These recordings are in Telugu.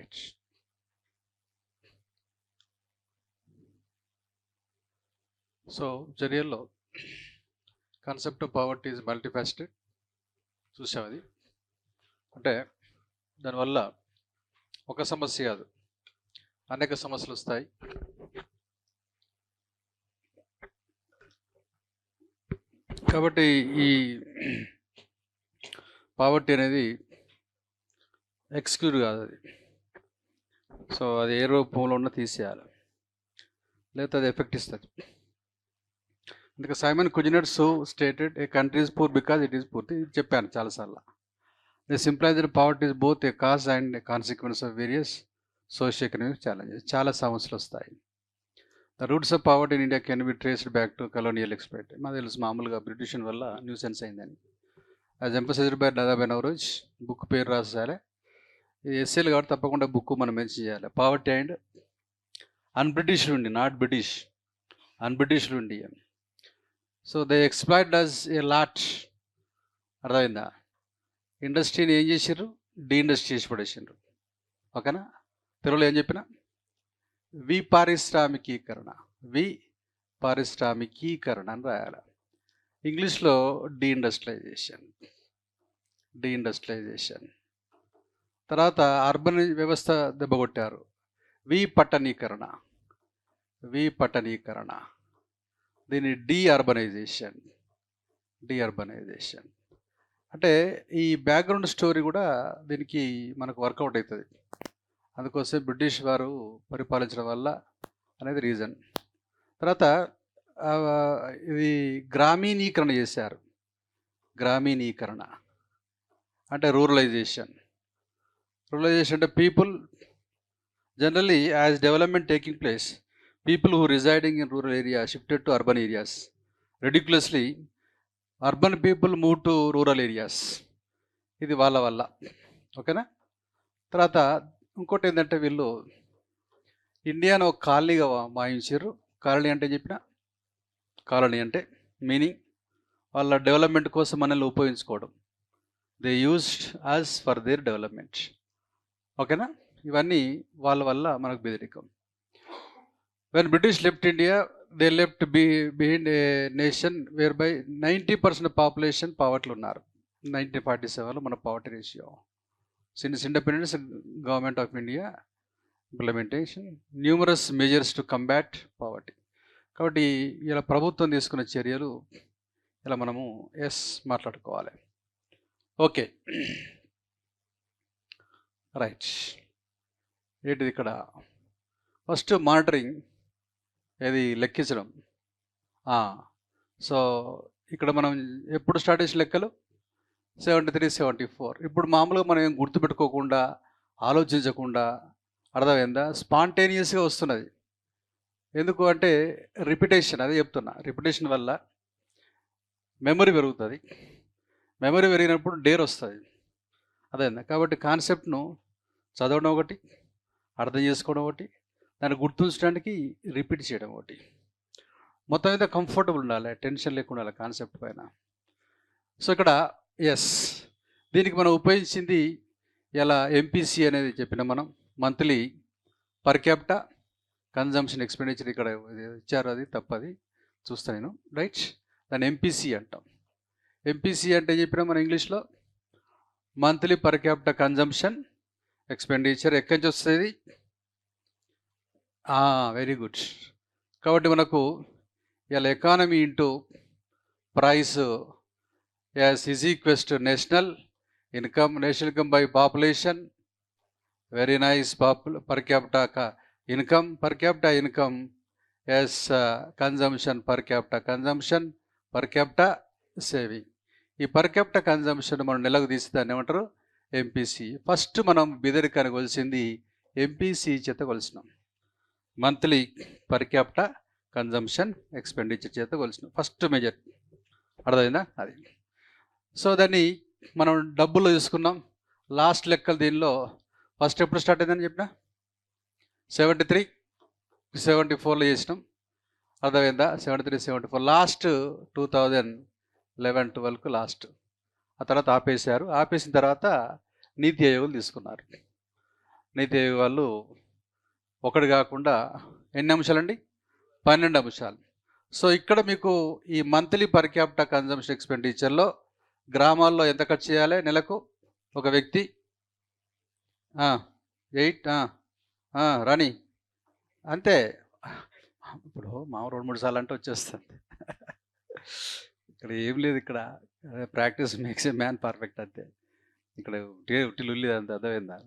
రైట్. సో జరియల్లో concept of poverty is multifaceted. చూసాం అది. అంటే దానివల్ల ఒక సమస్య కాదు, అనేక సమస్యలు వస్తాయి. కాబట్టి ఈ పావర్టీ అనేది ఎక్స్క్యూజ్ కాదు అది. సో అది ఏ రూపంలో ఉన్నా తీసేయాలి, లేకపోతే అది ఎఫెక్ట్ ఇస్తుంది. అందుకే Simon Kuznets stated a country is poor because it is poor. ఇది చెప్పాను చాలాసార్లు. The simplified poverty is both a cause and a consequence of various socio economic challenges. చాలా సమస్యలు వస్తాయి. The roots of poverty in India can be traced back to colonial exploit. మాకు తెలుసు మామూలుగా బ్రిటిష్ వల్ల న్యూసెన్స్ అయిందని. As emphasized by Dadabhai Naoroji. Book పేరు రాసాలే, ఇది ఎస్ఏలు కాబట్టి తప్పకుండా బుక్ మనం మెన్షన్ చేయాలి. పావర్టీ అండ్ అన్బ్రిటిష్డ్ ఉండి, నాట్ బ్రిటిష్, అన్బ్రిటిష్డ్ ఉండి. So they exploit does a lot. అర్థమైందా? ఇండస్ట్రీని ఏం చేసారు? డీఇండస్ట్రీ చేసి పడేసారు. ఓకేనా? తెలుగులో ఏం చెప్పిన విపారిశ్రామికీకరణ అని రాయాలి. ఇంగ్లీష్లో డీఇండస్ట్రియలైజేషన్. తర్వాత అర్బన్ వ్యవస్థ దెబ్బకొట్టారు. విపట్టణీకరణ. దీని డీఅర్బనైజేషన్. అంటే ఈ బ్యాక్గ్రౌండ్ స్టోరీ కూడా దీనికి మనకు వర్కౌట్ అవుతుంది. అందుకోసం బ్రిటిష్ వారు పరిపాలించడం వల్ల అనేది రీజన్. తర్వాత ఇది గ్రామీణీకరణ చేశారు. గ్రామీణీకరణ అంటే రూరలైజేషన్ అంటే people generally as development taking place, people who residing in rural area shifted to urban areas. Ridiculously urban people move to rural areas. ఇది వాళ్ళ వల్ల. ఓకేనా? తర్వాత ఇంకోటి ఏంటంటే వీళ్ళు ఇండియాను ఒక కాలనీగా భావించారు. కాలనీ అంటే మీనింగ్ వాళ్ళ డెవలప్మెంట్ కోసం మనల్ని ఉపయోగించుకోవడం. They used us for their development. ఓకేనా? ఇవన్నీ వాళ్ళ వల్ల మనకు బెదిరికం. When British left India, they left behind a nation where by 90% population పావర్టీలో ఉన్నారు. 1947లో మన poverty ratio. Since independence, government of India implementation numerous measures to combat poverty. కాబట్టి ఇలా ప్రభుత్వం తీసుకున్న చర్యలు ఇలా మనము మాట్లాడుకోవాలి. Okay, right. ఏంటిది ఇక్కడ? ఫస్ట్ మానిటరింగ్, ఏది లెక్కించడం. సో ఇక్కడ మనం ఎప్పుడు స్టార్ట్ చేసిన లెక్కలు 73, 74. ఇప్పుడు మామూలుగా మనం ఏం గుర్తుపెట్టుకోకుండా, ఆలోచించకుండా, అర్థమైందా, స్పాంటేనియస్గా వస్తున్నది. ఎందుకు అంటే రిపిటేషన్. అదే చెప్తున్నా, రిపిటేషన్ వల్ల మెమరీ పెరుగుతుంది. మెమరీ పెరిగినప్పుడు డేర్ వస్తుంది. అదేందా? కాబట్టి కాన్సెప్ట్ను చదవడం ఒకటి, అర్థం చేసుకోవడం ఒకటి, దాన్ని గుర్తుంచడానికి రిపీట్ చేయడం ఒకటి. మొత్తం మీద కంఫర్టబుల్ ఉండాలి, టెన్షన్ లేకుండా ఉండాలి కాన్సెప్ట్ పైన. సో ఇక్కడ దీనికి మనం ఉపయోగించింది ఇలా ఎంపీసీ అనేది చెప్పిన మనం, monthly per capita consumption expenditure. ఇక్కడ ఇచ్చారు, అది తప్పది, చూస్తాను నేను. రైట్, దాన్ని ఎంపీసీ అంటాం. ఎంపీసీ అంటే చెప్పిన మన ఇంగ్లీష్లో monthly per capita consumption expenditure. ఎక్కడి నుంచి వస్తుంది? Very good. కాబట్టి మనకు ఇలా economy into price is equals to national income by population. Very nice. Per capita income as consumption per capita saving. ఈ పర్ క్యాపిటా కన్జంప్షన్ మనం నెలకు తీసి దాన్ని ఏమంటారు? ఎంపీసీ. ఫస్ట్ మనం బిదరికాన్ని కొలిసింది ఎంపీసీ చేత కొలిసినాం. Monthly per capita consumption expenditure చేత కొలిసినాం. First measure. అర్థమైందా? అది. సో దాన్ని మనం డబ్బుల్లో తీసుకున్నాం. లాస్ట్ లెక్కలు దీనిలో ఫస్ట్ ఎప్పుడు స్టార్ట్ అయిందని చెప్పిన 73, 74లో చేసినాం. అర్థమైందా? 73, 74 లాస్ట్ 2011, 12కు లాస్ట్. ఆ తర్వాత ఆపేశారు. ఆపేసిన తర్వాత నీతి ఆయోగులు తీసుకున్నారు. నీతి ఆయోగ్ వాళ్ళు ఒకటి కాకుండా ఎన్ని అంశాలండి? 12 అంశాలు. సో ఇక్కడ మీకు ఈ మంత్లీ పర్ క్యాపిటా కన్జంప్షన్ ఎక్స్పెండిచర్లో గ్రామాల్లో ఎంత ఖర్చు చేయాలి నెలకు ఒక వ్యక్తి? 8 రాని అంతే. ఇప్పుడు మామూలు 2-3 సార్లు అంటే వచ్చేస్తుంది. ఇక్కడ ఏం లేదు. ఇక్కడ practice makes a man perfect అంతే. ఇక్కడ ఉట్టి లొల్లి అంత అర్థమైందా?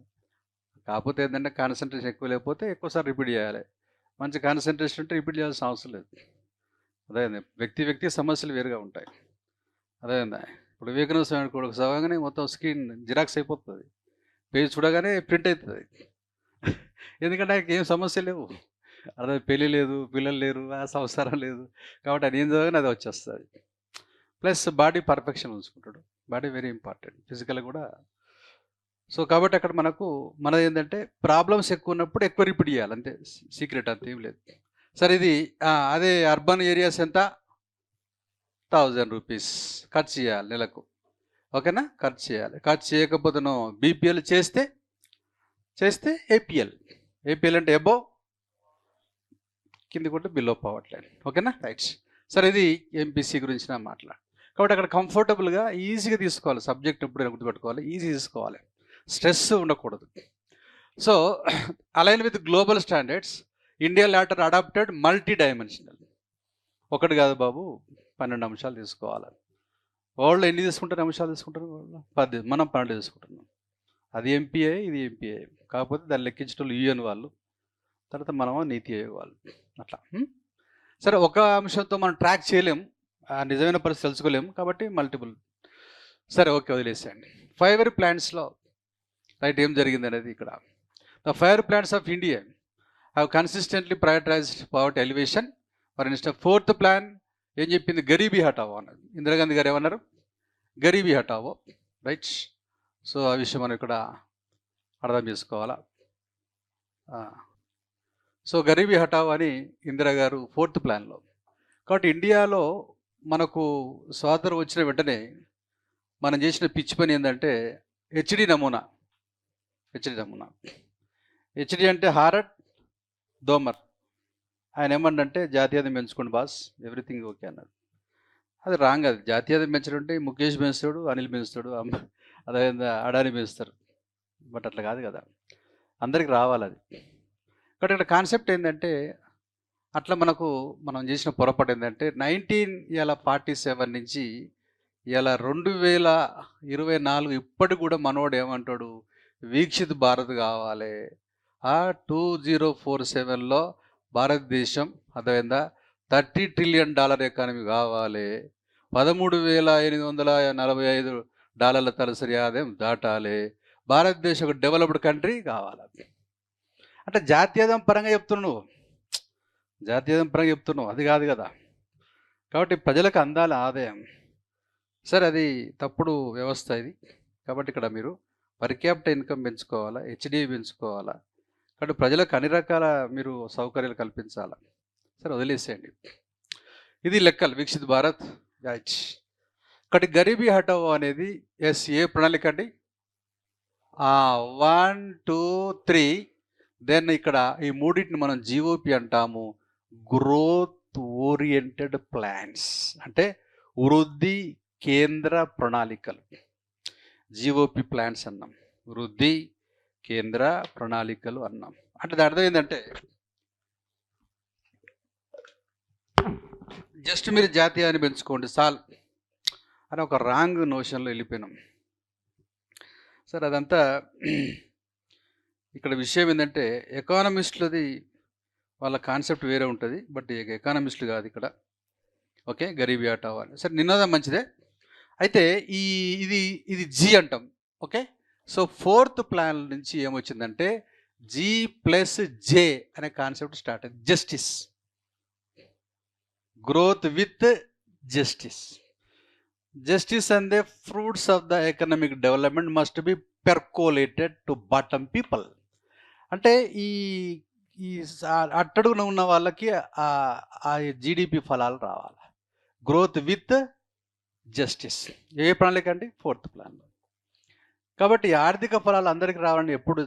కాకపోతే ఏంటంటే కాన్సన్ట్రేషన్ ఎక్కువ లేకపోతే ఎక్కువసారి రిపీట్ చేయాలి. మంచి కాన్సన్ట్రేషన్ ఉంటే రిపీట్ చేయాల్సిన అవసరం లేదు. అదేంది వ్యక్తి సమస్యలు వేరుగా ఉంటాయి. అదేందా ఇప్పుడు వివేకానంద స్వామి కూడా చదవగానే మొత్తం స్క్రీన్ జిరాక్స్ అయిపోతుంది, పేజ్ చూడగానే ప్రింట్ అవుతుంది. ఎందుకంటే ఆయనకి ఏం సమస్య లేవు. అదే పెళ్ళి లేదు, పిల్లలు లేరు, ఆ సంసారం లేదు, కాబట్టి ఆయన ఏం చదవగానే అది వచ్చేస్తుంది. ప్లస్ బాడీ పర్ఫెక్షన్ ఉంచుకుంటాడు. బాడీ వెరీ ఇంపార్టెంట్, ఫిజికల్ కూడా. సో కాబట్టి అక్కడ మనది ఏంటంటే ప్రాబ్లమ్స్ ఎక్కువ ఉన్నప్పుడు ఎక్కువ రిపీట్ చేయాలి అంతే, సీక్రెట్ అంత ఏం లేదు. సరే ఇది అదే అర్బన్ ఏరియాస్ ఎంత? 1000 రూపీస్ ఖర్చు చేయాలి నెలకు. ఓకేనా? ఖర్చు చేయాలి. ఖర్చు చేయకపోతే బీపీఎల్ చేస్తే ఏపీఎల్ అంటే అబోవ్, కింది కొంటే బిలో పవర్టీ లైన్. ఓకేనా? రైట్స్. సరే ఇది ఎంపీసీ గురించి నా మాట్లాడు. కాబట్టి అక్కడ కంఫర్టబుల్గా ఈజీగా తీసుకోవాలి సబ్జెక్ట్. ఎప్పుడైనా గుర్తుపెట్టుకోవాలి, ఈజీ తీసుకోవాలి, స్ట్రెస్ ఉండకూడదు. So align with global standards India later adopted multi dimensional. ఒకటి కాదు బాబు, 12 అంశాలు తీసుకోవాలి. వరల్డ్ ఎన్ని తీసుకుంటారు అంశాలు తీసుకుంటారు? 10, మనం 12 తీసుకుంటున్నాం. అది ఎంపీఐ, ఇది ఎంపీఐ. కాకపోతే దాన్ని లెక్కించడం యూఎన్ వాళ్ళు, తర్వాత మనమో నీతి ఆయోగ్ వాళ్ళు, అట్లా. సరే ఒక అంశంతో మనం ట్రాక్ చేయలేం, నిజమైన పరిస్థితి తెలుసుకోలేము, కాబట్టి మల్టిపుల్. సరే ఓకే, వదిలేసేయండి. 5 year ప్లాన్స్లో రైట్ ఏం జరిగింది అనేది ఇక్కడ. The 5 year plans of India have consistently prioritised poverty elevation. For instance 4th plan ఏం చెప్పింది? గరీబీ హటావో అన్నది. ఇందిరాగాంధీ గారు ఏమన్నారు? గరీబీ హటావో. రైట్. సో ఆ విషయం మనం ఇక్కడ అర్థం చేసుకోవాలా. సో గరీబీ హటావో అని ఇందిరా గారు 4th ప్లాన్లో. కాబట్టి ఇండియాలో మనకు స్వాతంత్రం వచ్చిన వెంటనే మనం చేసిన పిచ్చి పని ఏంటంటే హెచ్డి నమూనా. హెచ్డి అంటే హారట్ దోమర్. ఆయన ఏమన్నంటే జాతీయత పెంచుకోండి బాస్, ఎవ్రీథింగ్ ఓకే అన్నాడు. అది రాంగ్. అది జాతీయత పెంచడం అంటే ముఖేష్ పెంచుతాడు, అనిల్ పెంచుతాడు, అదే అడాని పెంచుతారు. బట్ అట్లా కాదు కదా, అందరికి రావాలి అది. కాబట్టి ఇక్కడ కాన్సెప్ట్ ఏంటంటే అట్లా మనం చేసిన పొరపాటు ఏంటంటే 1947 నుంచి ఇలా 2024 ఇప్పటికి కూడా మనోడు ఏమంటాడు? వీక్షిత్ భారత్ కావాలి. 2047లో భారతదేశం అర్థమైందా $30 trillion ఎకానమీ కావాలి, $13,845 తలసరి ఆదాయం దాటాలి, భారతదేశం ఒక డెవలప్డ్ కంట్రీ కావాలి. అంటే జాతీయతం పరంగా చెప్తున్నావు, అది కాదు కదా. కాబట్టి ప్రజలకు అందాల ఆదాయం. సరే అది తప్పుడు వ్యవస్థ ఇది. కాబట్టి ఇక్కడ మీరు పర్ క్యాపిటా ఇన్కమ్ పెంచుకోవాలా, హెచ్డిఐ పెంచుకోవాలా. కాబట్టి ప్రజలకు అన్ని రకాల మీరు సౌకర్యాలు కల్పించాలా. సరే వదిలేసేయండి. ఇది లెక్కలు వికసిత్ భారత్. రైట్. కాబట్టి గరీబీ హటావో అనేది ఏ ప్రణాళిక అండి? 1, 2, 3. దెన్ ఇక్కడ ఈ మూడింటిని మనం జీఓపి అంటాము, గ్రోత్ ఓరియంటెడ్ ప్లాన్స్. అంటే వృద్ధి కేంద్ర ప్రణాళికలు, జీఓపి ప్లాన్స్ అన్నాం, వృద్ధి కేంద్ర ప్రణాళికలు అన్నాం. అంటే దాని అర్థం ఏంటంటే జస్ట్ మీరు జాతీయాన్ని పెంచుకోండి చాలు అని ఒక రాంగ్ నోషన్లో వెళ్ళిపోయినాం. సరే అదంతా ఇక్కడ విషయం ఏంటంటే ఎకానమిస్టులది వాళ్ళ కాన్సెప్ట్ వేరే ఉంటుంది, బట్ ఎకానమిస్టులు కాదు ఇక్కడ. ఓకే, గరీబీ హటావో అని. సరే నినాదం మంచిదే. అయితే ఇది జీ అంటాం. ఓకే, సో 4th ప్లాన్ నుంచి ఏమొచ్చిందంటే G+J అనే కాన్సెప్ట్ స్టార్ట్ అయింది. Justice, growth with justice and the fruits of the economic development must be percolated to bottom people. అంటే ఈ అట్టడుగున ఉన్న వాళ్ళకి ఆ జీడిపి ఫలాలు రావాలి. గ్రోత్ విత్ జస్టిస్ ఏ ప్రణాళిక అండి? 4th ప్లాన్లో. కాబట్టి ఈ ఆర్థిక ఫలాలు అందరికీ రావాలని ఎప్పుడు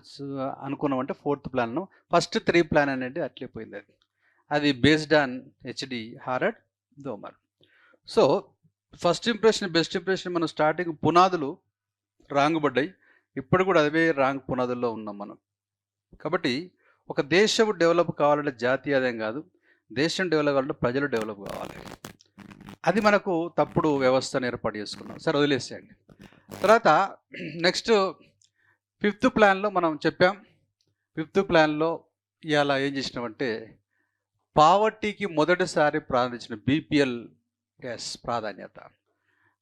అనుకున్నామంటే ఫోర్త్ ప్లాన్ను. ఫస్ట్ 3 ప్లాన్ అనేది అట్లే పోయింది అది. అది based on HD Harrod Domar. So first impression best impression మనం స్టార్టింగ్ పునాదులు రాంగ్ పడ్డాయి. ఇప్పుడు కూడా అదే రాంగ్ పునాదుల్లో ఉన్నాం మనం. కాబట్టి ఒక దేశం డెవలప్ కావాలంటే జాతీయ ఆదాయం కాదు, దేశం డెవలప్ కావాలంటే ప్రజలు డెవలప్ కావాలి. అది మనకు తప్పుడు వ్యవస్థను ఏర్పాటు చేసుకున్నాం. సరే వదిలేసేయండి. తర్వాత నెక్స్ట్ 5th ప్లాన్లో మనం చెప్పాం. 5th ప్లాన్లో ఇవాళ ఏం చేసినామంటే పావర్టీకి మొదటిసారి ప్రారంభించిన బీపీఎల్ ప్రాధాన్యత.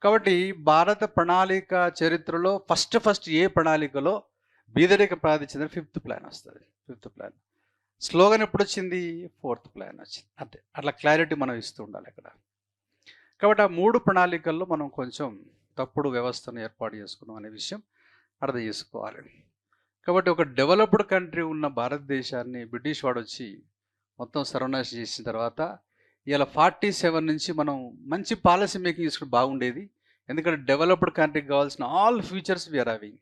కాబట్టి భారత ప్రణాళిక చరిత్రలో ఫస్ట్ ఏ ప్రణాళికలో బీదరిక ప్రార్థించింది 5th ప్లాన్ వస్తుంది. 5th ప్లాన్ స్లోగన్ ఎప్పుడు వచ్చింది? 4th ప్లాన్ వచ్చింది. అంతే, అట్లా క్లారిటీ మనం ఇస్తూ ఉండాలి అక్కడ. కాబట్టి ఆ 3 ప్రణాళికల్లో మనం కొంచెం తప్పుడు వ్యవస్థను ఏర్పాటు చేసుకున్నాం అనే విషయం అర్థం చేసుకోవాలి. కాబట్టి ఒక డెవలప్డ్ కంట్రీ ఉన్న భారతదేశాన్ని బ్రిటిష్ వాడు వచ్చి మొత్తం సర్వనాశం చేసిన తర్వాత ఇలా 47 నుంచి మనం మంచి పాలసీ మేకింగ్ చేసుకుంటే బాగుండేది. ఎందుకంటే డెవలప్డ్ కంట్రీకి కావాల్సిన ఆల్ ఫీచర్స్ వీఆర్ హ్యావింగ్.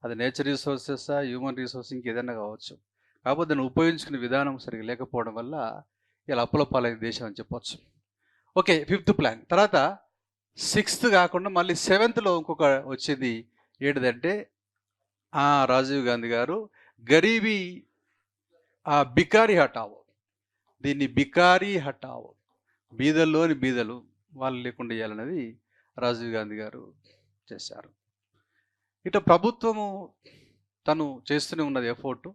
అది నేచర్ రిసోర్సెస్, హ్యూమన్ రిసోర్స్, ఇంకేదైనా కావచ్చు. కాకపోతే దాన్ని ఉపయోగించుకునే విధానం సరిగ్గా లేకపోవడం వల్ల ఇలా అప్పుల పాలైన దేశం అని చెప్పవచ్చు. ఓకే, 5th ప్లాన్ తర్వాత 6th కాకుండా మళ్ళీ 7thలో ఇంకొక వచ్చింది. ఏంటిదంటే రాజీవ్ గాంధీ గారు గరీబీ బికారీ హటావో, దీన్ని బికారీ హటావో, బీదల్లోని బీదలు వాళ్ళు లేకుండా చేయాలనేది రాజీవ్ గాంధీ గారు చేశారు. ఇటు ప్రభుత్వము తను చేస్తూనే ఉన్నది ఎఫోర్టు.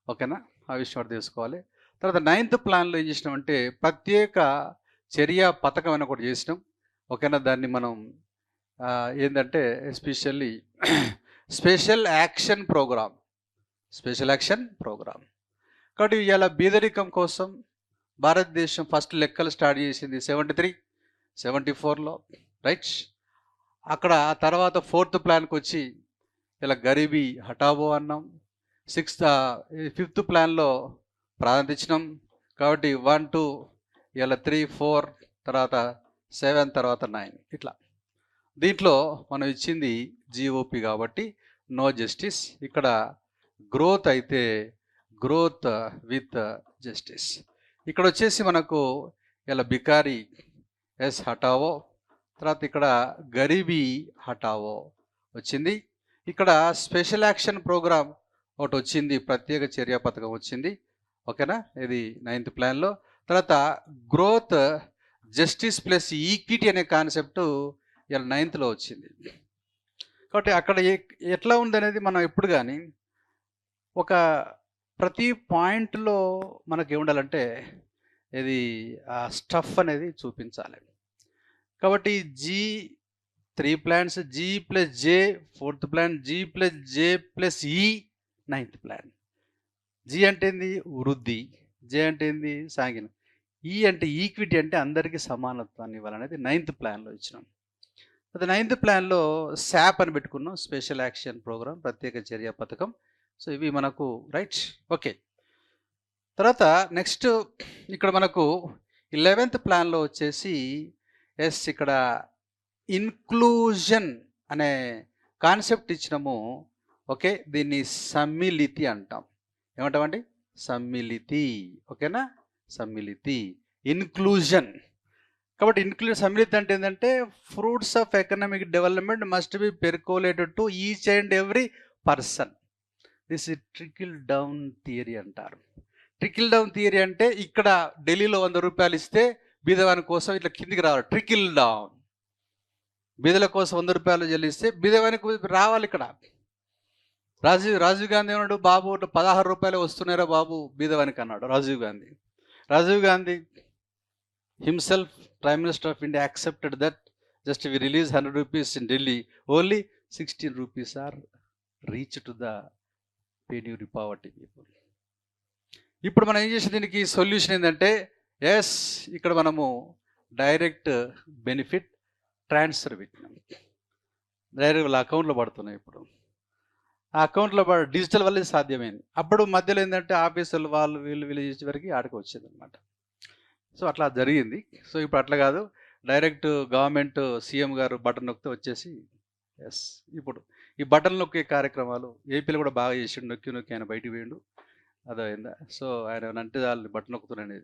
ఓకేనా, ఆ విషయం అర్థం చేసుకోవాలి. తర్వాత 9th ప్లాన్లో ఏం చేసినామంటే ప్రత్యేక చర్య పథకం అని ఒకటి చేసినాం. ఓకేనా, దాన్ని మనం ఏంటంటే ఎస్పెషల్లీ స్పెషల్ యాక్షన్ ప్రోగ్రామ్. కాబట్టి ఇలా బీదరికం కోసం భారతదేశం ఫస్ట్ లెక్కలు స్టార్ట్ చేసింది 73, 74లో, రైట్. అక్కడ ఆ తర్వాత 4th ప్లాన్కి వచ్చి ఇలా గరీబీ హటావో అన్నాం. 5th ప్లాన్లో ప్రారంభించినాం. కాబట్టి 1, 2 ఇలా 3, 4 తర్వాత 7 తర్వాత 9 ఇట్లా. దీంట్లో మనం ఇచ్చింది జిఓపి కాబట్టి నో జస్టిస్. ఇక్కడ గ్రోత్ అయితే గ్రోత్ విత్ జస్టిస్. ఇక్కడ వచ్చేసి మనకు ఇలా బికారీ హటావో, తర్వాత ఇక్కడ గరీబీ హటావో వచ్చింది. ఇక్కడ స్పెషల్ యాక్షన్ ప్రోగ్రామ్ ఒకటి వచ్చింది, ప్రత్యేక చర్య పథకం వచ్చింది. ఓకేనా, ఇది 9th ప్లాన్లో. తర్వాత గ్రోత్ జస్టిస్ ప్లస్ ఈక్విటీ అనే కాన్సెప్ట్ ఇలా 9thలో వచ్చింది. కాబట్టి అక్కడ ఎట్లా ఉందనేది మనం ఎప్పుడు కానీ ఒక ప్రతి పాయింట్లో మనకి ఏముండాలంటే ఇది ఆ స్టఫ్ అనేది చూపించాలి. కాబట్టి G3 plans, G+J 4th plan, G+J+E 9th plan. G అంటే ఏంది? వృద్ధి. J అంటే ఏంది? సాగిన. E అంటే ఈక్విటీ, అంటే అందరికీ సమానత్వాన్ని ఇవ్వాలనేది 9th ప్లాన్లో ఇచ్చినాం. అది 9th ప్లాన్లో శాప్ అని పెట్టుకున్నాం, స్పెషల్ యాక్షన్ ప్రోగ్రామ్, ప్రత్యేక చర్య పథకం. సో ఇవి మనకు రైట్. ఓకే, తర్వాత నెక్స్ట్ ఇక్కడ మనకు 11th ప్లాన్లో వచ్చేసి ఇక్కడ ఇన్క్లూజన్ అనే కాన్సెప్ట్ ఇచ్చినాము. ఓకే, దీన్ని సమ్మిళితి అంటాం. ఏమంటామండి? సమ్మిళితి. ఓకేనా, సమ్మిళితి, ఇన్క్లూజన్. కాబట్టి సమ్మిళితి అంటే ఏంటంటే fruits of economic development must be percolated to each and every person. This is trickle down theory అంటారు. ట్రికిల్ డౌన్ థియరీ అంటే ఇక్కడ ఢిల్లీలో 100 రూపాయలు ఇస్తే బీదవాని కోసం ఇట్లా కిందికి రావాలి. ట్రికిల్ డౌన్, బీదల కోసం 100 రూపాయలు చెల్లిస్తే బీదవానికి రావాలి. ఇక్కడ రాజీవ్ గాంధీ అన్నాడు, బాబు 16 రూపాయలు వస్తున్నారా బాబు బీదవానికి అన్నాడు Rajiv Gandhi himself, prime minister of India, accepted that just we release 100 rupees in Delhi, only 16 rupees are reach to the penury poverty people. ఇప్పుడు మనం ఏం చేసే దీనికి సొల్యూషన్ ఏంటంటే ఇక్కడ మనము డైరెక్ట్ బెనిఫిట్ ట్రాన్స్ఫర్ పెట్టినాం. డైరెక్ట్ వాళ్ళ అకౌంట్లో పడుతున్నాయి. ఇప్పుడు ఆ అకౌంట్లో డిజిటల్ వల్ల సాధ్యమైంది. అప్పుడు మధ్యలో ఏంటంటే ఆఫీసులు వాళ్ళు వీళ్ళు చేసే వరకు ఆడికి వచ్చేది అనమాట. సో అట్లా జరిగింది. సో ఇప్పుడు అట్లా కాదు, డైరెక్ట్ గవర్నమెంట్ సీఎం గారు బటన్ నొక్కితే వచ్చేసి ఇప్పుడు ఈ బటన్ నొక్కే కార్యక్రమాలు ఏపీలో కూడా బాగా చేసిండు, నొక్కి నొక్కి ఆయన బయటికి పోయిండు, అర్థమైందా? సో ఆయన అంటే వాళ్ళు బటన్ నొక్కుతున్నాడు,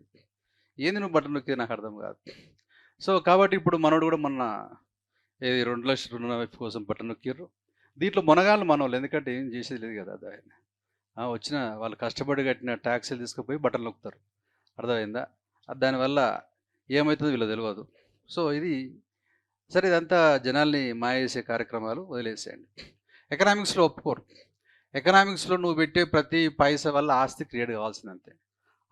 ఏంది నువ్వు బటన్ నొక్కితే నాకు అర్థం కాదు. సో కాబట్టి ఇప్పుడు మనోడు కూడా మొన్న ఏది 2,00,000 రుణమాఫీ కోసం బటన్ నొక్కిర్రు. దీంట్లో మునగాళ్ళు మనోళ్ళు, ఎందుకంటే ఏం చేసేది లేదు కదా, అర్థమైందా? వచ్చిన వాళ్ళు కష్టపడి కట్టిన ట్యాక్సీలు తీసుకుపోయి బటన్ నొక్కుతారు, అర్థమైందా? దానివల్ల ఏమవుతుందో వీళ్ళు తెలియదు. సో ఇది సరే, ఇదంతా జనాల్ని మాయ చేసే కార్యక్రమాలు వదిలేసేయండి. ఎకనామిక్స్లో ఒప్పుకోరు. ఎకనామిక్స్లో నువ్వు పెట్టే ప్రతి పైసా వల్ల ఆస్తి క్రియేట్ కావాల్సిందంతే.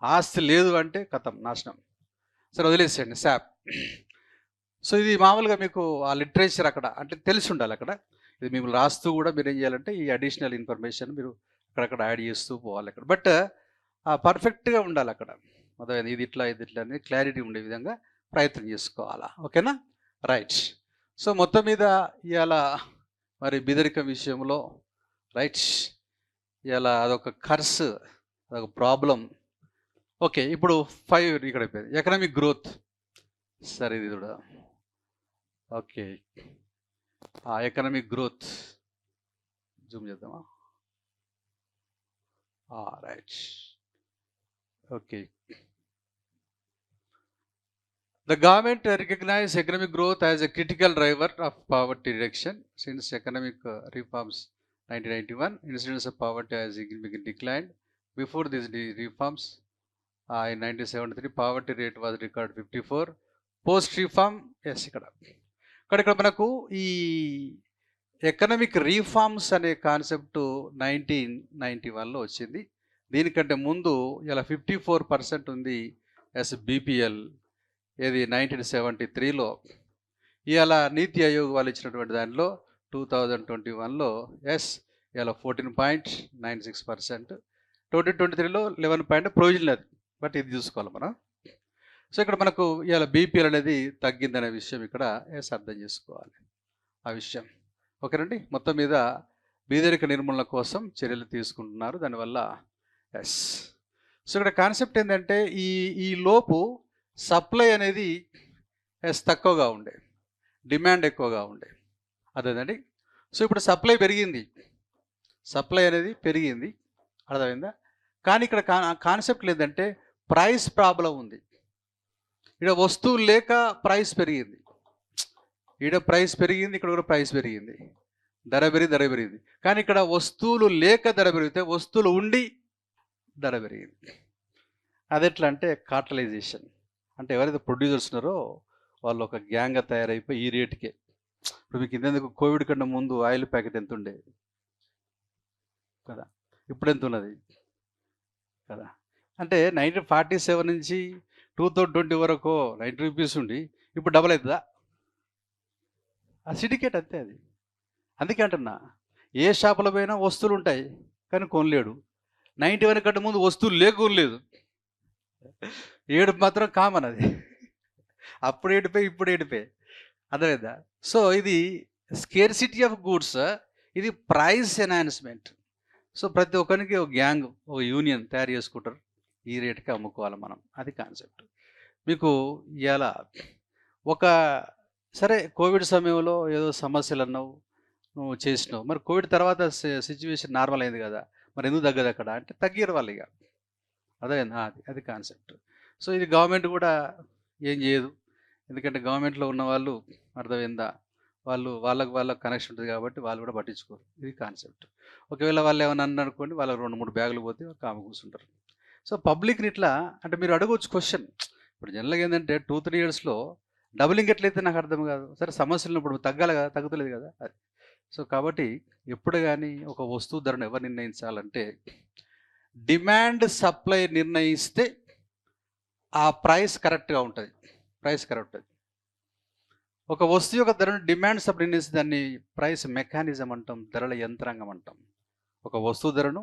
ఆస్తి లేదు అంటే కథం, నాశనం. సరే వదిలేసేయండి శాప్. సో ఇది మామూలుగా మీకు ఆ లిటరేచర్ అక్కడ అంటే తెలిసి ఉండాలి. అక్కడ ఇది మిమ్మల్ని రాస్తూ కూడా మీరు ఏం చేయాలంటే ఈ అడిషనల్ ఇన్ఫర్మేషన్ మీరు అక్కడక్కడ యాడ్ చేస్తూ పోవాలి అక్కడ. బట్ పర్ఫెక్ట్గా ఉండాలి అక్కడ, అర్థమైంది? ఇది ఇట్లా అనేది క్లారిటీ ఉండే విధంగా ప్రయత్నం చేసుకోవాలా. ఓకేనా? రైట్. సో మొత్తం మీద ఇవాళ మరి బీదరికం విషయంలో రైట్, ఇవాళ అదొక కర్స్, అదొక ప్రాబ్లం. ఓకే, ఇప్పుడు 5 ఇక్కడ అయిపోయింది. Economic growth. సరే ఇది కూడా ఓకే. ఎకనామిక్ గ్రోత్ జూమ్ చేద్దామా? Right. Okay. The government recognized economic growth as a critical driver of poverty reduction since economic reforms 1991. Incidence of poverty has significantly declined. Before these reforms, in 1973, poverty rate was recorded 54. Post reform, yes, ఇక్కడ మనకు ఈ ఎకనామిక్ రీఫార్మ్స్ అనే కాన్సెప్ట్ 1991లో వచ్చింది. దీనికంటే ముందు ఇలా 54% ఉంది ఎస్ బీపీఎల్. ఇది 1973లో. ఇవాళ నీతి ఆయోగ్ వాళ్ళు ఇచ్చినటువంటి దానిలో 2021లో ఇలా 14.96%, 2023లో 11 ప్రొవిజన్ అది. బట్ ఇది చూసుకోవాలి మనం. సో ఇక్కడ మనకు ఇవాళ బీపీఎల్ అనేది తగ్గిందనే విషయం ఇక్కడ అర్థం చేసుకోవాలి ఆ విషయం. ఓకేనండి? మొత్తం మీద బీదరిక నిర్మూలన కోసం చర్యలు తీసుకుంటున్నారు దానివల్ల. సో ఇక్కడ కాన్సెప్ట్ ఏంటంటే ఈ లోపు సప్లై అనేది తక్కువగా ఉండే, డిమాండ్ ఎక్కువగా ఉండే, అదేనండి. సో ఇప్పుడు సప్లై పెరిగింది, సప్లై అనేది పెరిగింది, అర్థమైందా? కానీ ఇక్కడ కాన్సెప్ట్ ఏంటంటే ప్రైస్ ప్రాబ్లం ఉంది. ఇక్కడ వస్తువులు లేక ప్రైస్ పెరిగింది, ఇక్కడ ప్రైస్ పెరిగింది, ఇక్కడ కూడా ప్రైస్ పెరిగింది, ధర పెరిగింది. కానీ ఇక్కడ వస్తువులు లేక ధర పెరిగితే వస్తువులు ఉండి ధర పెరిగింది. అది ఎట్లా అంటే కార్టలైజేషన్. అంటే ఎవరైతే ప్రొడ్యూసర్స్ ఉన్నారో వాళ్ళు ఒక గ్యాంగ్గా తయారైపోయి ఈ రేటుకే. ఇప్పుడు మీకు ఇంతెందుకు, కోవిడ్ కన్నా ముందు ఆయిల్ ప్యాకెట్ ఎంత ఉండే కదా, ఇప్పుడు ఎంత ఉన్నది కదా? అంటే 1947 నుంచి 2020 వరకు 90 రూపీస్ ఉండి ఇప్పుడు డబల్ అవుతుందా? ఆ సిండికేట్ అంతే అది. అందుకే అంటున్నా, ఏ షాపులో పోయినా వస్తువులు ఉంటాయి కానీ కొనలేడు. 91 కంటే ముందు వస్తువులు లేకులేదు, ఏడుపు మాత్రం కామన్ అది. అప్పుడు ఏడిపోయి ఇప్పుడు ఏడిపోయి, అర్థమైందా? సో ఇది స్కేర్సిటీ ఆఫ్ గూడ్స్, ఇది ప్రైస్ ఎన్హాన్స్మెంట్. సో ప్రతి ఒక్కరికి ఒక గ్యాంగ్, ఒక యూనియన్ తయారు చేసుకుంటారు, ఈ రేటుకి అమ్ముకోవాలి మనం, అది కాన్సెప్ట్. మీకు ఇవాళ ఒక సరే కోవిడ్ సమయంలో ఏదో సమస్యలు అన్నావు, నువ్వు చేసినావు, మరి కోవిడ్ తర్వాత సిచ్యువేషన్ నార్మల్ అయింది కదా, మరి ఎందుకు తగ్గదు అక్కడ అంటే తగ్గిరు వాళ్ళు ఇక, అదేనా? అది కాన్సెప్ట్. సో ఇది గవర్నమెంట్ కూడా ఏం చేయదు, ఎందుకంటే గవర్నమెంట్లో ఉన్న వాళ్ళు అర్థమైందా, వాళ్ళకు కనెక్షన్ ఉంటుంది కాబట్టి వాళ్ళు కూడా పట్టించుకోరు, ఇది కాన్సెప్ట్. ఒకవేళ వాళ్ళు ఏమైనా అనుకోండి, వాళ్ళకి 2-3 బ్యాగులు పోతే కాము కూర్చుంటారు. సో పబ్లిక్ని ఇట్లా అంటే మీరు అడగవచ్చు క్వశ్చన్. ఇప్పుడు జనరల్గా ఏంటంటే 2-3 ఇయర్స్లో డబులింగ్ ఎట్లయితే నాకు అర్థం కాదు. సరే సమస్యలు ఇప్పుడు తగ్గాలి కదా, తగ్గుతలేదు కదా అది. సో కాబట్టి ఎప్పుడు కానీ ఒక వస్తువు ధరను ఎవరు నిర్ణయించాలంటే డిమాండ్ సప్లై నిర్ణయిస్తే ఆ ప్రైస్ కరెక్ట్గా ఉంటుంది, ప్రైస్ కరెక్ట్ ఉంటుంది. ఒక వస్తువు యొక్క ధరను డిమాండ్ సప్లై నిర్ణయిస్తే దాన్ని ప్రైస్ మెకానిజం అంటాం, ధరల యంత్రాంగం అంటాం. ఒక వస్తువు ధరను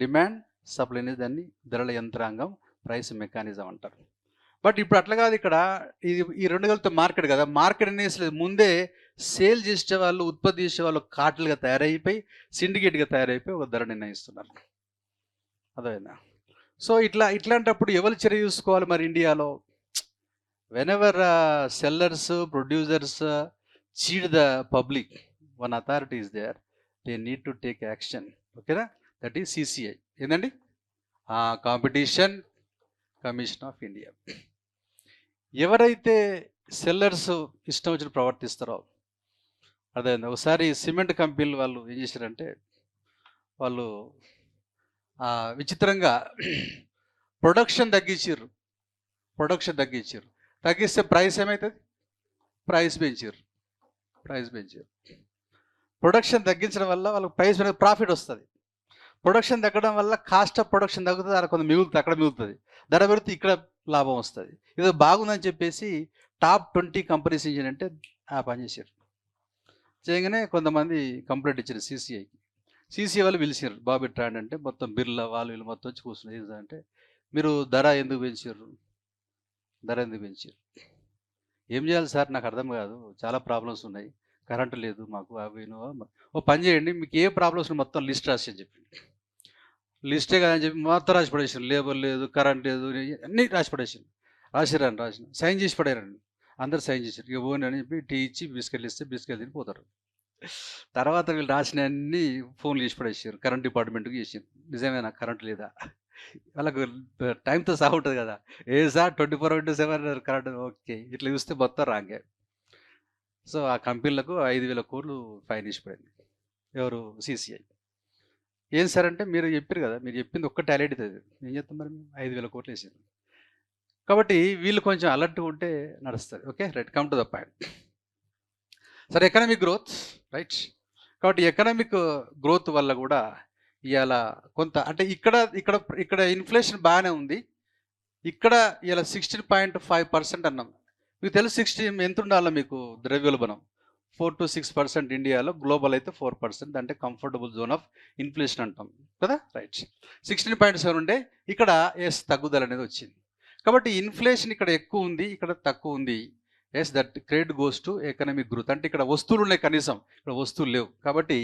డిమాండ్ సప్లై అనేది దాన్ని ధరల యంత్రాంగం, ప్రైస్ మెకానిజం అంటారు. బట్ ఇప్పుడు అట్లా కాదు, ఇక్కడ ఈ రెండు కలిపితే మార్కెట్ కదా. మార్కెట్ అనేది ముందే సేల్ చేసే వాళ్ళు, ఉత్పత్తి చేసే వాళ్ళు కార్టెల్గా తయారైపోయి, సిండికేట్గా తయారైపోయి ఒక ధర నిర్ణయిస్తున్నారు, అదేనా? సో ఇట్లాంటప్పుడు ఎవరు చర్య చూసుకోవాలి మరి ఇండియాలో? Whenever sellers, producers cheat the public, one authority is there, they need to take action. ఓకేనా? That is CCI. ఏంటండి? Competition commission of India. ఎవరైతే సెల్లర్స్ ఇష్టం వచ్చిన ప్రవర్తిస్తారో, అదే ఒకసారి సిమెంట్ కంపెనీలు వాళ్ళు ఏం చేశారంటే, వాళ్ళు విచిత్రంగా ప్రొడక్షన్ తగ్గించారు. తగ్గిస్తే ప్రైస్ ఏమవుతుంది? ప్రైస్ పెంచారు. ప్రొడక్షన్ తగ్గించడం వల్ల వాళ్ళకి ప్రైస్ మీద ప్రాఫిట్ వస్తుంది. ప్రొడక్షన్ తగ్గడం వల్ల కాస్ట్ ఆఫ్ ప్రొడక్షన్ తగ్గుతుంది, అక్కడ కొంత మిగులుతుంది, అక్కడ మిగులుతుంది, ధర పెరిగితే ఇక్కడ లాభం వస్తుంది. ఇది బాగుందని చెప్పేసి టాప్ 20 కంపెనీస్ ఏంటంటే ఆ పని చేశారు. చేయగానే కొంతమంది కంప్లైంట్ ఇచ్చారు సిసిఐకి. సిసిఐ వాళ్ళు పిలిచారు, బాబు ట్రాండ్ అంటే మొత్తం బిర్లా వాళ్ళు వీళ్ళు మొత్తం వచ్చి కూర్చున్నారు. ఏంటంటే, మీరు ధర ఎందుకు పెంచారు? ఏం చేయాలి సార్, నాకు అర్థం కాదు, చాలా ప్రాబ్లమ్స్ ఉన్నాయి, కరెంటు లేదు మాకు, అవి ఓ పని చేయండి, మీకు ఏ ప్రాబ్లమ్స్ మొత్తం లిస్ట్ రాసి అని చెప్పి. లిస్టే కాదని చెప్పి మొత్తం రాసి పడేసారు. లేబర్ లేదు, కరెంట్ లేదు, అన్నీ రాసి రాసిన సైన్ చేసి పడారండి. అందరు సైన్ చేశారు. ఇక పోనీ అని చెప్పి టీ ఇచ్చి బిస్కెట్లు ఇస్తే బిస్కెట్ తిని పోతారు. తర్వాత వీళ్ళు రాసిన అన్ని ఫోన్లు చేసి పడేసారు, కరెంట్ డిపార్ట్మెంట్కి చేసారు. నిజమేనా, కరెంట్ లేదా? వాళ్ళకు టైంతో సహా ఉంటుంది కదా. ఏ సార్ 24/7 కరెంట్, ఓకే. ఇట్లా చూస్తే మొత్తం రాంగే. సో ఆ కంపెనీలకు 5,000 కోట్లు ఫైన్ వేసి పడింది. ఎవరు? సిసిఐ. ఏం సార్ అంటే, మీరు చెప్పారు కదా, మీరు చెప్పింది ఒక్క టాలెంట్ అవుతుంది, ఏం చేస్తాం మరి, 5,000 కోట్లు వేసారు. కాబట్టి వీళ్ళు కొంచెం అలర్ట్గా ఉంటే నడుస్తుంది. Okay, right, come to the point. సరే, ఎకనామిక్ గ్రోత్, రైట్. కాబట్టి ఎకనామిక్ గ్రోత్ వల్ల కూడా ఇవాళ కొంత అంటే ఇక్కడ ఇన్ఫ్లేషన్ బాగానే ఉంది. ఇక్కడ ఇవాళ 16.5% అన్నాం. మీకు తెలుసు 16 ఎంత ఉండాలో మీకు ద్రవ్యోల్బణం? 4 to 6% ఇండియాలో, గ్లోబల్ అయితే 4%. అంటే కంఫర్టబుల్ జోన్ ఆఫ్ ఇన్ఫ్లేషన్ అంటాం కదా, రైట్. 16.7 ఉండే, ఇక్కడ ఎస్ తగ్గుదల అనేది వచ్చింది. కాబట్టి ఇన్ఫ్లేషన్ ఇక్కడ ఎక్కువ ఉంది, ఇక్కడ తక్కువ ఉంది. Yes, that credit goes to economic growth. అంటే ఇక్కడ వస్తువులు ఉన్నాయి, కనీసం ఇక్కడ వస్తువులు లేవు. కాబట్టి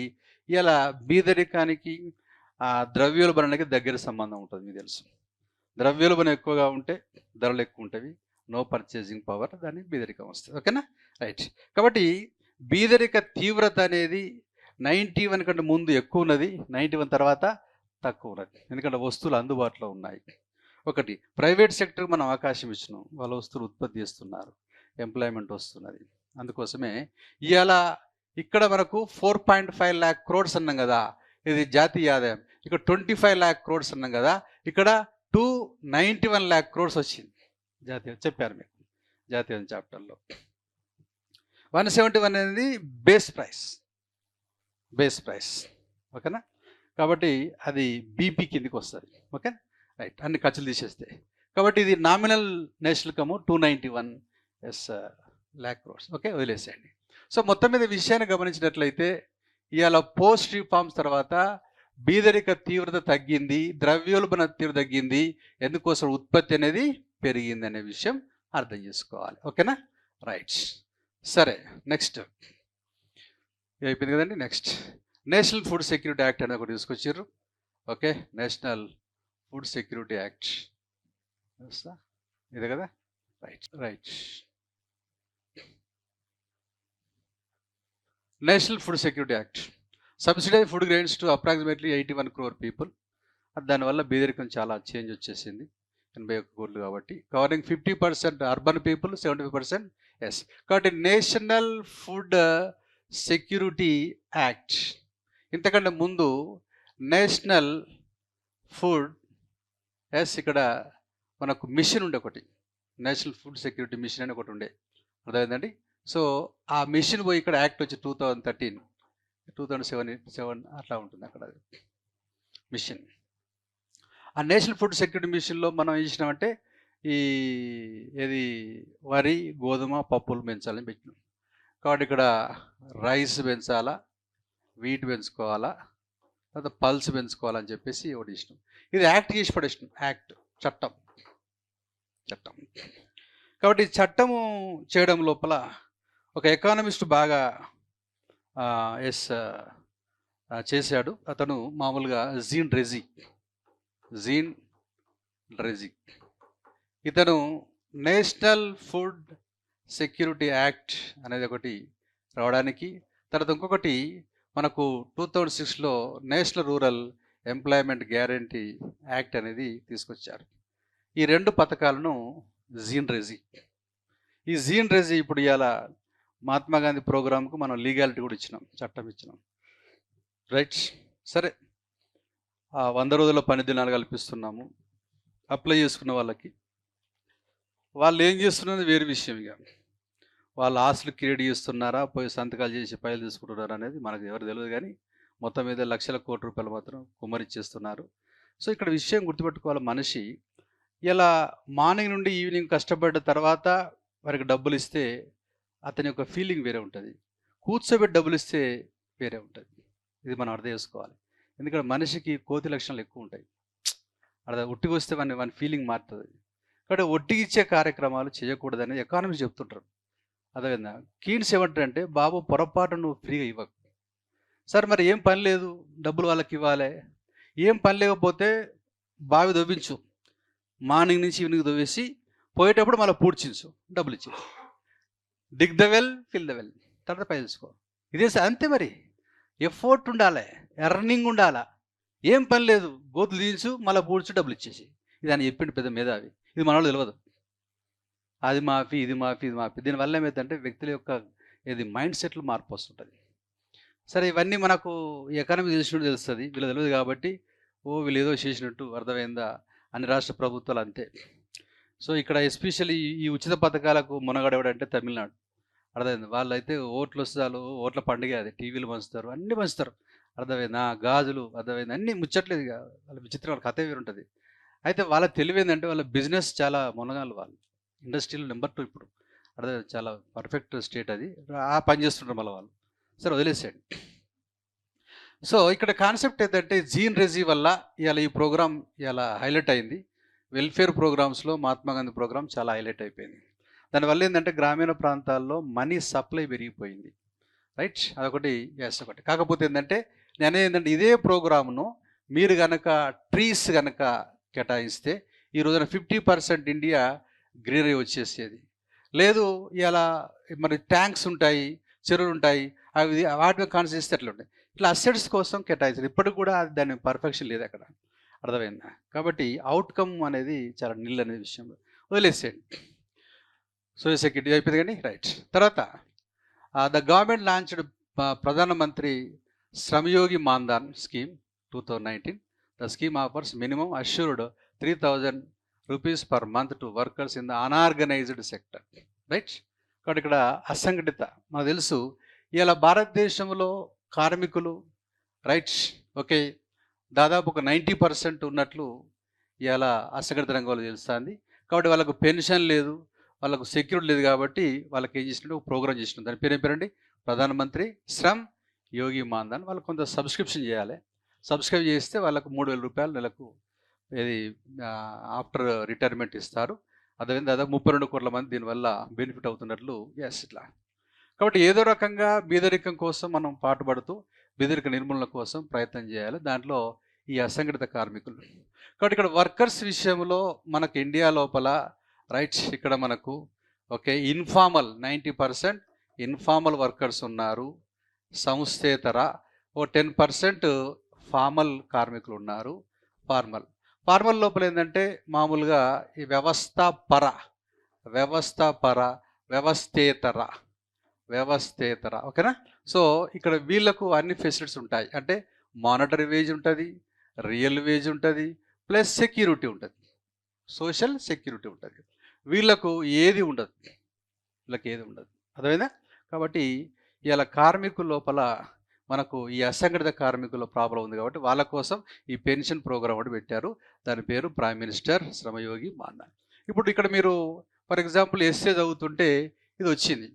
ఇలా బీదరికానికి ద్రవ్యోల్బణానికి దగ్గర సంబంధం ఉంటుంది. మీకు తెలుసు, ద్రవ్యోల్బణం ఎక్కువగా ఉంటే ధరలు ఎక్కువ ఉంటాయి, నో పర్చేసింగ్ పవర్, దాన్ని బీదరికం వస్తుంది. ఓకేనా, రైట్. కాబట్టి బీదరిక తీవ్రత అనేది 91 కంటే ముందు ఎక్కువ ఉన్నది, 91 తర్వాత తక్కువ ఉన్నది. ఎందుకంటే వస్తువులు అందుబాటులో ఉన్నాయి. ఒకటి, ప్రైవేట్ సెక్టర్ మనం అవకాశం ఇచ్చినాం, వాళ్ళ వస్తువులు ఉత్పత్తి చేస్తున్నారు, ఎంప్లాయ్మెంట్ వస్తున్నది. అందుకోసమే ఇవాళ ఇక్కడ మనకు 4.5 lakh crores అన్నాం కదా, ఇది జాతీయ ఆదాయం. ఇక్కడ 25 lakh crores అన్నాం కదా, ఇక్కడ 291 lakh crores వచ్చింది జాతీయ. చెప్పారు మీకు జాతీయ చాప్టర్లో. 171 అనేది బేస్ ప్రైస్. ఓకేనా? కాబట్టి అది బీపీ కిందికి వస్తుంది. Okay, right. అన్ని ఖర్చులు తీసేస్తే. కాబట్టి ఇది nominal national income 291 lakh crores. Okay, వదిలేసేయండి. సో మొత్తం మీద విషయాన్ని గమనించినట్లయితే ఇవాళ పోస్ట్ రిఫార్మ్స్ తర్వాత బీదరిక తీవ్రత తగ్గింది, ద్రవ్యోల్బణ తీవ్రత తగ్గింది. ఎందుకోసం? ఉత్పత్తి అనేది పెరిగింది అనే విషయం అర్థం చేసుకోవాలి. ఓకేనా, రైట్. సరే, నెక్స్ట్ అయిపోయింది కదండి. Next national food security act అనేది ఒకటి తీసుకొచ్చారు. Okay, national food security act ఇదే కదా, right. National food security act subsidise food grains to approximately 81 crore people. దానివల్ల బీదరికం చాలా చేంజ్ వచ్చేసింది, 81 కోట్లు. కాబట్టి కవరింగ్ 50% అర్బన్ పీపుల్, 75% ఎస్. కాబట్టి నేషనల్ ఫుడ్ సెక్యూరిటీ యాక్ట్. ఇంతకంటే ముందు నేషనల్ ఫుడ్ ఎస్, ఇక్కడ మనకు మిషన్ ఉండే ఒకటి, నేషనల్ ఫుడ్ సెక్యూరిటీ మిషన్ అని ఒకటి ఉండే, అర్థమైందండి. సో ఆ మిషన్ పోయి ఇక్కడ యాక్ట్ వచ్చి 2013, 2007 అట్లా ఉంటుంది అక్కడ మిషన్. ఆ నేషనల్ ఫుడ్ సెక్యూరిటీ మిషన్లో మనం ఏం చేసినామంటే ఏది వరి, గోధుమ, పప్పులు పెంచాలని పెట్టినాం. కాబట్టి ఇక్కడ రైస్ పెంచాలా, వీట్ పెంచుకోవాలా, తర్వాత పల్స్ పెంచుకోవాలని చెప్పేసి ఒకటి ఇష్టం. ఇది యాక్ట్ చేసి పడేసినాం, యాక్ట్, చట్టం. కాబట్టి చట్టము చేయడం లోపల ఒక ఎకానమిస్ట్ బాగా చేశాడు. అతను మామూలుగా జీన్ డ్రెజీ. ఇతను నేషనల్ ఫుడ్ సెక్యూరిటీ యాక్ట్ అనేది ఒకటి రావడానికి, తర్వాత ఇంకొకటి మనకు 2006లో national rural employment guarantee act అనేది తీసుకొచ్చారు. ఈ 2 పథకాలను జీన్ రెజీ. ఈ జీన్ రెజీ ఇప్పుడు ఇవాళ మహాత్మా గాంధీ ప్రోగ్రాంకు మనం లీగాలిటీ కూడా ఇచ్చినాం, చట్టం ఇచ్చినాం. రైట్. సరే, 100 రోజుల పని దినాలు కల్పిస్తున్నాము. అప్లై చేసుకున్న వాళ్ళకి వాళ్ళు ఏం చేస్తున్నది వేరే విషయం. ఇక వాళ్ళ ఆస్తులు క్రియేట్ చేస్తున్నారా, పోయి సంతకాలు చేసి ఫైల్ తీసుకుంటున్నారా అనేది మనకు ఎవరు తెలియదు. కానీ మొత్తం మీద లక్షల కోట్ల రూపాయలు మాత్రం కుమ్మరిచ్చేస్తున్నారు. సో ఇక్కడ విషయం గుర్తుపెట్టుకోవాలి, మనిషి ఇలా మార్నింగ్ నుండి ఈవినింగ్ కష్టపడ్డ తర్వాత వారికి డబ్బులు ఇస్తే అతని యొక్క ఫీలింగ్ వేరే ఉంటుంది, కూర్చోబెట్టి డబ్బులు ఇస్తే వేరే ఉంటుంది. ఇది మనం అర్థం చేసుకోవాలి. ఎందుకంటే మనిషికి కోతి లక్షణాలు ఎక్కువ ఉంటాయి. అర్థం ఒట్టికి వస్తే మన ఫీలింగ్ మారుతుంది. కాబట్టి ఒట్టికి ఇచ్చే కార్యక్రమాలు చేయకూడదని ఎకానమిస్ట్ చెప్తుంటారు. అదేవిధంగా కీన్స్ ఏమంటారంటే, బాబు పొరపాటు నువ్వు ఫ్రీగా ఇవ్వకు. సార్ మరి ఏం పని లేదు, డబ్బులు వాళ్ళకి ఇవ్వాలి. ఏం పని లేకపోతే బావి దవ్వించు, మార్నింగ్ నుంచి ఈవినింగ్ దవ్వేసి పోయేటప్పుడు మళ్ళీ పూడ్చించు, డబ్బులు ఇచ్చి డిగ్ the well fill the well, తర్వాత పై తెలుసుకో. ఇదే అంతే. మరి ఎఫోర్ట్ ఉండాలి, ఎర్నింగ్ ఉండాలా. ఏం పని లేదు, గోతులు తీయించు, మళ్ళీ పూడ్చు, డబ్బులు ఇచ్చేసి. ఇది అని చెప్పిండు పెద్ద మేధావి. ఇది మన వాళ్ళు తెలియదు. అది మాఫీ, ఇది మాఫీ, ఇది మాఫీ. దీనివల్ల ఏమైందంటే వ్యక్తుల యొక్క ఇది మైండ్ సెట్లు మార్పు వస్తుంటుంది. సరే, ఇవన్నీ మనకు ఎకానమీ తెలిసినట్టు తెలుస్తుంది, వీళ్ళు తెలియదు కాబట్టి వీళ్ళు ఏదో చేసినట్టు అర్థమైందా. అన్ని రాష్ట్ర ప్రభుత్వాలు అంతే. సో ఇక్కడ ఎస్పెషల్లీ ఈ ఉచిత పథకాలకు మునగడేవాడంటే తమిళనాడు. అర్థమైంది. వాళ్ళైతే ఓట్లు వస్తారు, ఓట్ల పండుగ అది. టీవీలు పంచుతారు, అన్నీ పంచుతారు. అర్థమైందా. గాజులు, అర్థమైంది, అన్నీ ముచ్చట్లేదు. ఇక వాళ్ళ విచిత్రం, వాళ్ళ కథ వేరు ఉంటుంది. అయితే వాళ్ళ తెలివేందంటే వాళ్ళ బిజినెస్ చాలా మునగాలు. వాళ్ళు ఇండస్ట్రీలో నెంబర్ 2 ఇప్పుడు. అదే చాలా పర్ఫెక్ట్ స్టేట్ అది. ఆ పని చేస్తుంటారు మళ్ళీ వాళ్ళు. సరే, వదిలేసాడు. సో ఇక్కడ కాన్సెప్ట్ ఏంటంటే, జీన్ రెజీ వల్ల ఇవాళ ఈ ప్రోగ్రామ్ ఇవాళ హైలైట్ అయింది. వెల్ఫేర్ ప్రోగ్రామ్స్లో మహాత్మా గాంధీ ప్రోగ్రామ్ చాలా హైలైట్ అయిపోయింది. దానివల్ల ఏంటంటే గ్రామీణ ప్రాంతాల్లో మనీ సప్లై పెరిగిపోయింది. రైట్, అదొకటి. ఎస్, ఒకటి. కాకపోతే ఏంటంటే నేను ఏంటంటే ఇదే ప్రోగ్రామ్ను మీరు కనుక ట్రీస్ కనుక కేటాయిస్తే ఈ రోజున 50% ఇండియా గ్రీనరీ వచ్చేసేది. లేదు, ఇలా మరి ట్యాంక్స్ ఉంటాయి, చెరువులు ఉంటాయి, అవి వాటి మీద కాన్సెప్ట్ చేస్తే అట్లా ఉంటాయి. ఇట్లా అసెట్స్ కోసం కేటాయించారు. ఇప్పటికి కూడా దాని పర్ఫెక్షన్ లేదు అక్కడ. అర్థమైందా. కాబట్టి అవుట్కమ్ అనేది చాలా నిల్ అనే విషయంలో వదిలేసేయండి. సోషల్ సెక్యూరిటీ అయిపోయింది కానీ. రైట్. తర్వాత ద గవర్నమెంట్ లాంచ్డ్ ప్రధానమంత్రి Shramyogi Maandhan scheme 2019. The scheme offers minimum assured 3,000 rupees per month to workers in the unorganised sector. Right. కాబట్టి ఇక్కడ అసంఘటిత, మనకు తెలుసు ఇలా భారతదేశంలో కార్మికులు, రైట్, ఓకే, దాదాపు ఒక 90% ఉన్నట్లు ఇలా అసంఘటిత రంగంలో తెలుస్తుంది. కాబట్టి వాళ్ళకు పెన్షన్ లేదు, వాళ్ళకు సెక్యూరిటీ లేదు. కాబట్టి వాళ్ళకి ఏం చేసినట్టు ఒక ప్రోగ్రామ్ చేసినట్టు. దాని పేరు ఏం పేరండి, ప్రధానమంత్రి శ్రమ్ యోగి మాన్ధన్. వాళ్ళకు కొంత సబ్స్క్రిప్షన్ చేయాలి. సబ్స్క్రైబ్ చేస్తే వాళ్ళకు 3,000 రూపాయలు నెలకు ఇది ఆఫ్టర్ రిటైర్మెంట్ ఇస్తారు. అదేవిధంగా దాదాపు 32 కోట్ల మంది దీనివల్ల బెనిఫిట్ అవుతున్నట్లు. ఎస్, ఇట్లా. కాబట్టి ఏదో రకంగా బీదరికం కోసం మనం పాటుపడుతూ బీదరిక నిర్మూలన కోసం ప్రయత్నం చేయాలి. దాంట్లో ఈ అసంఘటిత కార్మికులు. కాబట్టి ఇక్కడ వర్కర్స్ విషయంలో మనకు ఇండియా లోపల, రైట్, ఇక్కడ మనకు ఓకే ఇన్ఫార్మల్ 90% ఇన్ఫార్మల్ వర్కర్స్ ఉన్నారు. సంస్థేతర ఓ 10% ఫార్మల్ కార్మికులు ఉన్నారు. ఫార్మల్ లోపల ఏంటంటే మామూలుగా ఈ వ్యవస్థాపర, వ్యవస్థేతర, ఓకేనా. సో ఇక్కడ వీళ్ళకు అన్ని ఫెసిలిటీస్ ఉంటాయి. అంటే మానిటరీ వేజ్ ఉంటుంది, రియల్ వేజ్ ఉంటుంది, ప్లస్ సెక్యూరిటీ ఉంటుంది, సోషల్ సెక్యూరిటీ ఉంటుంది. వీళ్ళకు ఏది ఉండదు, అర్థమైందా. కాబట్టి ఇలా కార్మికుల లోపల మనకు ఈ అసంఘటిత కార్మికుల ప్రాబ్లం ఉంది. కాబట్టి వాళ్ళ కోసం ఈ పెన్షన్ ప్రోగ్రామ్ ఒకటి పెట్టారు. దాని పేరు ప్రైమ్ మినిస్టర్ శ్రమయోగి మాన్ధన్. ఇప్పుడు ఇక్కడ మీరు ఫర్ ఎగ్జాంపుల్ ఎస్సే చదువుతుంటే ఇది వచ్చింది.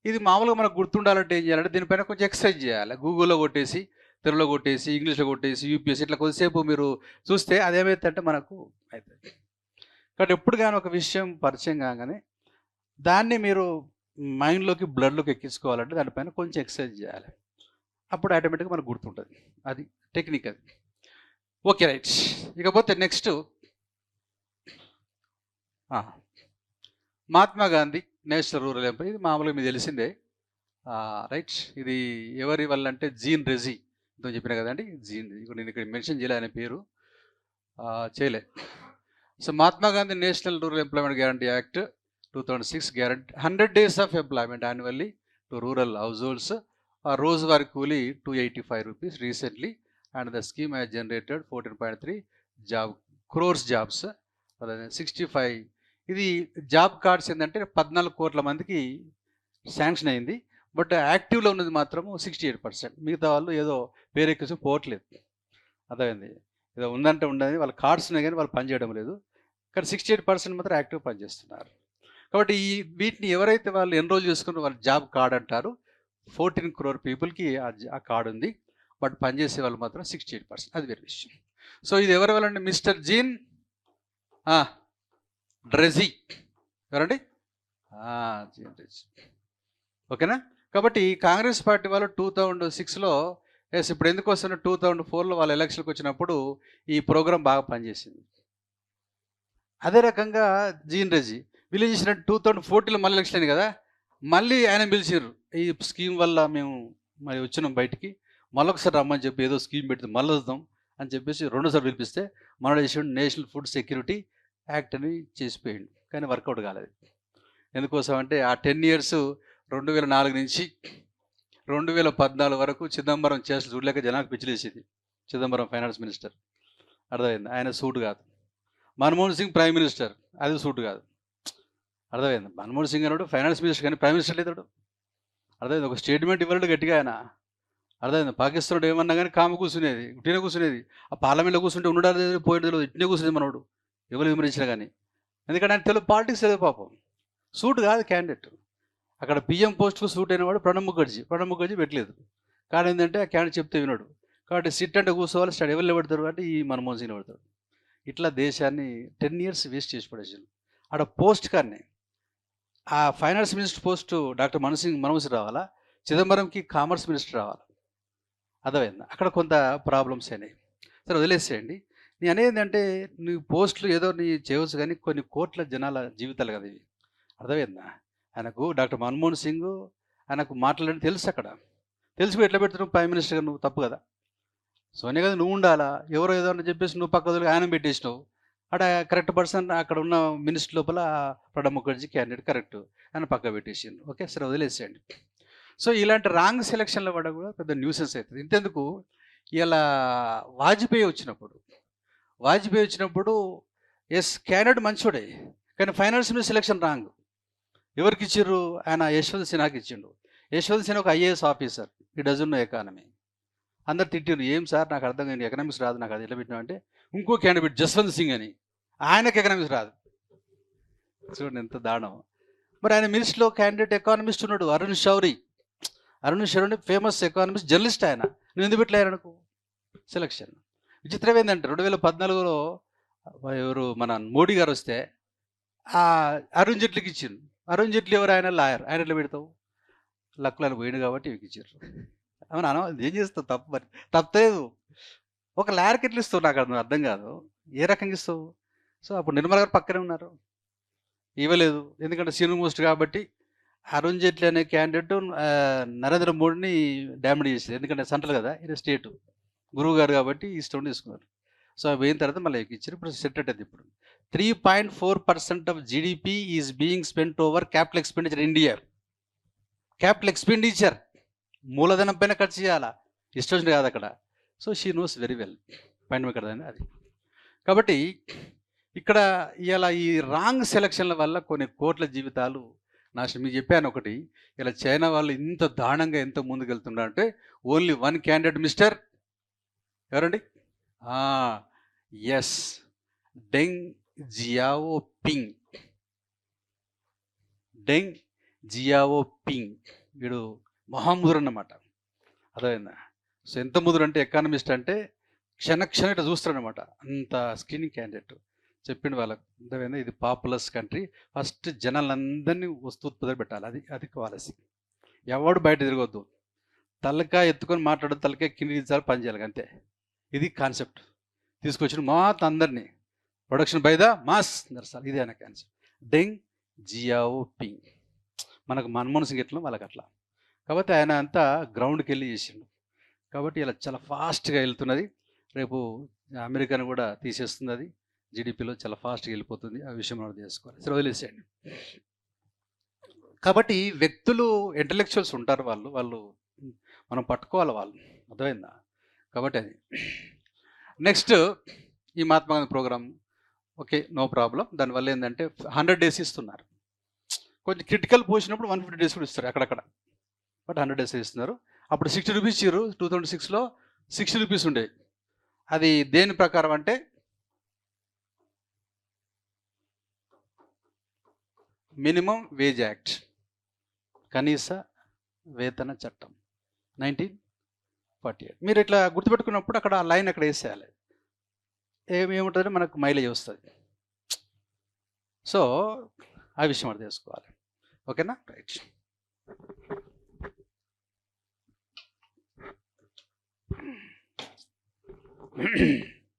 ఇది మామూలుగా మనకు గుర్తుండాలంటే ఏం చేయాలంటే దీనిపైన కొంచెం ఎక్సర్సైజ్ చేయాలి. గూగుల్లో కొట్టేసి, తెలుగులో కొట్టేసి, ఇంగ్లీష్లో కొట్టేసి, యూపీఎస్సీ ఇట్లా కొద్దిసేపు మీరు చూస్తే అదేమైతుందంటే మనకు అవుతుంది. కాబట్టి ఎప్పుడు కానీ ఒక విషయం పరిచయం కాగానే దాన్ని మీరు మైండ్లోకి, బ్లడ్లోకి ఎక్కించుకోవాలంటే దానిపైన కొంచెం ఎక్సర్సైజ్ చేయాలి. అప్పుడు ఆటోమేటిక్గా మనకు గుర్తుంటుంది. అది టెక్నిక్ అది. Okay, right. ఇకపోతే next Mahatma Gandhi national rural employee. ఇది మామూలుగా మీకు తెలిసిందే. రైట్. ఇది ఎవరి వల్ల అంటే జీన్ రెజీ ఇంతో చెప్పిన కదండి. జీన్ ఇప్పుడు నేను ఇక్కడ మెన్షన్ చేయలే ఆయన పేరు, చేయలే. So Mahatma Gandhi national rural employment guarantee act 2006 guarantee 100 days of employment annually to rural house holds. రోజువారీ కూలీ 285 rupees recently, and the scheme has generated 14.3 crores jobs. 65 ఇది జాబ్ కార్డ్స్ ఏంటంటే 14 కోట్ల మందికి శాంక్షన్ అయింది. బట్ యాక్టివ్లో ఉన్నది మాత్రము 68%. మిగతా వాళ్ళు ఏదో పేరెక్కించి పోవట్లేదు. అర్థమైంది. ఏదో ఉందంటే ఉండదు, వాళ్ళ కార్డ్స్ ఉన్నాయి కానీ వాళ్ళు పనిచేయడం లేదు. కానీ 68% మాత్రం యాక్టివ్ పనిచేస్తున్నారు. కాబట్టి వీటిని ఎవరైతే వాళ్ళు ఎన్రోల్ చేసుకున్న వాళ్ళు జాబ్ కార్డ్ అంటారు. 14 crore పీపుల్కి ఆ కార్డు ఉంది. బట్ పనిచేసే వాళ్ళు మాత్రం 68%. అది వేరే విషయం. సో ఇది ఎవరి వల్ల అంటే మిస్టర్ జీన్ డ్రెజీ. ఎవరండి? Jean Dreze. ఓకేనా? కాబట్టి కాంగ్రెస్ పార్టీ వాళ్ళు 2006లో ఇప్పుడు ఎందుకు వస్తున్న 2004లో వాళ్ళ ఎలక్షన్కి వచ్చినప్పుడు ఈ ప్రోగ్రాం బాగా పనిచేసింది. అదే రకంగా జీన్ రెజీ వీళ్ళు చేసిన 2014లో మళ్ళీ ఎలక్షన్ అయింది కదా, మళ్ళీ ఆయన పిలిచారు. ఈ స్కీమ్ వల్ల మేము మరి వచ్చినాం బయటికి, మళ్ళొకసారి రమ్మని చెప్పి ఏదో స్కీమ్ పెడితే మళ్ళీ వద్దాం అని చెప్పేసి రెండోసారి పిలిపిస్తే మన చేసిన నేషనల్ ఫుడ్ సెక్యూరిటీ యాక్ట్ అని చేసిపోయింది. కానీ వర్కౌట్ కాలేదు. ఎందుకోసం అంటే ఆ 10 years 2004 నుంచి 2014 వరకు చిదంబరం చేసి చూడలేక జనానికి పిచ్చిలేసేది. చిదంబరం ఫైనాన్స్ మినిస్టర్, అర్థమైంది, ఆయన సూట్ కాదు. మన్మోహన్ సింగ్ ప్రైమ్ మినిస్టర్, అది సూట్ కాదు. అర్థమైంది. మన్మోహన్ సింగ్ అన్నాడు ఫైనాన్స్ మినిస్టర్ కానీ ప్రైమ్ మినిస్టర్ లేదాడు. అర్థమైంది. ఒక స్టేట్మెంట్ ఇవ్వలేడు గట్టిగా ఆయన. అర్థమైంది. పాకిస్తాన్ ఏమన్నా కానీ కామ కూర్చునేది, ఇట్టినే కూర్చునేది. ఆ పార్లమెంట్లో కూర్చుంటే ఉండడాలి పోయేది తెలియదు, ఇట్టినే కూర్చునేది మనోడు ఎవరు విమర్శించినా కానీ. ఎందుకంటే ఆయన తెలుగు పాలిటిక్స్ లేదు పాపం. సూట్ కాదు క్యాండిడేట్. అక్కడ పిఎం పోస్ట్కు సూట్ అయినవాడు ప్రణబ్ ముఖర్జీ పెట్టలేదు. కానీ ఏంటంటే ఆ క్యాండిడేట్ చెప్తే వినడు. కాబట్టి సిట్ అంటే కూర్చోవాలి, స్టడీ ఎవరు పెడతారు అంటే ఈ మన్మోహన్ సింగ్ పెడతాడు. ఇట్లా దేశాన్ని 10 years వేస్ట్ చేసి పడేసాను. అక్కడ పోస్ట్ కానీ ఆ finance minister post doctor Manmohan Singh రావాలా, చిదంబరంకి కామర్స్ మినిస్టర్ రావాలా. అర్థమైంది. అక్కడ కొంత ప్రాబ్లమ్స్ అయినాయి. సరే వదిలేసేయండి. నేను అనేది ఏంటంటే నీ పోస్టులు ఏదో నీ చేయవచ్చు కానీ కొన్ని కోట్ల జనాల జీవితాలు కదా ఇవి. అర్థమైందా? ఆయనకు డాక్టర్ మన్మోహన్ సింగ్ ఆయనకు మాట్లాడని తెలుసు. అక్కడ తెలిసి ఎట్లా పెడుతున్నావు ప్రైమ్ మినిస్టర్గా, నువ్వు తప్పు కదా. సోనియా గాంధీ నువ్వు ఉండాలా, ఎవరో ఏదో అని చెప్పేసి నువ్వు పక్క వదిలి ఆయన పెట్టేసినావు. అక్కడ కరెక్ట్ పర్సన్ అక్కడ ఉన్న మినిస్టర్ లోపల ప్రణబ్ ముఖర్జీ క్యాండిడేట్ కరెక్ట్, ఆయన పక్క పెట్టేసిండు. ఓకే, సరే వదిలేసేయండి. సో ఇలాంటి రాంగ్ సెలక్షన్ల వల్ల కూడా పెద్ద న్యూసెన్స్ అవుతుంది. ఇంతెందుకు, ఇలా వాజ్పేయి వచ్చినప్పుడు ఎస్ క్యాండిడేట్ మంచోడే, కానీ ఫైనాన్స్ మీద సెలక్షన్ రాంగ్. ఎవరికి ఇచ్చిర్రు? ఆయన యశ్వంత్ సిన్హాకి ఇచ్చిండు. యశ్వంత్ సిన్హా ఒక ఐఏఎస్ ఆఫీసర్, ఈ డజన్ నో ఎకానమీ. అందరు తిట్టిరు, ఏం సార్ నాకు అర్థం కాదు, ఎకనామిక్స్ రాదు, నాకు అది ఎట్లా పెట్టినా అంటే ఇంకో క్యాండిడేట్ జస్వంత్ సింగ్ అని, ఆయనకు ఎకనామిక్స్ రాదు. చూడండి ఎంత దారుణం. మరి ఆయన మినిస్టర్లో క్యాండిడేట్ ఎకానమిస్ట్ ఉన్నాడు, Arun Shouri famous economist journalist. ఆయన నువ్వు ఎందుకు పెట్టలే ఆయనకు సెలక్షన్? విచిత్రం ఏంటంటే 2014లో ఎవరు మన మోడీ గారు వస్తే అరుణ్ జైట్లీకి ఇచ్చిండు. అరుణ్ జైట్లీ ఎవరు? ఆయన లాయర్, ఆయన ఎట్లా పెడతావు? లక్లను పోయిండు కాబట్టి ఇవి ఇచ్చారు. అవునా? ఏం చేస్తావు? తప్పు మరి తప్పలేదు. ఒక లాయర్కి ఎట్లా ఇస్తావు? నాకు అది అర్థం కాదు. ఏ రకంగా ఇస్తావు? సో అప్పుడు నిర్మల గారు పక్కనే ఉన్నారు, ఇవ్వలేదు. ఎందుకంటే సీనియర్ మోస్ట్ కాబట్టి అరుణ్ జైట్లీ అనే క్యాండిడేట్ నరేంద్ర మోడీని డామినేట్ చేసేది. ఎందుకంటే సెంట్రల్ కదా, ఇది స్టేట్ గురువు గారు కాబట్టి ఇష్టం తీసుకున్నారు. సో అవి అయిన తర్వాత మళ్ళీ ఇచ్చారు. ఇప్పుడు సెట్ అవుతుంది. ఇప్పుడు 3.4% of GDP is being spent over capital expenditure India. Capital expenditure మూలధనం పైన ఖర్చు చేయాలా, ఇష్టం కాదు అక్కడ. So she knows very well point ఇక్కడ అది. కాబట్టి ఇక్కడ ఇలా ఈ రాంగ్ సెలక్షన్ల వల్ల కొన్ని కోట్ల జీవితాలు నాశనం. మీకు చెప్పాను ఒకటి, ఇలా చైనా వాళ్ళు ఇంత దారుణంగా ఎంత ముందుకెళ్తున్నారు అంటే ఓన్లీ వన్ క్యాండిడేట్ మిస్టర్ ఎవరండి? Yes, డెంగ్ Xiaoping. వీడు మహాముదురు అన్నమాట. అర్థమైందా? సో ఎంత ముదురు అంటే ఎకానమిస్ట్ అంటే క్షణ ఇట్లా చూస్తారనమాట, అంత స్క్రీనింగ్ క్యాండిడేట్. చెప్పిండు వాళ్ళకు, అర్థమైందా? ఇది పాపులస్ కంట్రీ, ఫస్ట్ జనాలందరినీ ఉత్పత్తి పెట్టాలి, అది పాలసీ. ఎవడు బయట తిరగొద్దు, తలకాయ ఎత్తుకొని మాట్లాడదు, తలకాయ కింది దించాలి, పని చేయాలి, అంతే. ఇది కాన్సెప్ట్. తీసుకొచ్చిన మాత్ అందరినీ ప్రొడక్షన్ బై ద మాస్ నర్సాలి, ఇది ఆయన కాన్సెప్ట్. డెంగ్ జియావోపింగ్. మనకు మన్మోహన్ సింగ్ ఎట్లా, వాళ్ళకి అట్లా. కాబట్టి ఆయన అంతా గ్రౌండ్కి వెళ్ళి చేసిండు. కాబట్టి ఇలా చాలా ఫాస్ట్గా వెళ్తున్నది. రేపు అమెరికాను కూడా తీసేస్తుంది అది. జీడిపిలో చాలా ఫాస్ట్గా వెళ్ళిపోతుంది. ఆ విషయం మనం చేసుకోవాలి. సరే వదిలేసేయండి. కాబట్టి వ్యక్తులు ఇంటలెక్చువల్స్ ఉంటారు, వాళ్ళు మనం పట్టుకోవాలి వాళ్ళు, అర్థమైందా? కాబట్టి అది నెక్స్ట్ ఈ Mahatma Gandhi programme okay, no problem. దానివల్ల ఏంటంటే 100 days ఇస్తున్నారు. కొంచెం క్రిటికల్ పోసినప్పుడు 150 days కూడా ఇస్తారు అక్కడక్కడ, బట్ 100 days ఇస్తున్నారు. అప్పుడు 60 రూపీస్ ఇచ్చారు. 2006లో 60 రూపీస్ ఉండేవి. అది దేని ప్రకారం అంటే మినిమం వేజ్ యాక్ట్, కనీస వేతన చట్టం 1948. మీరు ఇట్లా గుర్తుపెట్టుకున్నప్పుడు అక్కడ ఆ లైన్ అక్కడ వేసేయాలి. ఏముంటుందంటే మనకు మైలేజ్ వస్తుంది. సో ఆ విషయం అర్థం చేసుకోవాలి. ఓకేనా? రైట్.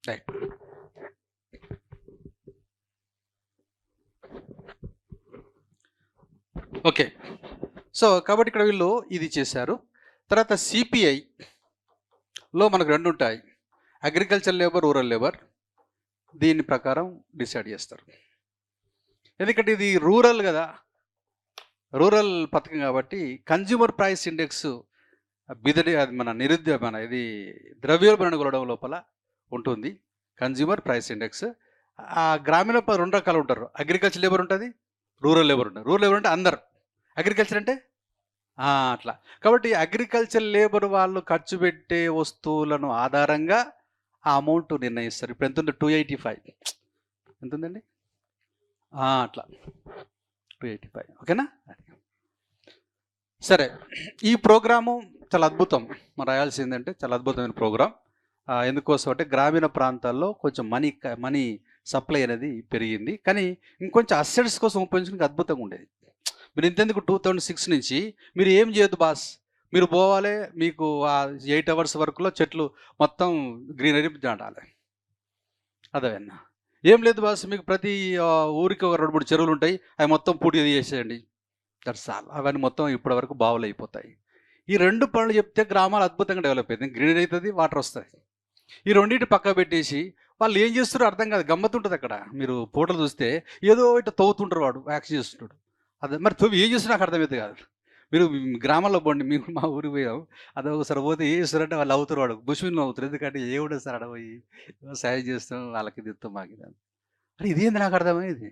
రైట్. ఓకే. సో కాబట్టి ఇక్కడ వీళ్ళు ఇది చేశారు. తర్వాత సిపిఐలో మనకు 2 ఉంటాయి, అగ్రికల్చర్ లేబర్, రూరల్ లేబర్. దీని ప్రకారం డిసైడ్ చేస్తారు. ఎందుకంటే ఇది రూరల్ కదా, రూరల్ పథకం కాబట్టి కన్జ్యూమర్ ప్రైస్ ఇండెక్స్ బిదడి అది మన ఇది ద్రవ్యోల్బణం కొలవడం లోపల ఉంటుంది కన్జ్యూమర్ ప్రైస్ ఇండెక్స్. ఆ గ్రామీణ 2 రకాలు ఉంటారు. అగ్రికల్చర్ లేబర్ ఉంటుంది, రూరల్ లేబర్ ఉంటుంది. రూరల్ లేబర్ అంటే అందరు, అగ్రికల్చర్ అంటే అట్లా. కాబట్టి అగ్రికల్చర్ లేబర్ వాళ్ళు ఖర్చు పెట్టే వస్తువులను ఆధారంగా ఆ అమౌంట్ నిర్ణయిస్తారు. ఇప్పుడు ఎంత ఉంది? 285 ఎంత ఉందండి? అట్లా 285. ఓకేనా? సరే, ఈ ప్రోగ్రాము చాలా అద్భుతం. మనం రాయాల్సిందంటే చాలా అద్భుతమైన ప్రోగ్రాం. ఎందుకోసం అంటే గ్రామీణ ప్రాంతాల్లో కొంచెం మనీ సప్లై అనేది పెరిగింది, కానీ ఇంకొంచెం అసెట్స్ కోసం ఉపయోగించడానికి అద్భుతంగా ఉండేది. మీరు ఇంతెందుకు 2006 నుంచి మీరు ఏం చేయొద్దు బాస్, మీరు పోవాలి, మీకు 8 hours వరకులో చెట్లు మొత్తం గ్రీనరీ నాటాలి. అదేనా? ఏం లేదు బాస్, మీకు ప్రతి ఊరికి 2-3 చెరువులు ఉంటాయి, అవి మొత్తం పూర్తి చేసేయండి, దట్స్ ఆల్. అవన్నీ మొత్తం ఇప్పటి వరకు బావులు అయిపోతాయి. ఈ 2 పనులు చెప్తే గ్రామాలు అద్భుతంగా డెవలప్ అవుతుంది. గ్రీనరీ అవుతుంది, వాటర్ వస్తుంది. ఈ రెండింటి పక్క పెట్టేసి వాళ్ళు ఏం చేస్తారో అర్థం కాదు, గమ్మత్తుంటుంది అక్కడ. మీరు ఫోటోలు చూస్తే ఏదో ఇట్లా తవ్వుతుంటారు, వాడు యాక్షన్ చేస్తుంటాడు. అదే మరి తవ్వి ఏం చేస్తున్నా నాకు అర్థమైతే కాదు. మీరు గ్రామాల్లో పోండి, మేము మా ఊరికి పోయాం, అదే ఒకసారి పోతే ఏం చేస్తారంటే వాళ్ళు అవుతారు, వాడు బుష్మిన్ అవుతారు. ఎందుకంటే ఏముండదు సార్, అడపోయి సాయం చేస్తాం, వాళ్ళకి దిత్తాం, మాకు అంటే ఇదేంది నాకు అర్థమైంది.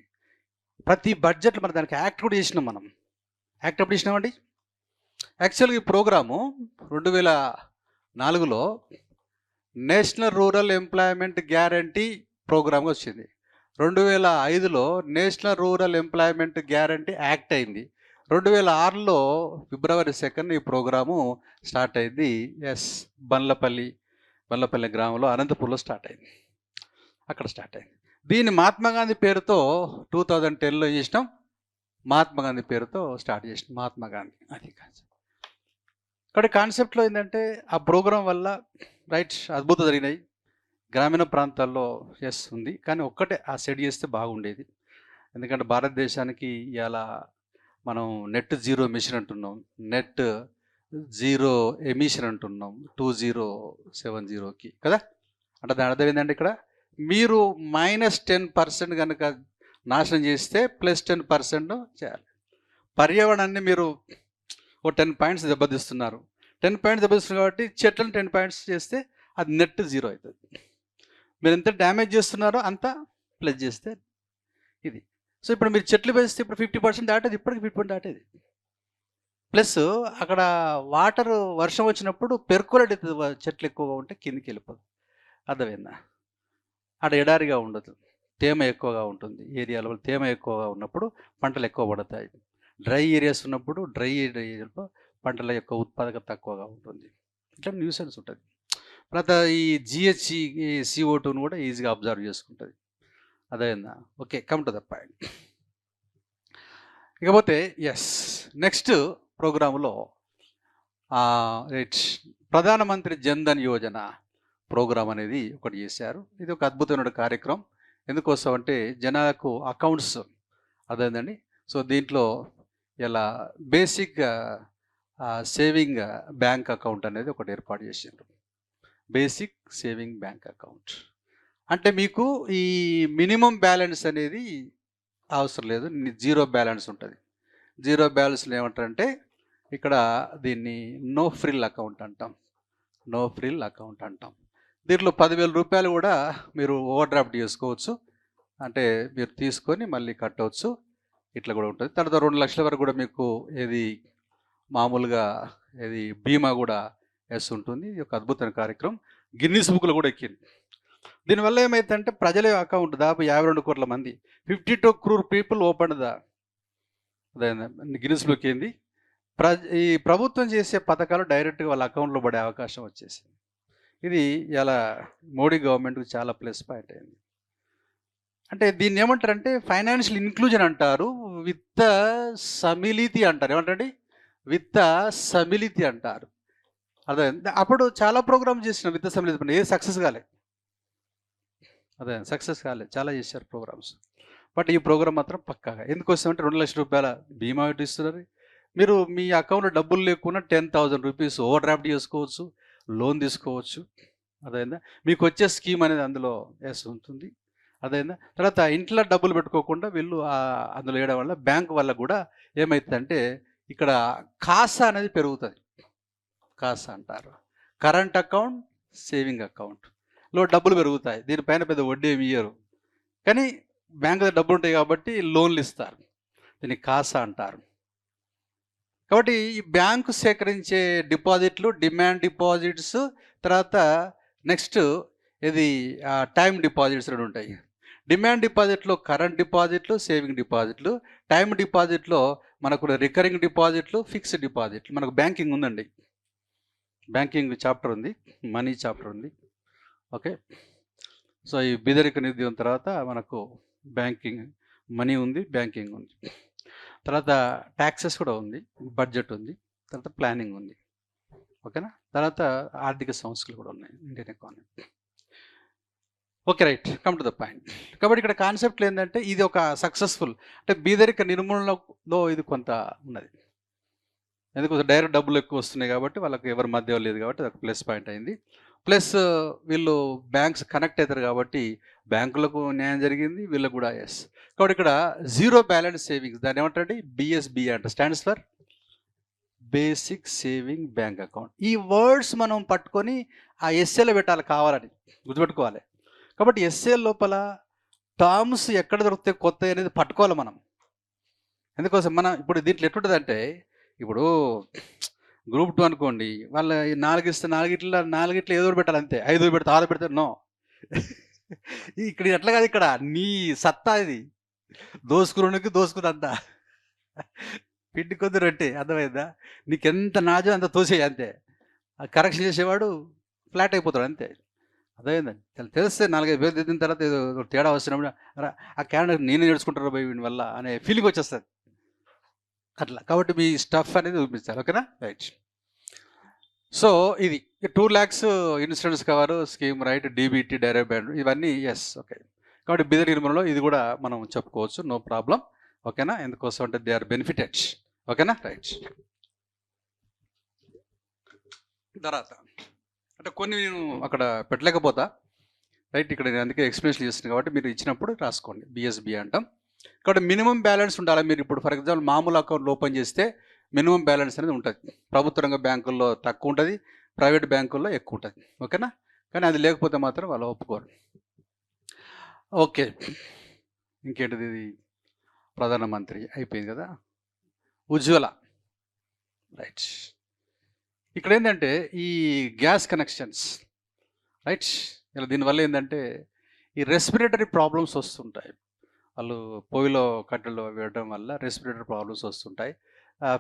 ప్రతి బడ్జెట్లో మరి దానికి యాక్ట్ కూడా చేసినాం మనం. యాక్ట్ ఎప్పుడు చేసినామండి? యాక్చువల్గా ఈ ప్రోగ్రాము 2004లో నేషనల్ రూరల్ ఎంప్లాయ్మెంట్ గ్యారంటీ ప్రోగ్రామ్గా వచ్చింది. 2005లో national rural employment guarantee act అయింది. 2006లో February 2 ఈ ప్రోగ్రాము స్టార్ట్ అయింది. బండ్లపల్లి గ్రామంలో అనంతపూర్లో స్టార్ట్ అయింది. అక్కడ స్టార్ట్ అయింది. దీన్ని మహాత్మా గాంధీ పేరుతో 2010లో చేసినాం. మహాత్మా గాంధీ పేరుతో స్టార్ట్ చేసినాం, మహాత్మా గాంధీ. అది ఇక్కడ కాన్సెప్ట్లో ఏంటంటే ఆ ప్రోగ్రాం వల్ల రైట్ అద్భుతం జరిగినాయి గ్రామీణ ప్రాంతాల్లో. ఉంది, కానీ ఒక్కటే ఆ సెట్ చేస్తే బాగుండేది. ఎందుకంటే భారతదేశానికి ఇలా మనం నెట్ జీరో ఎమిషన్ అంటున్నాం, నెట్ జీరో ఎమిషన్ అంటున్నాం 2070కి కదా. అంటే దాని అర్థం ఏంటంటే ఇక్కడ మీరు -10% కనుక నాశనం చేస్తే +10% చేయాలి. పర్యావరణాన్ని మీరు 10 points దెబ్బతీస్తున్నారు. 10 points దెబ్బతీస్తున్నారు కాబట్టి చెట్లను 10 points చేస్తే అది నెట్ జీరో అవుతుంది. మీరు ఎంత డ్యామేజ్ చేస్తున్నారో అంత ప్లస్ చేస్తే ఇది. సో ఇప్పుడు మీరు చెట్లు వేస్తే ఇప్పుడు 50% దాటేది, ఇప్పటికి 50% దాటేది. ప్లస్ అక్కడ వాటర్ వర్షం వచ్చినప్పుడు పెర్కులేట్ అవుతుంది. చెట్లు ఎక్కువగా ఉంటే కిందికి వెళ్ళిపోదు. అర్థమైందా? అక్కడ ఎడారిగా ఉండదు, తేమ ఎక్కువగా ఉంటుంది. ఏరియాలో తేమ ఎక్కువగా ఉన్నప్పుడు పంటలు ఎక్కువ పడతాయి. డ్రై ఏరియాస్ ఉన్నప్పుడు డ్రై ఏరియాలో పంటల యొక్క ఉత్పాదకత తక్కువగా ఉంటుంది. ఇట్లా న్యూసెన్స్ ఉంటుంది. తర్వాత ఈ CO2ను కూడా ఈజీగా అబ్జర్వ్ చేసుకుంటుంది. అదేనా? Okay, come to the point. ఇకపోతే నెక్స్ట్ ప్రోగ్రాంలో ప్రధానమంత్రి జన్ధన్ యోజన ప్రోగ్రాం అనేది ఒకటి చేశారు. ఇది ఒక అద్భుతమైన కార్యక్రమం. ఎందుకోసం అంటే జనాలకు అకౌంట్స్ అదేందండి. సో దీంట్లో ఇలా బేసిక్ సేవింగ్ బ్యాంక్ అకౌంట్ అనేది ఒకటి ఏర్పాటు చేసిండ్రు. Basic saving bank account. అంటే మీకు ఈ మినిమం బ్యాలెన్స్ అనేది అవసరం లేదు. జీరో బ్యాలెన్స్ ఉంటుంది. జీరో బ్యాలెన్స్లో ఏమంటారంటే ఇక్కడ దీన్ని నో ఫ్రిల్ అకౌంట్ అంటాం. నో ఫ్రిల్ అకౌంట్ అంటాం. దీంట్లో 10,000 రూపాయలు కూడా మీరు ఓవర్ డ్రాఫ్ట్ చేసుకోవచ్చు. అంటే మీరు తీసుకొని మళ్ళీ కట్టవచ్చు. ఇట్లా కూడా ఉంటుంది. తర్వాత 2 లక్షల వరకు కూడా మీకు ఏది మామూలుగా ఏది బీమా కూడా ఉంటుంది. ఇది ఒక అద్భుతమైన కార్యక్రమం. గిన్నీస్ బుక్లో కూడా ఎక్కింది. దీనివల్ల ఏమైందంటే ప్రజల అకౌంట్ దాదాపు 52 కోట్ల మంది 52 crore పీపుల్ ఓపెన్ అదే గిన్నీస్ బుక్ ఏంది. ఈ ప్రభుత్వం చేసే పథకాలు డైరెక్ట్గా వాళ్ళ అకౌంట్లో పడే అవకాశం వచ్చేసింది. ఇది ఇలా మోడీ గవర్నమెంట్కి చాలా ప్లస్ పాయింట్ అయింది. అంటే దీన్ని ఏమంటారంటే ఫైనాన్షియల్ ఇన్క్లూజన్ అంటారు, విత్త సమిలితి అంటారు. ఏమంటారండి? విత్త సమిలితి అంటారు. అదే అప్పుడు చాలా ప్రోగ్రామ్ చేసిన విత్త సమిలితి పని ఏ సక్సెస్ కాలే. అదే సక్సెస్ కాలే, చాలా చేశారు ప్రోగ్రామ్స్. బట్ ఈ ప్రోగ్రామ్ మాత్రం పక్కాగా ఎందుకోసమంటే 2 లక్షల రూపాయల బీమా ఇస్తున్నారు. మీరు మీ అకౌంట్లో డబ్బులు లేకుండా 10,000 రూపీస్ ఓవర్ డ్రాఫ్ట్ చేసుకోవచ్చు, లోన్ తీసుకోవచ్చు. అదైందా? మీకు వచ్చే స్కీమ్ అనేది అందులో ఉంటుంది. అదైందా? తర్వాత ఇంట్లో డబ్బులు పెట్టుకోకుండా వీళ్ళు అందులో వేయడం వల్ల బ్యాంక్ వల్ల కూడా ఏమవుతుందంటే ఇక్కడ కాసా అనేది పెరుగుతుంది. కాసా అంటారు. కరెంట్ అకౌంట్, సేవింగ్ అకౌంట్లో డబ్బులు పెరుగుతాయి. దీనిపైన పెద్ద వడ్డీ ఏమి ఇయ్యరు, కానీ బ్యాంకు దగ్గర డబ్బులు ఉంటాయి కాబట్టి లోన్లు ఇస్తారు. దీన్ని కాసా అంటారు. కాబట్టి ఈ బ్యాంకు సేకరించే డిపాజిట్లు, డిమాండ్ డిపాజిట్స్, తర్వాత నెక్స్ట్ ఇది టైం డిపాజిట్స్ రెండు ఉంటాయి. డిమాండ్ డిపాజిట్లో కరెంట్ డిపాజిట్లు, సేవింగ్ డిపాజిట్లు. టైం డిపాజిట్లో మనకు రికరింగ్ డిపాజిట్లు, ఫిక్స్డ్ డిపాజిట్లు. మనకు బ్యాంకింగ్ ఉందండి, బ్యాంకింగ్ చాప్టర్ ఉంది, మనీ చాప్టర్ ఉంది. ఓకే, సో ఈ బీదరిక నిధి తర్వాత మనకు బ్యాంకింగ్ మనీ ఉంది, బ్యాంకింగ్ ఉంది. తర్వాత ట్యాక్సెస్ కూడా ఉంది, బడ్జెట్ ఉంది, తర్వాత ప్లానింగ్ ఉంది. ఓకేనా? తర్వాత ఆర్థిక సంస్థలు కూడా ఉన్నాయి, Indian economy. Okay, right, come to the point. కాబట్టి ఇక్కడ కాన్సెప్ట్ ఏంటంటే ఇది ఒక సక్సెస్ఫుల్, అంటే బీదరిక నిర్మూలనలో ఇది కొంత ఉన్నది. ఎందుకోసం డైరెక్ట్ డబ్బులు ఎక్కువ వస్తున్నాయి కాబట్టి వాళ్ళకి ఎవరి మధ్య లేదు కాబట్టి అది ఒక ప్లస్ పాయింట్ అయింది. ప్లస్ వీళ్ళు బ్యాంక్స్ కనెక్ట్ అవుతారు కాబట్టి బ్యాంకులకు న్యాయం జరిగింది, వీళ్ళకు కూడా. ఎస్, కాబట్టి ఇక్కడ జీరో బ్యాలెన్స్ సేవింగ్స్, దాన్ని ఏమంటారండి? బిఎస్బి అంట, stands for basic saving bank account. ఈ వర్డ్స్ మనం పట్టుకొని ఆ ఎస్ఏలో పెట్టాలి, కావాలని గుర్తుపెట్టుకోవాలి. కాబట్టి ఎస్ఏ లోపల టర్మ్స్ ఎక్కడ దొరికితే కొత్త అనేది పట్టుకోవాలి మనం. ఎందుకోసం మనం ఇప్పుడు దీంట్లో ఎట్లుంటుందంటే, ఇప్పుడు గ్రూప్ 2 అనుకోండి, వాళ్ళ 4 ఇస్తే 4 ఏదో పెట్టాలి అంతే. 5 పెడితే 6 పెడితే నో. ఇక్కడ ఎట్లా కాదు, ఇక్కడ నీ సత్తా ఇది, దోసుకురునికి దోసుకురంతా పిండి కొద్ది రొట్టె. అర్థమైందా? నీకెంత నాజో అంత తోసేయి అంతే. కరెక్షన్ చేసేవాడు ఫ్లాట్ అయిపోతాడు అంతే. అర్థమైందండి? తెలిస్తే 4-5 పేరు దిద్దిన తర్వాత ఏదో తేడా వస్తున్నప్పుడు ఆ క్యాండిడేట్ నేనే నేర్చుకుంటారు పోయి వీని వల్ల అనే ఫీలింగ్ వచ్చేస్తుంది అట్లా. కాబట్టి మీ స్టఫ్ అనేది చూపించాలి. ఓకేనా? రైట్. సో ఇది 2 lakhs insurance cover scheme, right, DBT, direct band, ఇవన్నీ ఎస్. ఓకే, కాబట్టి బీదర్ నిర్మూలనలో ఇది కూడా మనం చెప్పుకోవచ్చు, నో ప్రాబ్లం. ఓకేనా? ఎందుకోసం అంటే దే ఆర్ బెనిఫిటెడ్. ఓకేనా? రైట్. తర్వాత అంటే కొన్ని నేను అక్కడ పెట్టలేకపోతా, రైట్, ఇక్కడ నేను అందుకే ఎక్స్ప్లెనేషన్ చేస్తున్నాను కాబట్టి మీరు ఇచ్చినప్పుడు రాసుకోండి. బిఎస్బి అంటాం. కాబట్టి మినిమం బ్యాలెన్స్ ఉండాలి. మీరు ఇప్పుడు ఫర్ ఎగ్జాంపుల్ మామూలు అకౌంట్ ఓపెన్ చేస్తే మినిమం బ్యాలెన్స్ అనేది ఉంటుంది. ప్రభుత్వ రంగ బ్యాంకుల్లో తక్కువ ఉంటుంది, ప్రైవేట్ బ్యాంకుల్లో ఎక్కువ ఉంటుంది. ఓకేనా? కానీ అది లేకపోతే మాత్రం వాళ్ళు ఒప్పుకోరు. ఓకే, ఇంకేంటిది? ఇది ప్రధానమంత్రి అయిపోయింది కదా, ఉజ్వల, రైట్. ఇక్కడ ఏంటంటే ఈ గ్యాస్ కనెక్షన్స్, రైట్, ఇలా దీనివల్ల ఏంటంటే ఈ రెస్పిరేటరీ ప్రాబ్లమ్స్ వస్తుంటాయి. వాళ్ళు పొయ్యిలో కట్టెలు వేయడం వల్ల రెస్పిరేటరీ ప్రాబ్లమ్స్ వస్తుంటాయి.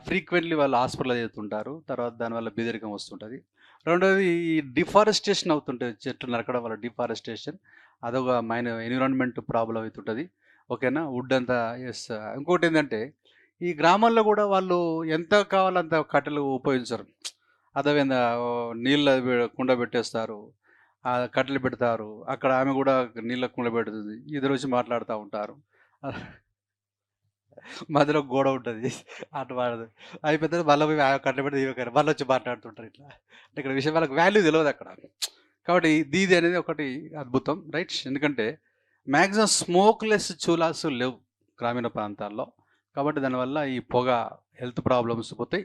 ఫ్రీక్వెంట్లీ వాళ్ళు హాస్పిటల్ చేస్తుంటారు. తర్వాత దానివల్ల బెదిరికం వస్తుంటుంది. రెండోది ఈ డిఫారెస్టేషన్ అవుతుంటుంది, చెట్లు నరకడం వల్ల డిఫారెస్టేషన్, అదొక ఎన్విరాన్మెంట్ ప్రాబ్లం అవుతుంటుంది. ఓకేనా? వుడ్ అంతా. ఎస్. ఇంకోటి ఏంటంటే ఈ గ్రామాల్లో కూడా వాళ్ళు ఎంత కావాలంత కట్టెలు ఉపయోగించరు. అదేవిధంగా నీళ్ళ కుండ పెట్టేస్తారు, కట్టెలు పెడతారు. అక్కడ ఆమె కూడా నీళ్ళ కుండ పెడుతుంది, ఇద్దరు వచ్చి మాట్లాడుతూ ఉంటారు. మధ్యలో గోడ ఉంటుంది, అటు వాడదు అయిపోతే మళ్ళీ పోయి కట్టబెట్టి మళ్ళీ వచ్చి మాట్లాడుతుంటారు ఇట్లా. అంటే ఇక్కడ విషయం వాళ్ళకి వాల్యూ తెలియదు అక్కడ. కాబట్టి దీది అనేది ఒకటి అద్భుతం, రైట్. ఎందుకంటే మ్యాక్సిమం స్మోక్లెస్ చూలాస్ లేవు గ్రామీణ ప్రాంతాల్లో, కాబట్టి దానివల్ల ఈ పొగ హెల్త్ ప్రాబ్లమ్స్ పోతాయి,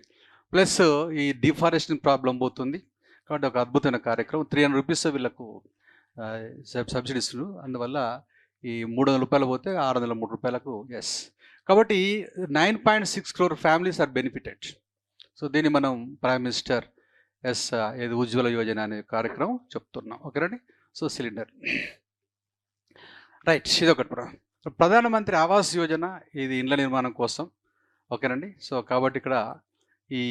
ప్లస్ ఈ డిఫారెస్టేషన్ ప్రాబ్లం పోతుంది. కాబట్టి ఒక అద్భుతమైన కార్యక్రమం. 300 రూపీస్ వీళ్ళకు సబ్సిడీ ఇస్తున్నారు. అందువల్ల ఈ 300 రూపాయలు పోతే 603 రూపాయలకు ఎస్. కాబట్టి 9.6 crore families are benefited. So దీన్ని మనం ప్రైమ్ మినిస్టర్ ఏది ఉజ్వల యోజన అనే కార్యక్రమం చెప్తున్నాం. ఓకేనండి. So cylinder, right. ఇది ఒకటి. ప్రధానమంత్రి ఆవాస్ యోజన, ఇది ఇండ్ల నిర్మాణం కోసం. ఓకేనండి. సో కాబట్టి ఇక్కడ ఈ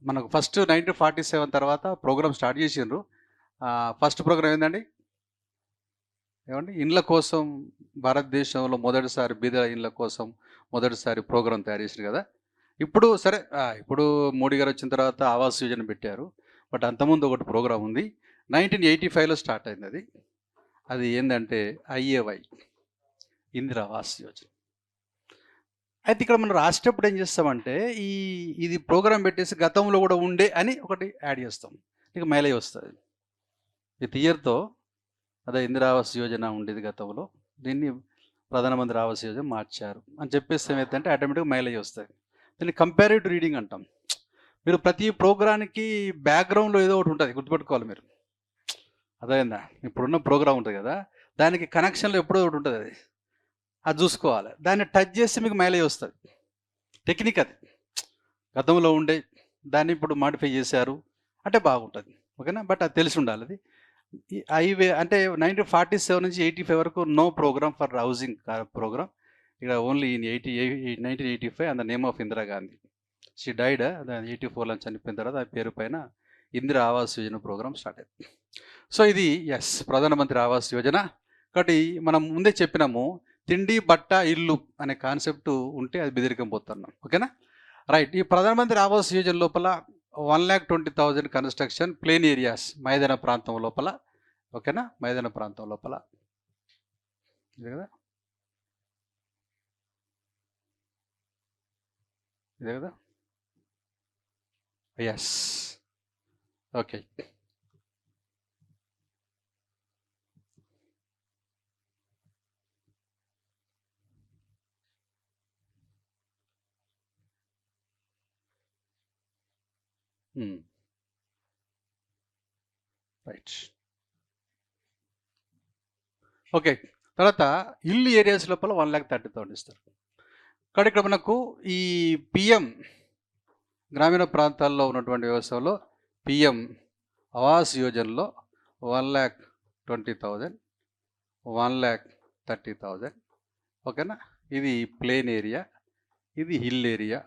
మనకు ఫస్ట్ 1947 తర్వాత ప్రోగ్రామ్ స్టార్ట్ చేసిండ్రు. ఫస్ట్ ప్రోగ్రామ్ ఏంటండి, ఏమండి, ఇండ్ల కోసం భారతదేశంలో మొదటిసారి బీద ఇండ్ల కోసం మొదటిసారి ప్రోగ్రాం తయారు చేశారు కదా. ఇప్పుడు సరే, ఇప్పుడు మోడీ గారు వచ్చిన తర్వాత ఆవాస్ యోజన పెట్టారు. బట్ అంతకుముందు ఒకటి ప్రోగ్రాం ఉంది, 1985లో స్టార్ట్ అయింది. అది ఏంటంటే IAY, ఇందిరా ఆవాస్ యోజన. అయితే ఇక్కడ మనం రాసేటప్పుడు ఏం చేస్తామంటే ఇది ప్రోగ్రాం పెట్టేసి గతంలో కూడా ఉండే అని ఒకటి యాడ్ చేస్తాం, ఇక మైలేజ్ వస్తుంది. విత్ ఇయర్తో అదే ఇందిరా ఆవాస్ యోజన ఉండేది గతంలో, దీన్ని ప్రధానమంత్రి ఆవాస్ యోజన మార్చారు అని చెప్పేసి ఏమైతే ఆటోమేటిక్గా మైలేజ్ వస్తుంది. దీన్ని కంపారిటివ్ రీడింగ్ అంటాం. మీరు ప్రతి ప్రోగ్రామ్కి బ్యాక్గ్రౌండ్లో ఏదో ఒకటి ఉంటుంది, గుర్తుపెట్టుకోవాలి మీరు. అదేందా, ఇప్పుడున్న ప్రోగ్రామ్ ఉంటుంది కదా, దానికి కనెక్షన్లో ఎప్పుడో ఒకటి ఉంటుంది, అది చూసుకోవాలి. దాన్ని టచ్ చేస్తే మీకు మైలేజ్ వస్తుంది. టెక్నిక్ అది, గతంలో ఉండే దాన్ని ఇప్పుడు మాడిఫై చేశారు అంటే బాగుంటుంది. ఓకేనా. బట్ అది తెలిసి ఉండాలి. అది హైవే అంటే 1947 నుంచి 85 వరకు no programme for housing programme. ఇక్కడ only in 1985 and the name of Indira Gandhi. She died 84లో చనిపోయిన తర్వాత ఆ పేరు పైన ఇందిరా ఆవాస్ యోజన ప్రోగ్రామ్ స్టార్ట్ అయింది. సో ఇది ప్రధానమంత్రి ఆవాస్ యోజన. కాబట్టి మనం ముందే చెప్పినాము, తిండి బట్ట ఇల్లు అనే కాన్సెప్ట్ ఉంటే అది బెదిరికం పోతున్నాం. ఓకేనా, రైట్. ఈ ప్రధానమంత్రి ఆవాస్ యోజన లోపల 1,20,000 కన్స్ట్రక్షన్ ప్లేన్ ఏరియాస్, మైదాన ప్రాంతం లోపల. ఓకేనా, మైదాన ప్రాంతం లోపల ఇదే కదా, ఇదే కదా. Yes, okay. Right, okay. తర్వాత ఇల్లు ఏరియాస్ లోపల 1,30,000 ఇస్తారు. కాబట్టి ఇక్కడ మనకు ఈ PM గ్రామీణ ప్రాంతాల్లో ఉన్నటువంటి వ్యవస్థలో PM ఆవాస్ యోజనలో 1,20,000, 1,30,000. ఓకేనా. ఇది ప్లేన్ ఏరియా, ఇది హిల్ ఏరియా.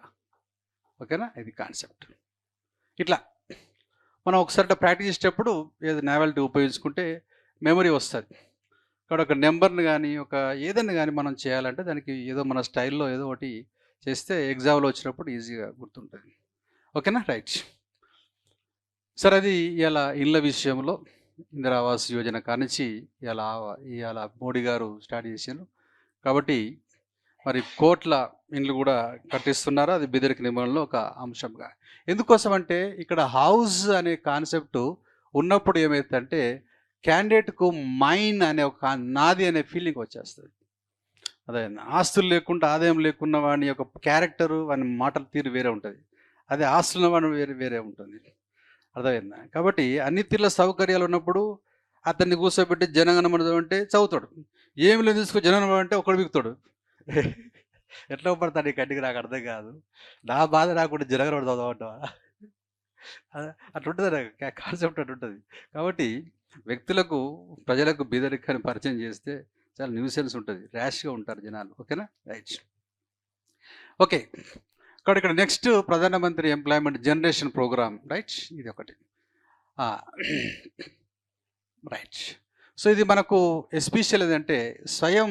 ఓకేనా, ఇది కాన్సెప్ట్. ఇట్లా మనం ఒకసారి ప్రాక్టీస్ చేసేటప్పుడు ఏదో నావెల్టీ ఉపయోగించుకుంటే మెమరీ వస్తుంది. ఇక్కడ ఒక నెంబర్ని కానీ ఒక ఏదైనా కానీ మనం చేయాలంటే దానికి ఏదో మన స్టైల్లో ఏదో ఒకటి చేస్తే ఎగ్జామ్లో వచ్చినప్పుడు ఈజీగా గుర్తుంటుంది. ఓకేనా, రైట్. సరే, అది ఇలా ఇళ్ళ విషయంలో ఇందిరా ఆవాస్ యోజన కానించి ఇలా మోడీ గారు స్టార్ట్ చేశారు. కాబట్టి మరి కోట్ల ఇండ్లు కూడా కట్టిస్తున్నారు. అది బెదిరిక నిబంధనలో ఒక అంశంగా. ఎందుకోసం అంటే ఇక్కడ హౌస్ అనే కాన్సెప్ట్ ఉన్నప్పుడు ఏమైతుందంటే క్యాండిడేట్కు మైన్ అనే ఒక నాది అనే ఫీలింగ్ వచ్చేస్తుంది. అదే ఆస్తులు లేకుండా ఆదాయం లేకున్న వాడి యొక్క క్యారెక్టరు, వాని మాటల తీరు వేరే ఉంటుంది. అదే ఆస్తున్న వాడిని వేరే ఉంటుంది. అర్థమైందా. కాబట్టి అన్ని తీర్ల సౌకర్యాలు ఉన్నప్పుడు అతన్ని కూర్చోబెట్టి జనగణమన అంటే చదువుతాడు, ఏమి లేదు తీసుకో జనగణమన అంటే ఒకడు బిగుతాడు. ఎట్లా పడతాడు ఈ కంటికి, నాకు అర్థం కాదు. నా బాధ రాకుండా జనగణమన చదవమంటావా, అట్లా ఉంటుంది కాన్సెప్ట్, అట్లా ఉంటుంది. కాబట్టి వ్యక్తులకు, ప్రజలకు బీదరికాన్ని పరిచయం చేస్తే చాలా న్యూసెన్స్ ఉంటుంది, ర్యాష్గా ఉంటారు జనాలు. ఓకేనా, రైట్. ఓకే, కాబట్టి ఇక్కడ నెక్స్ట్ ప్రధానమంత్రి ఎంప్లాయ్మెంట్ జనరేషన్ ప్రోగ్రామ్, రైట్. ఇది ఒకటి, రైట్. సో ఇది మనకు ఎస్పెషల్ ఏదంటే స్వయం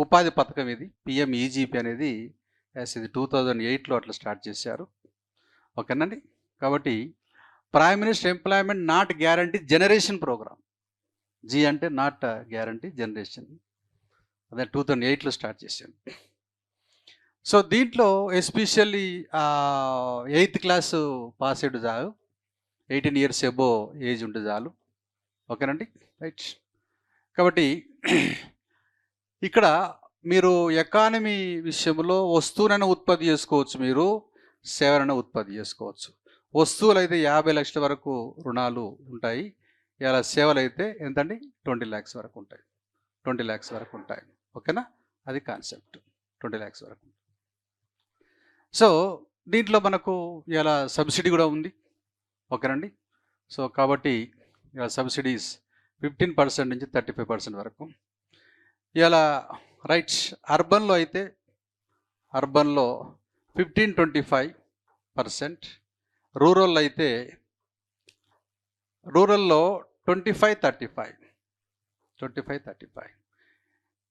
ఉపాధి పథకం. ఇది PMEGP అనేది ఇది 2008లో అట్లా స్టార్ట్ చేశారు. ఓకేనండి. కాబట్టి prime minister employment not guarantee generation programme. G అంటే నాట్ గ్యారంటీ జనరేషన్. అదే 2008లో స్టార్ట్ చేశాను. సో దీంట్లో ఎస్పెషల్లీ 8th క్లాసు పాస్ అయ్యేది చాలు, 18 ఇయర్స్ ఎబో ఏజ్ ఉంటే చాలు. ఓకేనండి, రైట్. కాబట్టి ఇక్కడ మీరు ఎకానమీ విషయంలో వస్తువులను ఉత్పత్తి చేసుకోవచ్చు, మీరు సేవలను ఉత్పత్తి చేసుకోవచ్చు. వస్తువులు అయితే 50 లక్షల వరకు రుణాలు ఉంటాయి. ఇలా సేవలు అయితే ఎంతండి, 20 lakhs వరకు ఉంటాయి. 20 lakhs వరకు ఉంటాయి. ఓకేనా, అది కాన్సెప్ట్. 20 lakhs వరకు. సో దీంట్లో మనకు ఇలా సబ్సిడీ కూడా ఉంది. ఓకేనండి. సో కాబట్టి ఇలా సబ్సిడీస్ 15% నుంచి 35% వరకు. ఇలా రైట్స్ అర్బన్లో అయితే అర్బన్లో 15-25%, రూరల్ అయితే రూరల్లో 25-35.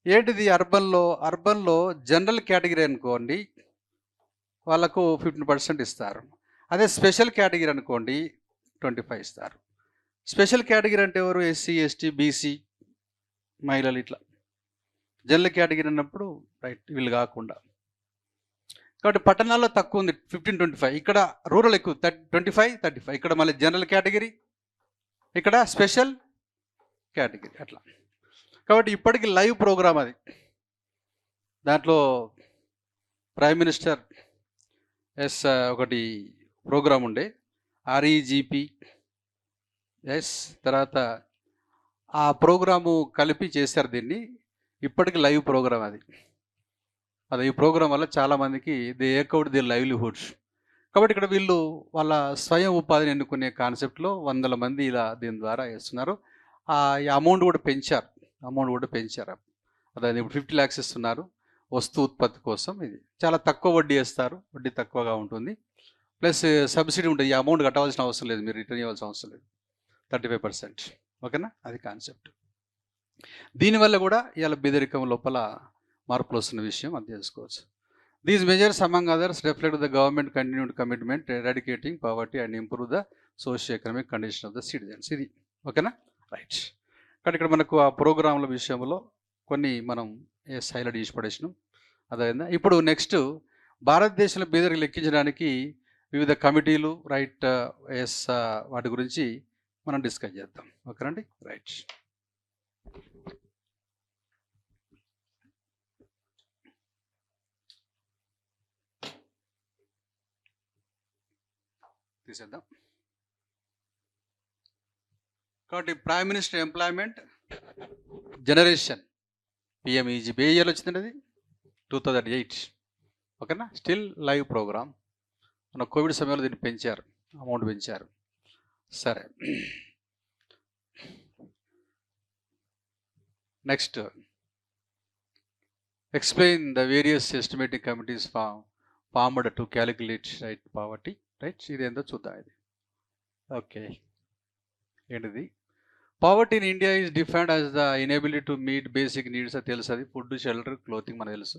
ఏంటిది అర్బన్లో జనరల్ కేటగిరీ అనుకోండి, వాళ్ళకు 15% ఇస్తారు. అదే స్పెషల్ కేటగిరీ అనుకోండి 25 ఇస్తారు. స్పెషల్ కేటగిరీ అంటే ఎవరు? ఎస్సీ, ఎస్టీ, బీసీ, మహిళలు ఇట్లా. జనరల్ కేటగిరీ అన్నప్పుడు రైట్ వీళ్ళు కాకుండా. కాబట్టి పట్టణాల్లో తక్కువ ఉంది 15-25, ఇక్కడ రూరల్ ఎక్కువ 25-35. ఇక్కడ మళ్ళీ జనరల్ కేటగిరీ, ఇక్కడ స్పెషల్ కేటగిరీ అట్లా. కాబట్టి ఇప్పటికి లైవ్ ప్రోగ్రామ్ అది. దాంట్లో ప్రైమ్ మినిస్టర్ ఒకటి ప్రోగ్రామ్ ఉండే REGP తర్వాత ఆ ప్రోగ్రాము కలిపి చేశారు దీన్ని. ఇప్పటికి లైవ్ ప్రోగ్రామ్ అది. ఈ ప్రోగ్రాం వల్ల చాలామందికి దే ఏకౌట్ ది లైవ్లీహుడ్స్. కాబట్టి ఇక్కడ వీళ్ళు వాళ్ళ స్వయం ఉపాధిని ఎన్నుకునే కాన్సెప్ట్లో 100 మంది ఇలా దీని ద్వారా వేస్తున్నారు. ఈ అమౌంట్ కూడా పెంచారు. అదే ఇప్పుడు 50 lakhs ఇస్తున్నారు వస్తు ఉత్పత్తి కోసం. ఇది చాలా తక్కువ వడ్డీ వేస్తారు, వడ్డీ తక్కువగా ఉంటుంది, ప్లస్ సబ్సిడీ ఉంటుంది. ఈ అమౌంట్ కట్టవలసిన అవసరం లేదు, మీరు రిటర్న్ ఇవ్వాల్సిన అవసరం లేదు, 35%. ఓకేనా, అది కాన్సెప్ట్. దీనివల్ల కూడా ఇవాళ బెదిరికం లోపల మార్పులు వస్తున్న విషయం అది తెలుసుకోవచ్చు. These measures among others reflect the government continued commitment eradicating poverty and improve the socio economic condition of the citizens. ఇది ఓకేనా, రైట్. కానీ ఇక్కడ మనకు ఆ ప్రోగ్రాంల విషయంలో కొన్ని మనం హైలైట్ చేసి పడేసినాం. అదైందా. ఇప్పుడు నెక్స్ట్ భారతదేశంలో బీదరికి లెక్కించడానికి వివిధ కమిటీలు రైట్ వాటి గురించి మనం డిస్కస్ చేద్దాం. ఓకేనండి, రైట్. తీసేద్దాం. కాబట్టి prime minister employment generation PMEGP ఏ ఇయర్లో వచ్చిందండి? అది 2008. ఓకేనా, స్టిల్ లైవ్ ప్రోగ్రామ్. మన కోవిడ్ సమయంలో దీన్ని పెంచారు, అమౌంట్ పెంచారు. సరే, next explain the various estimating committees formed to calculate right poverty. Right, ఇది ఏందో చూద్దాం. ఇది ఓకే, ఏంటిది? Poverty in India is defined as the inability to meet basic needs. అది తెలుసు, అది ఫుడ్, షెల్టర్, క్లోతింగ్ మనకు తెలుసు.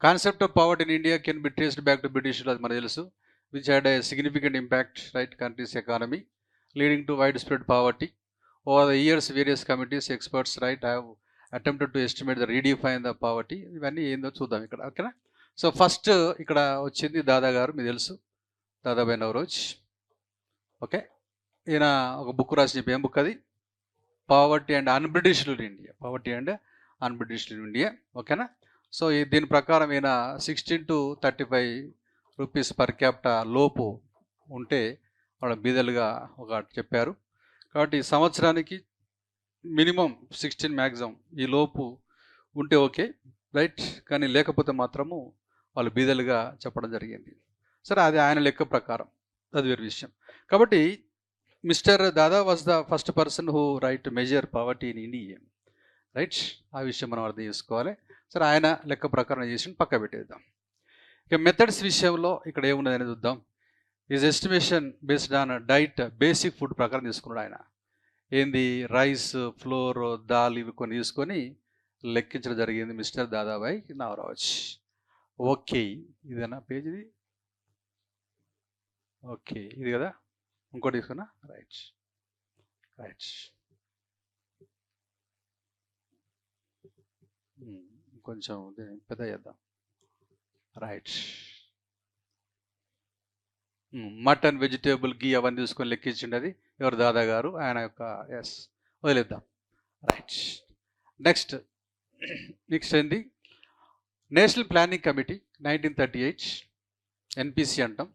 Concept of poverty in India can be traced back to British, అది మనకు తెలుసు. Which had a significant impact right countries economy leading to wide spread poverty. Over the years various committees experts right have attempted to estimate the redefine the poverty. ఇవన్నీ ఏందో చూద్దాం ఇక్కడ. ఓకేనా. సో ఫస్ట్ ఇక్కడ వచ్చింది దాదా గారు, మీకు తెలుసు, దాదాభాయ్ నవరోజ్. ఓకే, ఈయన ఒక బుక్ రాసి చెప్పి, ఏం బుక్ అది? Poverty and unbritished India. ఓకేనా. సో దీని ప్రకారం ఈయన 16 to 35 రూపీస్ పర్ క్యాపిటా లోపు ఉంటే వాళ్ళ బీదలుగా ఒక చెప్పారు. కాబట్టి సంవత్సరానికి మినిమం 16, మ్యాక్సిమం ఈ లోపు ఉంటే ఓకే రైట్, కానీ లేకపోతే మాత్రము వాళ్ళు బీదలుగా చెప్పడం జరిగింది. సరే, అది ఆయన లెక్క ప్రకారం, అది వేరే విషయం. కాబట్టి mister Dada was the first person who right measure poverty in India. Right, ఆ విషయం మనం అర్థం చేసుకోవాలి. సరే, ఆయన లెక్క ప్రకారం చేసి పక్క పెట్టేద్దాం. ఇక మెథడ్స్ విషయంలో ఇక్కడ ఏమున్నది అనేది చూద్దాం. Is estimation based on diet, basic food ప్రకారం తీసుకున్నాడు ఆయన. ఏంది? రైస్, ఫ్లోర్, దాల్, ఇవి కొన్ని తీసుకొని లెక్కించడం జరిగింది మిస్టర్ దాదాభాయ్ నవరోజ్. ఓకే, ఇదేనా పేజ్ ఇది? ఓకే, ఇది కదా. ఇంకోటి తీసుకున్నా, రైట్. కొంచెం పెద్ద చేద్దాం. రైట్. మటన్, వెజిటేబుల్, గీ అవన్నీ తీసుకొని లెక్కించిండి. అది ఎవరు? దాదా గారు. ఆయన యొక్క ఎస్, వదిలేద్దాం. రైట్. నెక్స్ట్ నెక్స్ట్ ఏంది? నేషనల్ ప్లానింగ్ కమిటీ 1938, ఎన్పిసి అంటాం,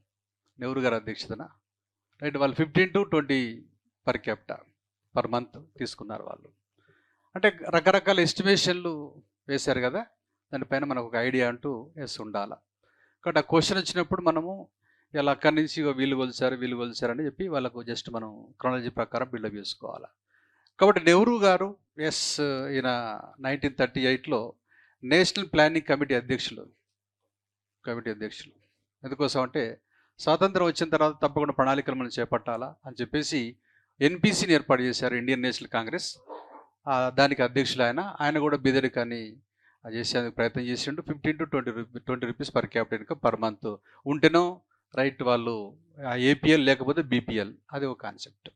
నెహ్రూ గారి అధ్యక్షతన. రైట్. వాళ్ళు 15 to 20 per capita per month తీసుకున్నారు వాళ్ళు. అంటే రకరకాల ఎస్టిమేషన్లు వేశారు కదా, దానిపైన మనకు ఒక ఐడియా అంటూ ఎస్ ఉండాలి. కాబట్టి ఆ క్వశ్చన్ వచ్చినప్పుడు మనము ఇలా అక్కడి నుంచి వీళ్ళు కొలిచారు అని చెప్పి వాళ్ళకు జస్ట్ మనం క్రాలజీ ప్రకారం బిల్డప్ చేసుకోవాలి. కాబట్టి నెహ్రూ గారు ఎస్, ఈయన 1938లో నేషనల్ ప్లానింగ్ కమిటీ అధ్యక్షులు. ఎందుకోసం అంటే స్వాతంత్రం వచ్చిన తర్వాత తప్పకుండా ప్రణాళికలు మనం చేపట్టాలా అని చెప్పేసి ఎన్పిసిని ఏర్పాటు చేశారు, ఇండియన్ నేషనల్ కాంగ్రెస్. దానికి అధ్యక్షులు ఆయన కూడా బీదరికాన్ని చేసేందుకు ప్రయత్నం చేసిండు. 15 to 20 rupees per capital income per month ఉంటేనో రైట్ వాళ్ళు ఏపీఎల్ లేకపోతే బీపీఎల్, అది ఒక కాన్సెప్ట్.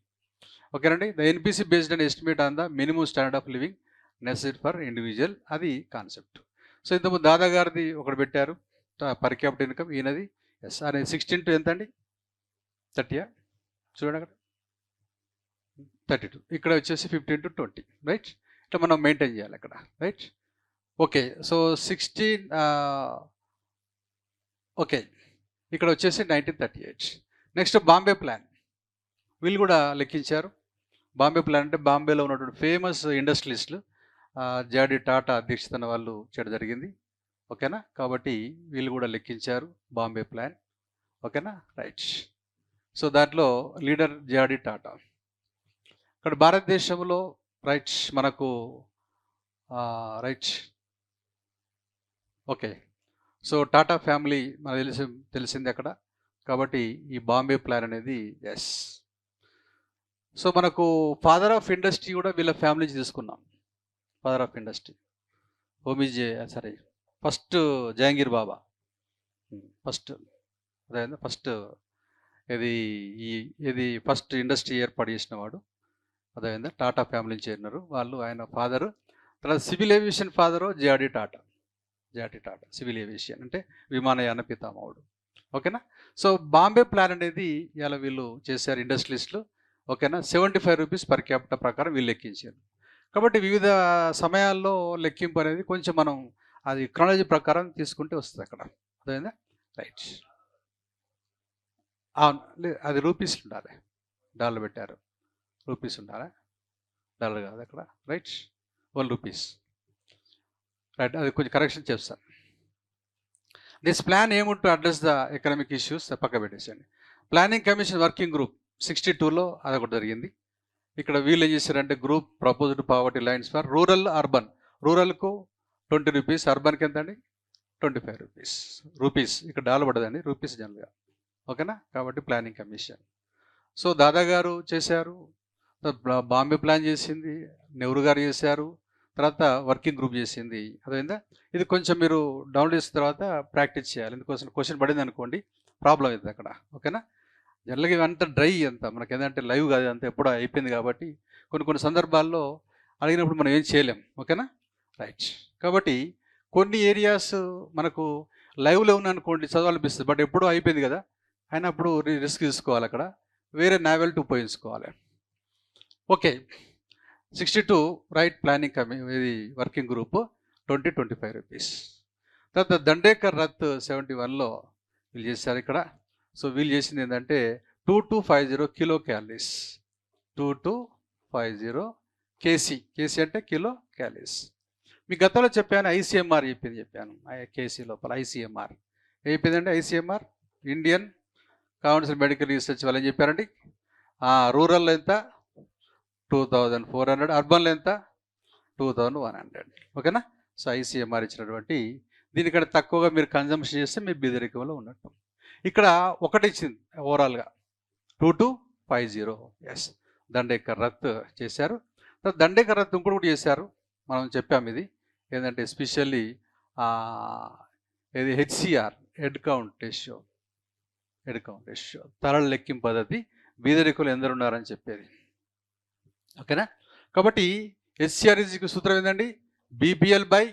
ఓకేనండి. The NPC based and estimate on the minimum standard of living necessary for individual, అది కాన్సెప్ట్. సో ఇంతకుముందు దాదా గారిది ఒకటి పెట్టారు పర్ క్యాపిటల్ ఇన్కమ్, ఈయనది ఎస్ అనేది 16 to ఎంత అండి? 30. చూడండి అక్కడ 32. ఇక్కడ వచ్చేసి 15 to 20. రైట్. ఇట్లా మనం మెయింటైన్ చేయాలి అక్కడ. రైట్. ఓకే. సో 16. ఓకే. ఇక్కడ వచ్చేసి 1938. నెక్స్ట్ బాంబే ప్లాన్, వీళ్ళు కూడా లెక్కించారు. బాంబే ప్లాన్ అంటే బాంబేలో ఉన్నటువంటి ఫేమస్ ఇండస్ట్రియలిస్టులు జాడి టాటా అధ్యక్షతన వాళ్ళు చేయడం జరిగింది. ఓకేనా. కాబట్టి వీళ్ళు కూడా లెక్కించారు బాంబే ప్లాన్. ఓకేనా. రైట్. సో దాంట్లో లీడర్ జాడి టాటా. ఇక్కడ భారతదేశంలో రైట్ మనకు right. Okay. So Tata family మనకు తెలిసింది అక్కడ. కాబట్టి ఈ బాంబే ప్లాన్ అనేది ఎస్. సో మనకు ఫాదర్ ఆఫ్ ఇండస్ట్రీ కూడా వీళ్ళ ఫ్యామిలీ తీసుకున్నాం. Father of industry first Jahangir Baba. First ఇది ఫస్ట్ ఇండస్ట్రీ ఏర్పాటు చేసిన వాడు. అదేవిధంగా టాటా ఫ్యామిలీని చేరినారు వాళ్ళు. ఆయన ఫాదరు. తర్వాత సివిల్ ఏవియేషన్ ఫాదరు జాడి టాటా. సివిల్ ఏవియేషన్ అంటే విమానయాన పితామహుడు. ఓకేనా. సో బాంబే ప్లాన్ అనేది ఇలా వీళ్ళు చేశారు ఇండస్ట్రియలిస్టులు. ఓకేనా. 75 రూపీస్ పర్ క్యాపిటా ప్రకారం వీళ్ళు లెక్కించారు. కాబట్టి వివిధ సమయాల్లో లెక్కింపు అనేది కొంచెం మనం అది క్రాలజీ ప్రకారం తీసుకుంటే వస్తుంది అక్కడ. అదేవిధంగా రైట్. అది రూపీస్ ఉండాలి, డాలర్ పెట్టారు. రూపీస్ ఉండాలి, డాలర్ కాదు అక్కడ. రైట్. 1 రూపీస్. రైట్. అది కొంచెం కరెక్షన్ చేస్తాను. దిస్ ప్లాన్ ఏముంటూ అడ్రస్ ద ఎకనామిక్ ఇష్యూస్ పక్క పెట్టేసండి. ప్లానింగ్ కమిషన్ వర్కింగ్ గ్రూప్ 62లో అదొకటి జరిగింది. ఇక్కడ వీళ్ళు ఏం చేశారంటే group proposed poverty lines for rural urban. రూరల్కు 20 రూపీస్, అర్బన్కి ఎంత అండి? 25 రూపీస్. ఇక్కడ డాలర్ పడదండి, రూపీస్ జనరల్గా. ఓకేనా. కాబట్టి ప్లానింగ్ కమిషన్. సో దాదా గారు చేశారు, బాంబే ప్లాన్ చేసింది, నెహ్రూ గారు చేశారు, తర్వాత వర్కింగ్ గ్రూప్ చేసింది. అదేందా ఇది కొంచెం మీరు డౌన్లోడ్ చేసిన తర్వాత ప్రాక్టీస్ చేయాలి. ఎందుకోసం క్వశ్చన్ పడింది అనుకోండి ప్రాబ్లం అవుతుంది అక్కడ. ఓకేనా. జనరల్గా ఇవంతా డ్రై, అంతా మనకి ఏంటంటే లైవ్ కాదు, అంతా ఎప్పుడో అయిపోయింది. కాబట్టి కొన్ని సందర్భాల్లో అడిగినప్పుడు మనం ఏం చేయలేం. ఓకేనా. రైట్. కాబట్టి కొన్ని ఏరియాస్ మనకు లైవ్లో ఉన్నాయనుకోండి చదవాలనిపిస్తుంది, బట్ ఎప్పుడో అయిపోయింది కదా, అయినప్పుడు రిస్క్ తీసుకోవాలి, అక్కడ వేరే నావెల్టీ ఉపయోగించుకోవాలి. ఓకే. 62 రైట్. ప్లానింగ్ ఇది వర్కింగ్ గ్రూప్ 25 రూపీస్. తర్వాత దండేకర్ రత్ 71లో వీళ్ళు చేశారు ఇక్కడ. సో వీళ్ళు చేసింది ఏంటంటే 2250 కిలో క్యాలరీస్. 2250 కేసీ అంటే కిలో క్యాలరీస్. మీ గతంలో చెప్పాను ఐసీఎంఆర్ చెప్పాను కేసీ లోపల ఐసీఎంఆర్ చెప్పిందండి. ICMR Indian council medical research వాళ్ళు ఏం చెప్పారండి, రూరల్లో ఎంత 2400, అర్బన్లో ఎంత 2100. ఓకేనా. సో ఐసీఎంఆర్ ఇచ్చినటువంటి దీనికంటే తక్కువగా మీరు కన్జంప్షన్ చేస్తే మీ బీదరికంలో ఉన్నట్టు. ఇక్కడ ఒకటి ఇచ్చింది ఓవరాల్గా 2250. ఎస్. దండేకర్ రత్ చేశారు. దండేకర్ రత్ ఇంకోటి చేశారు, మనం చెప్పాము. ఇది ఏంటంటే ఎస్పెషల్లీ ఇది హెచ్సిఆర్, హెడ్ కౌంట్ రేషియో, తరల లెక్కింపు పద్ధతి, బీదరికులు ఎందరు ఉన్నారని చెప్పేది. ఓకేనా. కాబట్టి హెచ్సిఆర్ సూత్రం ఏంటండి, బీపీఎల్ బై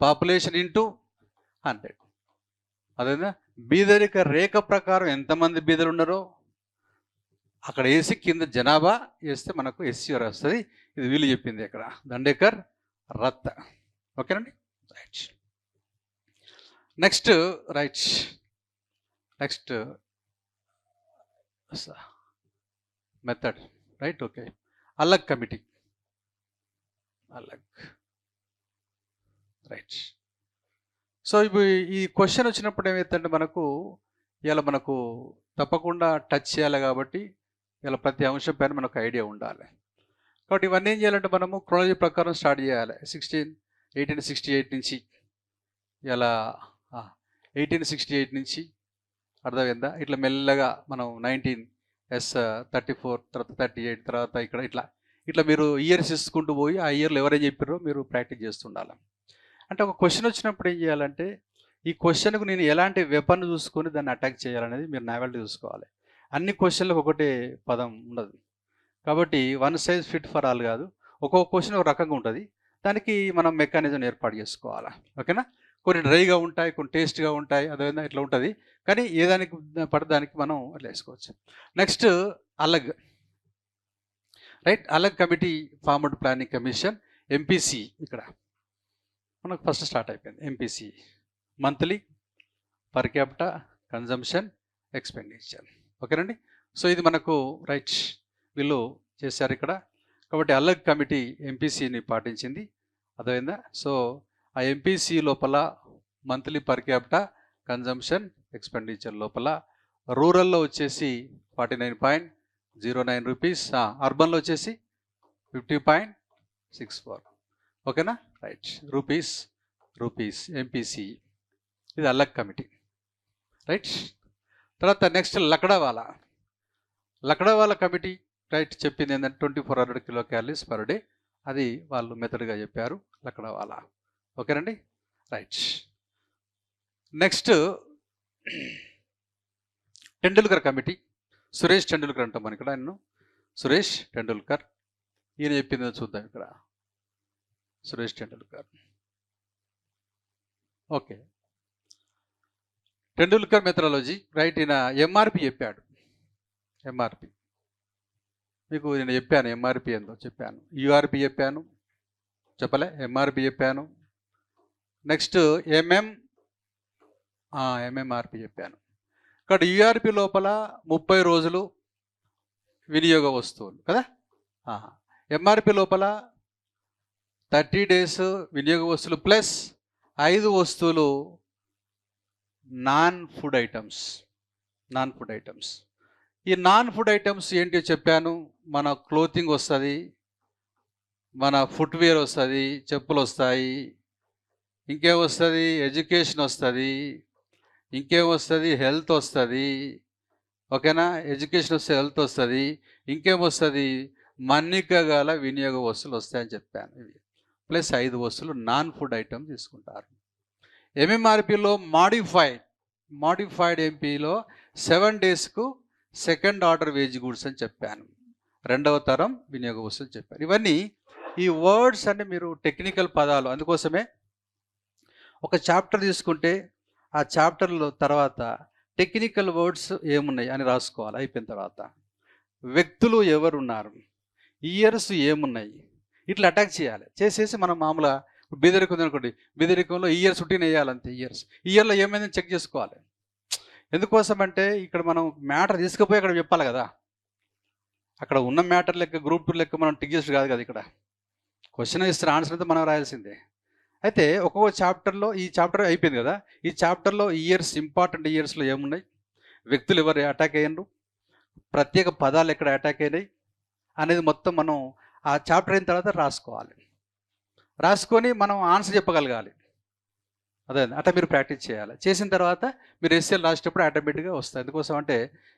పాపులేషన్ ఇంటూ 100. అదేనా బీదరిక రేఖ ప్రకారం ఎంతమంది బీదలు ఉన్నారో అక్కడ వేసి కింద జనాభా వేస్తే మనకు ఎస్సీఆర్ వస్తుంది. ఇది వీళ్ళు చెప్పింది ఇక్కడ దండేకర్ రత్. ఓకేనండి. Right. Next method. Right. Okay. అలగ్ కమిటీ. రైట్. సో ఇప్పుడు ఈ క్వశ్చన్ వచ్చినప్పుడు ఏమైతుందంటే మనకు తప్పకుండా టచ్ చేయాలి కాబట్టి ఇలా ప్రతి అంశం పైన మనకు ఐడియా ఉండాలి. కాబట్టి ఇవన్నీ ఏం చేయాలంటే మనము క్రోనాలజీ ప్రకారం స్టార్ట్ చేయాలి. 1868 నుంచి ఇలా 1868 నుంచి అర్థమైందా, ఇట్లా మెల్లగా మనం 1934 తర్వాత 38 తర్వాత ఇక్కడ ఇట్లా మీరు ఇయర్స్ ఇసుకుంటూ పోయి ఆ ఇయర్లో ఎవరేం చెప్పారో మీరు ప్రాక్టీస్ చేస్తుండాలి. అంటే ఒక క్వశ్చన్ వచ్చినప్పుడు ఏం చేయాలంటే ఈ క్వశ్చన్కు నేను ఎలాంటి వెపన్ చూసుకొని దాన్ని అటాక్ చేయాలనేది మీరు నావెల్టీ చూసుకోవాలి. అన్ని క్వశ్చన్లకు ఒకటే పదం ఉండదు కాబట్టి one size fit for all కాదు. ఒక్కొక్క క్వశ్చన్ ఒక రకంగా ఉంటుంది. దానికి మనం మెకానిజం ఏర్పాటు చేసుకోవాలి. ఓకేనా. కొన్ని డ్రైగా ఉంటాయి, కొన్ని టేస్ట్గా ఉంటాయి, అదేవిధంగా ఇట్లా ఉంటుంది. కానీ ఏదానికి పడదానికి మనం అట్లా వేసుకోవచ్చు. నెక్స్ట్ అలగ్. రైట్. అలగ్ committee formed planning commission MPC. ఇక్కడ మనకు ఫస్ట్ స్టార్ట్ అయిపోయింది MPC. Monthly per capita consumption expenditure. ఓకేనండి. సో ఇది మనకు రైట్ వీళ్ళు చేశారు ఇక్కడ. కాబట్టి అలగ్ కమిటీ ఎంపీసీని పాటించింది. అర్థమైందా. సో ఆ ఎంపీసీ లోపల monthly per capita consumption expenditure లోపల రూరల్లో వచ్చేసి 49.09 రూపీస్, అర్బన్లో వచ్చేసి 50.64. ఓకేనా. రైట్. Rupees MPC. ఇది అలగ్ కమిటీ. రైట్. తర్వాత నెక్స్ట్ లక్డవాలా కమిటీ. రైట్. చెప్పింది ఏంటంటే 2400 కిలో క్యాలరీస్ పర్ డే. అది వాళ్ళు మెథడ్గా చెప్పారు లక్డవాలా. ఓకేనండి. Right. Next Tendulkar committee. Suresh Tendulkar అంటాం మనం ఇక్కడ. సురేష్ టెండూల్కర్. ఈయన చెప్పింది చూద్దాం ఇక్కడ. Suresh Tendulkar. Okay. Tendulkar methodology. Right. ఈయన ఎంఆర్పి చెప్పాడు. ఎంఆర్పి మీకు నేను చెప్పాను. ఎంఆర్పి ఏందో చెప్పాను. యూఆర్పి చెప్పాను, చెప్పలే. ఎంఆర్పి చెప్పాను. నెక్స్ట్ ఎంఎంఆర్పి చెప్పాను. ఇక్కడ యూఆర్పి లోపల 30 రోజులు వినియోగ వస్తువులు కదా. ఎంఆర్పి లోపల 30 డేస్ వినియోగ వస్తువులు ప్లస్ 5 వస్తువులు నాన్ ఫుడ్ ఐటమ్స్. ఈ నాన్ ఫుడ్ ఐటమ్స్ ఏంటో చెప్పాను. మన క్లోతింగ్ వస్తుంది, మన ఫుట్వేర్ వస్తుంది, చెప్పులు వస్తాయి, ఇంకేమొస్తుంది ఎడ్యుకేషన్ వస్తుంది, ఇంకేమొస్తుంది హెల్త్ వస్తుంది. ఓకేనా. ఎడ్యుకేషన్ వస్తే హెల్త్ వస్తుంది, ఇంకేమొస్తుంది మన్నిక గల వినియోగ వస్తువులు వస్తాయని చెప్పాను. ఇవి ప్లస్ 5 వస్తువులు నాన్ ఫుడ్ ఐటమ్ తీసుకుంటారు. ఎంఎంఆర్పిలో మాడిఫైడ్ ఎంపీలో 7 డేస్కు సెకండ్ ఆర్డర్ వేజ్ గుడ్స్ అని చెప్పాను. 2వ తరం వినియోగ వస్తువులు చెప్పాను. ఇవన్నీ ఈ వర్డ్స్ అంటే మీరు టెక్నికల్ పదాలు. అందుకోసమే ఒక చాప్టర్ తీసుకుంటే ఆ చాప్టర్లో తర్వాత టెక్నికల్ వర్డ్స్ ఏమున్నాయి అని రాసుకోవాలి. అయిపోయిన తర్వాత వ్యక్తులు ఎవరున్నారు, ఇయర్స్ ఏమున్నాయి, ఇట్లా అటాక్ చేయాలి. చేసేసి మనం మామూలుగా బీదరికం అనుకోండి, బీదరికంలో ఇయర్స్ ఉట్టిన వేయాలంతే. ఇయర్లో ఏమైందని చెక్ చేసుకోవాలి. ఎందుకోసం అంటే ఇక్కడ మనం మ్యాటర్ తీసుకుపోయి అక్కడ చెప్పాలి కదా. అక్కడ ఉన్న మ్యాటర్ లెక్క గ్రూప్ 2 లెక్క మనం టిక్ చేసి కాదు కదా. ఇక్కడ క్వశ్చన్ ఇస్తారు, ఆన్సర్ అయితే మనం రాయాల్సిందే. అయితే ఒక్కొక్క చాప్టర్లో ఈ చాప్టర్ అయిపోయింది కదా. ఈ చాప్టర్లో ఇయర్స్, ఇంపార్టెంట్ ఇయర్స్లో ఏమున్నాయి, వ్యక్తులు ఎవరు అటాక్ అయ్యారు, ప్రత్యేక పదాలు ఎక్కడ అటాక్ అయినాయి అనేది మొత్తం మనం ఆ చాప్టర్ అయిన తర్వాత రాసుకొని మనం ఆన్సర్ చెప్పగలగాలి. అదే అట్లా మీరు ప్రాక్టీస్ చేయాలి. చేసిన తర్వాత మీరు ఎస్ఎల్ రాసేటప్పుడు ఆటోమేటిక్గా వస్తాయి. ఎందుకోసం అంటే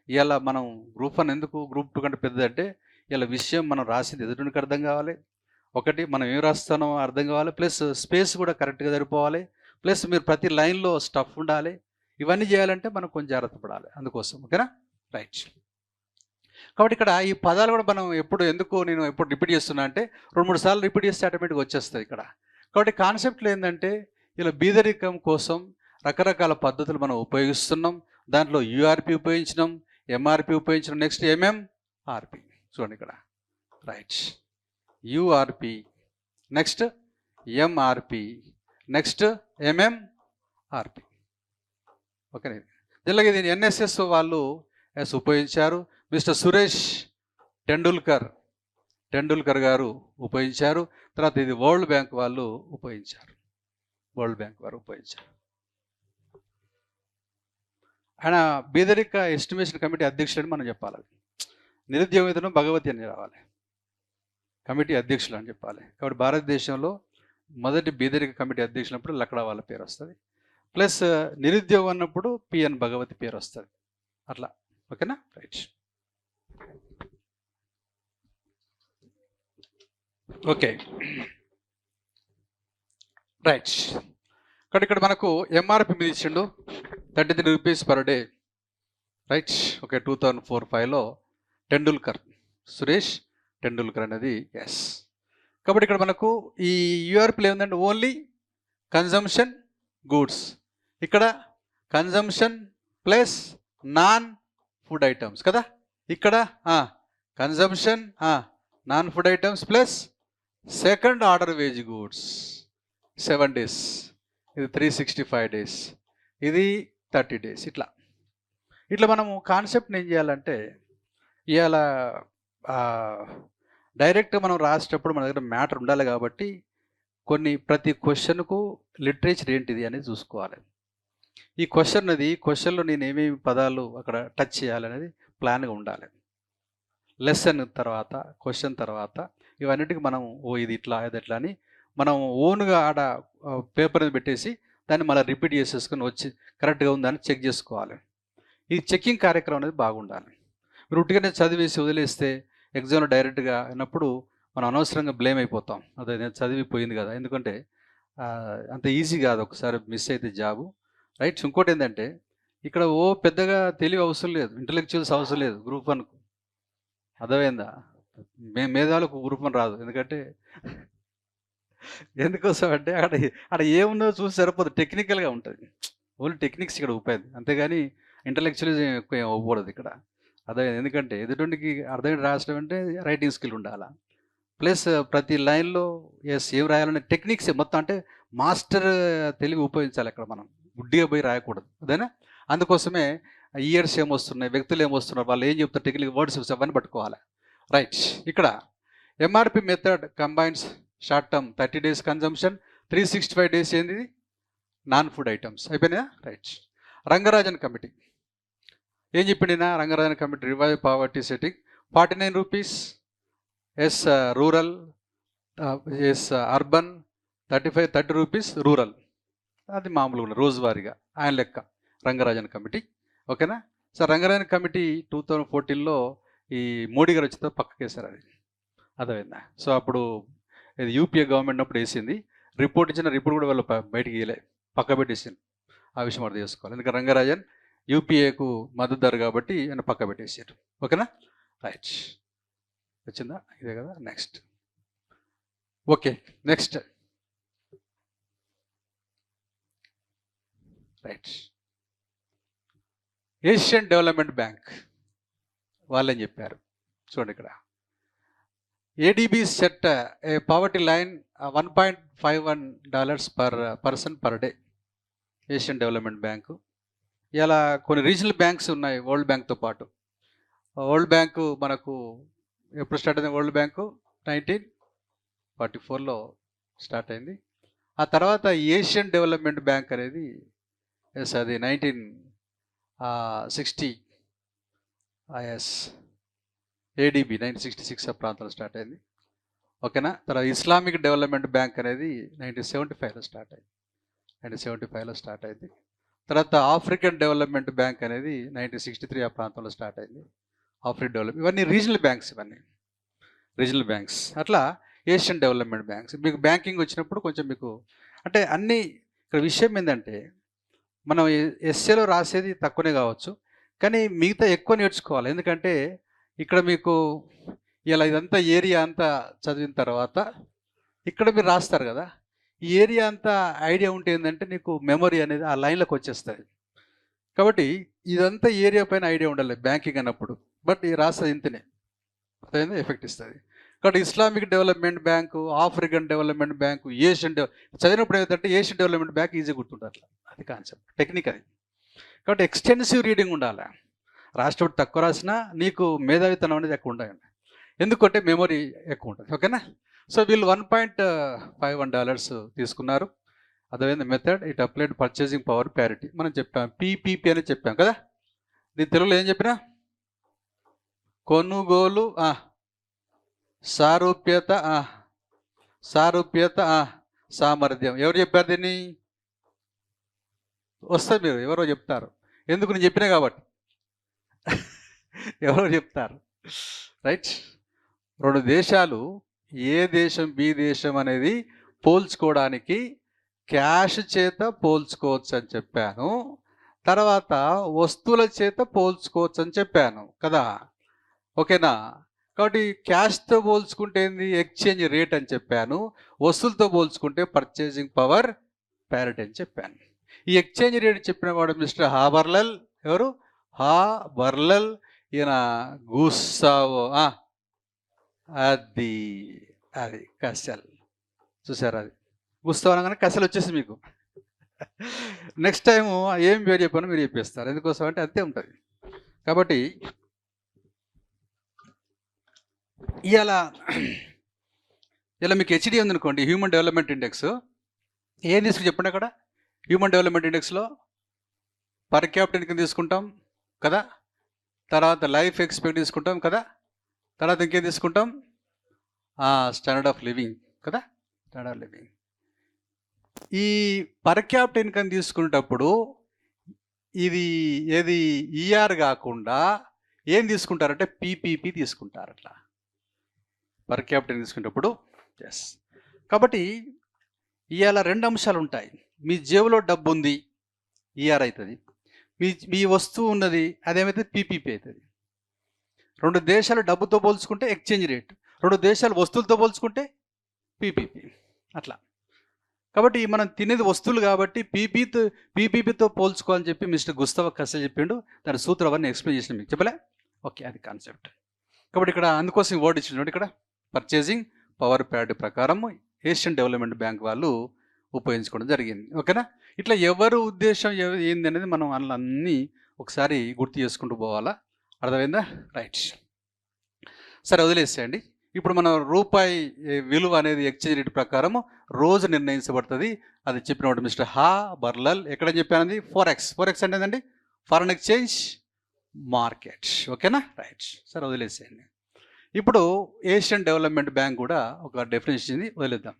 ఇవాళ మనం గ్రూప్ 1 ఎందుకు, గ్రూప్ 2 కంటే పెద్దదంటే ఇలా విషయం మనం రాసింది ఎదుటికి అర్థం కావాలి, ఒకటి మనం ఏం రాస్తానో అర్థం కావాలి, ప్లస్ స్పేస్ కూడా కరెక్ట్గా సరిపోవాలి, ప్లస్ మీరు ప్రతి లైన్లో స్టఫ్ ఉండాలి. ఇవన్నీ చేయాలంటే మనం కొంచెం జాగ్రత్త పడాలి. అందుకోసం. ఓకేనా. రైట్. కాబట్టి ఇక్కడ ఈ పదాలు కూడా మనం నేను ఎప్పుడు రిపీట్ చేస్తున్నా అంటే 2-3 సార్లు రిపీట్ చేస్తే ఆటోమేటిక్గా వచ్చేస్తుంది ఇక్కడ. కాబట్టి కాన్సెప్ట్లో ఏంటంటే ఇలా బీదరికం కోసం రకరకాల పద్ధతులు మనం ఉపయోగిస్తున్నాం. దాంట్లో యూఆర్పి ఉపయోగించినాం, ఎంఆర్పి ఉపయోగించినాం, నెక్స్ట్ ఎంఎంఆర్పి. చూడండి ఇక్కడ, right, URP, next MRP, next MMRP. Okay, ఇలాగే దీన్ని ఎన్ఎస్ఎస్ వాళ్ళు ఉపయోగించారు. మిస్టర్ సురేష్ టెండూల్కర్ గారు ఉపయోగించారు. తర్వాత ఇది వరల్డ్ బ్యాంక్ వాళ్ళు ఉపయోగించారు. ఆయన బీదరిక ఎస్టిమేషన్ కమిటీ అధ్యక్షులని మనం చెప్పాలి. నిరుద్యోగితను భగవతి అని రావాలి, కమిటీ అధ్యక్షులు అని చెప్పాలి. కాబట్టి భారతదేశంలో మొదటి బీదరిక కమిటీ అధ్యక్షులప్పుడు లక్డా వాళ్ళ పేరు వస్తుంది, ప్లస్ నిరుద్యోగం అన్నప్పుడు పిఎన్ భగవతి పేరు వస్తుంది. అట్లా, ఓకేనా? Right, okay, right. కాబట్టి ఇక్కడ మనకు ఎంఆర్పి మీద ఇచ్చిండు 33 rupees per day, right. Okay, 2004-05లో సురేష్ టెండూల్కర్ అనేది ఎస్. కాబట్టి ఇక్కడ మనకు ఈ యూఆర్పీలో ఏముందంటే ఓన్లీ కన్జంప్షన్ గూడ్స్, ఇక్కడ consumption plus non food items కదా. ఇక్కడ consumption non food items plus second order wage goods 7 days, ఇది 365 days, ఇది 30 days. ఇట్లా మనము కాన్సెప్ట్ని ఏం చేయాలంటే, ఇవాళ డైరెక్ట్ మనం రాసేటప్పుడు మన దగ్గర మ్యాటర్ ఉండాలి. కాబట్టి ప్రతి క్వశ్చన్కు లిటరేచర్ ఏంటిది అనేది చూసుకోవాలి. ఈ క్వశ్చన్లో నేను ఏమేమి పదాలు అక్కడ టచ్ చేయాలనేది ప్లాన్గా ఉండాలి. లెసన్ తర్వాత, క్వశ్చన్ తర్వాత, ఇవన్నిటికి మనం ఇది ఇట్లా అని మనం ఓన్గా ఆడ పేపర్ మీద పెట్టేసి దాన్ని మళ్ళీ రిపీట్ చేసేసుకొని వచ్చి కరెక్ట్గా ఉందని చెక్ చేసుకోవాలి. ఈ చెక్కింగ్ కార్యక్రమం అనేది బాగుండాలి. మీరు ఉట్టిగానే చదివేసి వదిలేస్తే ఎగ్జామ్లో డైరెక్ట్గా అయినప్పుడు మనం అనవసరంగా బ్లేమ్ అయిపోతాం. అదే నేను చదివిపోయింది కదా, ఎందుకంటే అంత ఈజీ కాదు ఒకసారి మిస్ అయితే జాబు, రైట్. ఇంకోటి ఏంటంటే ఇక్కడ పెద్దగా తెలివి అవసరం లేదు, ఇంటలెక్చువల్స్ అవసరం లేదు గ్రూప్ 1కు, అర్థమైందా? మేధావులకు గ్రూప్ 1 రాదు. ఎందుకోసం అంటే అక్కడ ఏముందో చూసి సరిపోదు, టెక్నికల్గా ఉంటుంది. ఓన్లీ టెక్నిక్స్ ఇక్కడ ఉపయోగం, అంతేగాని ఇంటలెక్చువలిజం ఎక్కువ ఏం అవ్వకూడదు ఇక్కడ, అదే. ఎందుకంటే ఎదుటికి అర్థం రాసడం అంటే రైటింగ్ స్కిల్ ఉండాలి, ప్లస్ ప్రతి లైన్లో ఏం రాయాలనే టెక్నిక్స్ మొత్తం, అంటే మాస్టర్ తెలివి ఉపయోగించాలి. అక్కడ మనం గుడ్డిగా పోయి రాయకూడదు, అదేనా? అందుకోసమే ఇయర్స్ ఏమొస్తున్నాయి, వ్యక్తులు ఏమొస్తున్నారు, వాళ్ళు ఏం చెప్తారు, టెక్నికల్ వర్డ్స్ అవన్నీ పట్టుకోవాలి, రైట్. ఇక్కడ MRP method combines short term 30 days consumption, 365 days ఏంది నాన్ ఫుడ్ ఐటమ్స్. అయిపోయినాయా? రైట్. రంగరాజన్ కమిటీ ఏం చెప్పిండినా? Rangarajan committee revive poverty setting 49 rupees, yes rural, yes urban 30 rupees rural. అది మామూలుగా రోజువారీగా ఆయన లెక్క రంగరాజన్ కమిటీ, ఓకేనా? సార్ రంగరాజన్ కమిటీ 2014లో ఈ మోడీ గారు వచ్చిన పక్కకేసారు, అది అర్థమైందా? సో అప్పుడు ఇది యూపీఏ గవర్నమెంట్ అప్పుడు వేసింది, రిపోర్ట్ ఇచ్చిన రిపోర్ట్ కూడా వాళ్ళు బయటికి ఇవ్వలే, పక్క పెట్టేసింది. ఆ విషయం అర్థం చేసుకోవాలి, ఎందుకంటే రంగరాజన్ యూపీఏకు మద్దతుదారు కాబట్టి ఆయన పక్క పెట్టేసారు, ఓకేనా? రైట్, వచ్చిందా? ఇదే కదా. Next, okay, next, right. Asian development bank వాళ్ళని చెప్పారు, చూడండి ఇక్కడ. ADB set a poverty line $1.51 per person per day. Asian development bank. ఇలా కొన్ని రీజనల్ బ్యాంక్స్ ఉన్నాయి వరల్డ్ బ్యాంక్తో పాటు. వరల్డ్ బ్యాంకు మనకు ఎప్పుడు స్టార్ట్ అయింది? వరల్డ్ బ్యాంకు 1944లో స్టార్ట్ అయింది. ఆ తర్వాత ఏషియన్ డెవలప్మెంట్ బ్యాంక్ అనేది అది 1960 ADB 1966 ఆ ప్రాంతంలో స్టార్ట్ అయింది, ఓకేనా? తర్వాత ఇస్లామిక్ డెవలప్మెంట్ బ్యాంక్ అనేది 1975లో స్టార్ట్ అయింది, 1975లో స్టార్ట్ అయింది. తర్వాత ఆఫ్రికన్ డెవలప్మెంట్ బ్యాంక్ అనేది 1963 ఆ ప్రాంతంలో స్టార్ట్ అయింది, ఆఫ్రికన్ డెవలప్మెంట్. ఇవన్నీ రీజనల్ బ్యాంక్స్, రీజనల్ బ్యాంక్స్. అట్లా ఏషియన్ డెవలప్మెంట్ బ్యాంక్స్. మీకు బ్యాంకింగ్ వచ్చినప్పుడు కొంచెం మీకు అంటే అన్నీ. ఇక్కడ విషయం ఏంటంటే మనం ఎస్ఏలో రాసేది తక్కువనే కావచ్చు, కానీ మిగతా ఎక్కువ నేర్చుకోవాలి. ఎందుకంటే ఇక్కడ మీకు ఇలా ఇదంతా ఏరియా అంతా చదివిన తర్వాత ఇక్కడ మీరు రాస్తారు కదా, ఈ ఏరియా అంతా ఐడియా ఉంటే ఏంటంటే నీకు మెమరీ అనేది ఆ లైన్లోకి వచ్చేస్తుంది. కాబట్టి ఇదంతా ఏరియా పైన ఐడియా ఉండాలి బ్యాంకింగ్ అన్నప్పుడు. బట్ ఈ రాస్తుంది ఇంతనే అదైనా ఎఫెక్ట్ ఇస్తుంది. కాబట్టి Islamic development bank, African development bank, Asian చదివినప్పుడు ఏంటంటే ఏషియన్ డెవలప్మెంట్ బ్యాంక్ ఈజీ గుర్తుంటారు. అది కాన్సెప్ట్, టెక్నిక్ అది. కాబట్టి ఎక్స్టెన్సివ్ రీడింగ్ ఉండాలి. రాష్ట్రపతి తక్కువ రాసినా నీకు మేధావితనం అనేది ఎక్కువ ఉండాలి. ఎందుకంటే మెమొరీ ఎక్కువ ఉంటుంది. ఓకేనా? సో వీళ్ళు $1.51 తీసుకున్నారు. అదేవిధంగా method it applied purchasing power parity మనం చెప్పాం, పీపీపీ అని చెప్పాం కదా. దీని తెలుగులో ఏం చెప్పినా కొనుగోలు సారూప్యత సామర్థ్యం. ఎవరు చెప్పారు దీన్ని? వస్తుంది, మీరు ఎవరో చెప్తారు. ఎందుకు నేను చెప్పినా కాబట్టి ఎవరో చెప్తారు. రైట్? రెండు దేశాలు ఏ దేశం బి దేశం అనేది పోల్చుకోవడానికి క్యాష్ చేత పోల్చుకోవచ్చు అని చెప్పాను. తర్వాత వస్తువుల చేత పోల్చుకోవచ్చు అని చెప్పాను కదా. ఓకేనా? కాబట్టి క్యాష్తో పోల్చుకుంటే ఏంది? ఎక్స్చేంజ్ రేట్ అని చెప్పాను. వస్తువులతో పోల్చుకుంటే పర్చేసింగ్ పవర్ ప్యారిటీ అని చెప్పాను. ఈ ఎక్స్చేంజ్ రేట్ చెప్పిన వాడు మిస్టర్ హాబర్లల్. ఎవరు? హాబర్లల్. ఈయన గుస్తావో అది కసల్. చూసారు? అది గుస్తావో అనగానే కసలు వచ్చేసి మీకు నెక్స్ట్ టైము ఏం పేరు చెప్పానో మీరు చెప్పేస్తారు. ఎందుకోసం అంటే అంతే ఉంటుంది. కాబట్టి ఇలా మీకు హెచ్డి ఉందనుకోండి, హ్యూమన్ డెవలప్మెంట్ ఇండెక్స్. ఏం తీసుకుని చెప్పండి అక్కడ. హ్యూమన్ డెవలప్మెంట్ ఇండెక్స్లో పర్ క్యాపిటల్ కింద తీసుకుంటాం కదా, తర్వాత లైఫ్ ఎక్స్పెక్ట్ తీసుకుంటాం కదా, తర్వాత ఇంకేం తీసుకుంటాం? స్టాండర్డ్ ఆఫ్ లివింగ్ కదా, స్టాండర్డ్ ఆఫ్ లివింగ్. ఈ పర్ క్యాపిటల్ ఇన్కమ్ తీసుకునేటప్పుడు ఇది ఏది ఈఆర్ కాకుండా ఏం తీసుకుంటారంటే పీపీపీ తీసుకుంటారు. అట్లా పర్ క్యాపిటల్ తీసుకునేటప్పుడు. ఎస్. కాబట్టి ఇవాళ రెండు అంశాలు ఉంటాయి. మీ జేబులో డబ్బు ఉంది, ఈఆర్ అవుతుంది. మీ వస్తువు ఉన్నది, అదేమైతే పీపీపీ అవుతుంది. రెండు దేశాలు డబ్బుతో పోల్చుకుంటే ఎక్స్చేంజ్ రేట్, రెండు దేశాలు వస్తువులతో పోల్చుకుంటే పీపీపీ. అట్లా. కాబట్టి మనం తినేది వస్తువులు కాబట్టి పీపీపీతో పోల్చుకోవాలని చెప్పి మిస్టర్ గుస్తావ్ కసల్ చెప్పిండు. దాని సూత్రాన్ని ఎక్స్ప్లెయిన్ చేసిన మీకు చెప్పలే. ఓకే, అది కాన్సెప్ట్. కాబట్టి ఇక్కడ అందుకోసం వర్డ్ ఇచ్చిన ఇక్కడ పర్చేసింగ్ పవర్ ప్యారిటీ ప్రకారం ఏషియన్ డెవలప్మెంట్ బ్యాంక్ వాళ్ళు ఉపయోగించుకోవడం జరిగింది. ఓకేనా? ఇట్లా ఎవరు ఉద్దేశం ఏంది అనేది మనం అన్నీ ఒకసారి గుర్తు చేసుకుంటూ పోవాలా. అర్థమైందా? రైట్. సరే, వదిలేసేయండి. ఇప్పుడు మనం రూపాయి విలువ అనేది ఎక్స్చేంజ్ రేట్ ప్రకారం రోజు నిర్ణయించబడుతుంది. అది చెప్పినప్పుడు మిస్టర్ హాబర్లల్. ఎక్కడ చెప్పానండి? ఫోరెక్స్ అంటే ఏంటండి? Foreign exchange market. ఓకేనా? రైట్. సరే, వదిలేసేయండి. ఇప్పుడు ఏషియన్ డెవలప్మెంట్ బ్యాంక్ కూడా ఒక డెఫినేషన్ ఇచ్చింది, వదిలేద్దాం.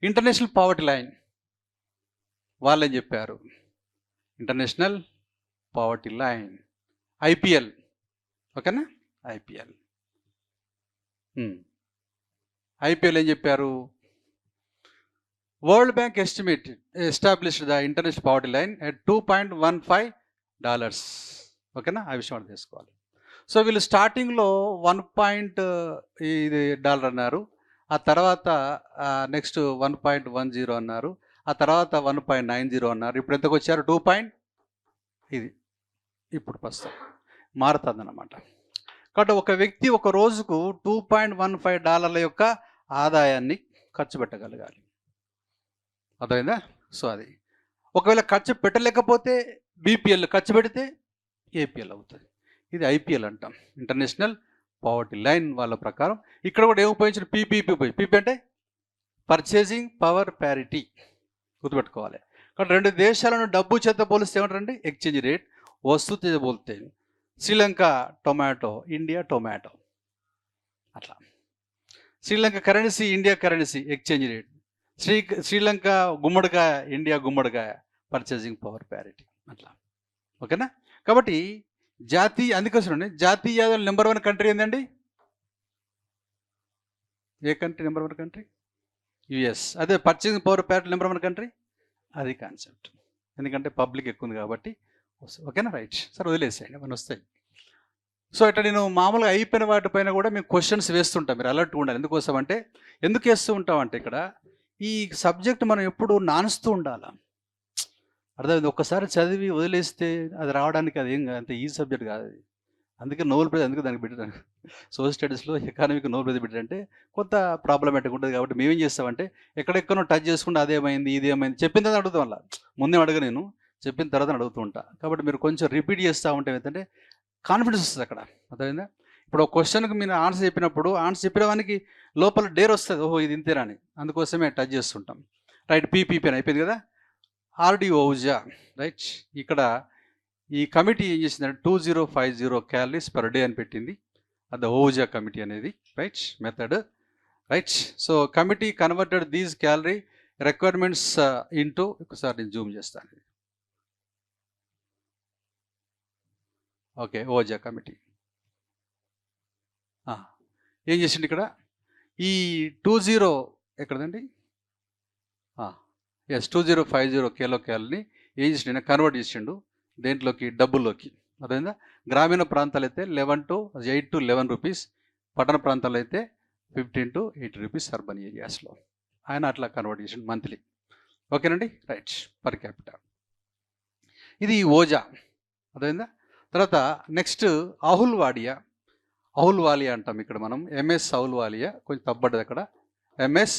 ఇంటర్నేషనల్ పావర్టీ లైన్ వాళ్ళు ఏం చెప్పారు? International poverty line IPL. ఓకేనా? ఐపీఎల్ ఏం చెప్పారు? World bank established the international poverty line at $2.15. ఓకేనా? ఆ విషయం అర్థం చేసుకోవాలి. సో వీళ్ళు స్టార్టింగ్లో $1 అన్నారు, ఆ తర్వాత నెక్స్ట్ 1.10 అన్నారు, ఆ తర్వాత 1.90 అన్నారు. ఇప్పుడు ఎంతకు వచ్చారు? 2. ఇది ఇప్పుడు ప్రస్తుతం మారుతుంది అన్నమాట. కాబట్టి ఒక వ్యక్తి ఒక రోజుకు $2.15 యొక్క ఆదాయాన్ని ఖర్చు పెట్టగలగాలి. అర్థమైందా? సో అది ఒకవేళ ఖర్చు పెట్టలేకపోతే బీపీఎల్, ఖర్చు పెడితే ఏపీఎల్ అవుతుంది. ఇది ఐపీఎల్ అంటాం, ఇంటర్నేషనల్ పావర్టీ లైన్ వాళ్ళ ప్రకారం. ఇక్కడ కూడా ఏం ఉపయోగించిన? పీపీ అంటే పర్చేసింగ్ పవర్ ప్యారిటీ. గుర్తుపెట్టుకోవాలి. కాబట్టి రెండు దేశాలను డబ్బు చేత పోలిస్తే ఏమంటారండి? Exchange rate. వస్తువు చేత పోలితే శ్రీలంక టొమాటో, ఇండియా టొమాటో. అట్లా. Sri Lanka currency, India currency, exchange rate. Sri Lanka గుమ్మడికాయ, ఇండియా గుమ్మడికాయ, పర్చేసింగ్ పవర్ ప్యారిటీ. అట్లా. ఓకేనా? కాబట్టి అందుకోసం జాతీయ నెంబర్ 1 కంట్రీ ఏంటండి? ఏ కంట్రీ నెంబర్ 1 కంట్రీ? యుఎస్. అదే purchasing power parity number 1 country. అది కాన్సెప్ట్. ఎందుకంటే పబ్లిక్ ఎక్కువ ఉంది కాబట్టి. ఓకేనా? రైట్. సరే, వదిలేసేయండి, మన వస్తాయి. సో ఇట్లా నేను మామూలుగా అయిపోయిన వాటిపైన కూడా మేము క్వశ్చన్స్ వేస్తుంటాం. మీరు అలర్ట్గా ఉండాలి. ఎందుకోసం అంటే, ఎందుకు వేస్తూ ఉంటామంటే ఇక్కడ ఈ సబ్జెక్ట్ మనం ఎప్పుడు నానుస్తూ ఉండాలి. అర్థమైంది. ఒక్కసారి చదివి వదిలేస్తే అది రావడానికి అది ఏం అంత ఈజీ సబ్జెక్ట్ కాదు అది. అందుకే నోబెల్ ప్రైజ్ అందుకే దానికి పెట్టారు. సోషల్ స్టడీస్లో ఎకానమీకి నోబెల్ ప్రైజ్ పెట్టారంటే కొంత ప్రాబ్లమాటిక్ ఉంటుంది కాబట్టి మేమేం చేస్తామంటే ఎక్కడెక్కడో టచ్ చేసుకుంటే అదేమైంది ఇదేమైంది చెప్పిన తర్వాత అడుగుతాం అలా. ముందే అడగ నేను చెప్పిన తర్వాత అడుగుతూ ఉంటా. కాబట్టి మీరు కొంచెం రిపీట్ చేస్తూ ఉంటే ఏంటంటే కాన్ఫిడెన్స్ వస్తుంది అక్కడ. అర్థమైందా? ఇప్పుడు ఒక క్వశ్చన్కి మీరు ఆన్సర్ చెప్పినప్పుడు ఆన్సర్ చెప్పిన వానికి లోపల డేర్ వస్తుంది, ఓహో ఇది ఇంతేనా అని. అందుకోసమే టచ్ చేస్తుంటాం. రైట్, పీపీపీ అని అయిపోయింది కదా. ఆర్డిఓజా రైట్. ఇక్కడ ఈ కమిటీ ఏం చేసిందంటే 2050 క్యాలరీస్ పర్ డే అని పెట్టింది. అది ఓజా కమిటీ అనేది right method right. So committee converted these calorie requirements into, ఒకసారి నేను జూమ్ చేస్తాను. ఓకే, ఓజా కమిటీ ఏం చేసిండు ఇక్కడ ఈ 20 ఎక్కడదండి ఎస్ 2050 కిలో క్యాలరీని ఏం చేసిండు కన్వర్ట్ చేసిండు దేంట్లోకి, డబ్బుల్లోకి. అదేందా గ్రామీణ ప్రాంతాలు అయితే 8 to 11 రూపీస్, పట్టణ ప్రాంతాలు అయితే 15 to 18 రూపీస్ అర్బన్ ఏరియాస్లో. ఆయన అట్లా కన్వర్ట్ చేసిండు మంత్లీ. ఓకేనండి రైట్, పర్ క్యాపిటల్. ఇది ఓజా. అదేందా. తర్వాత నెక్స్ట్ అహుల్వాడియా. అహుల్వాలియా అంటాం ఇక్కడ మనం, ఎంఎస్ అహుల్వాలియా, కొంచెం తప్పబడ్డది అక్కడ, ఎంఎస్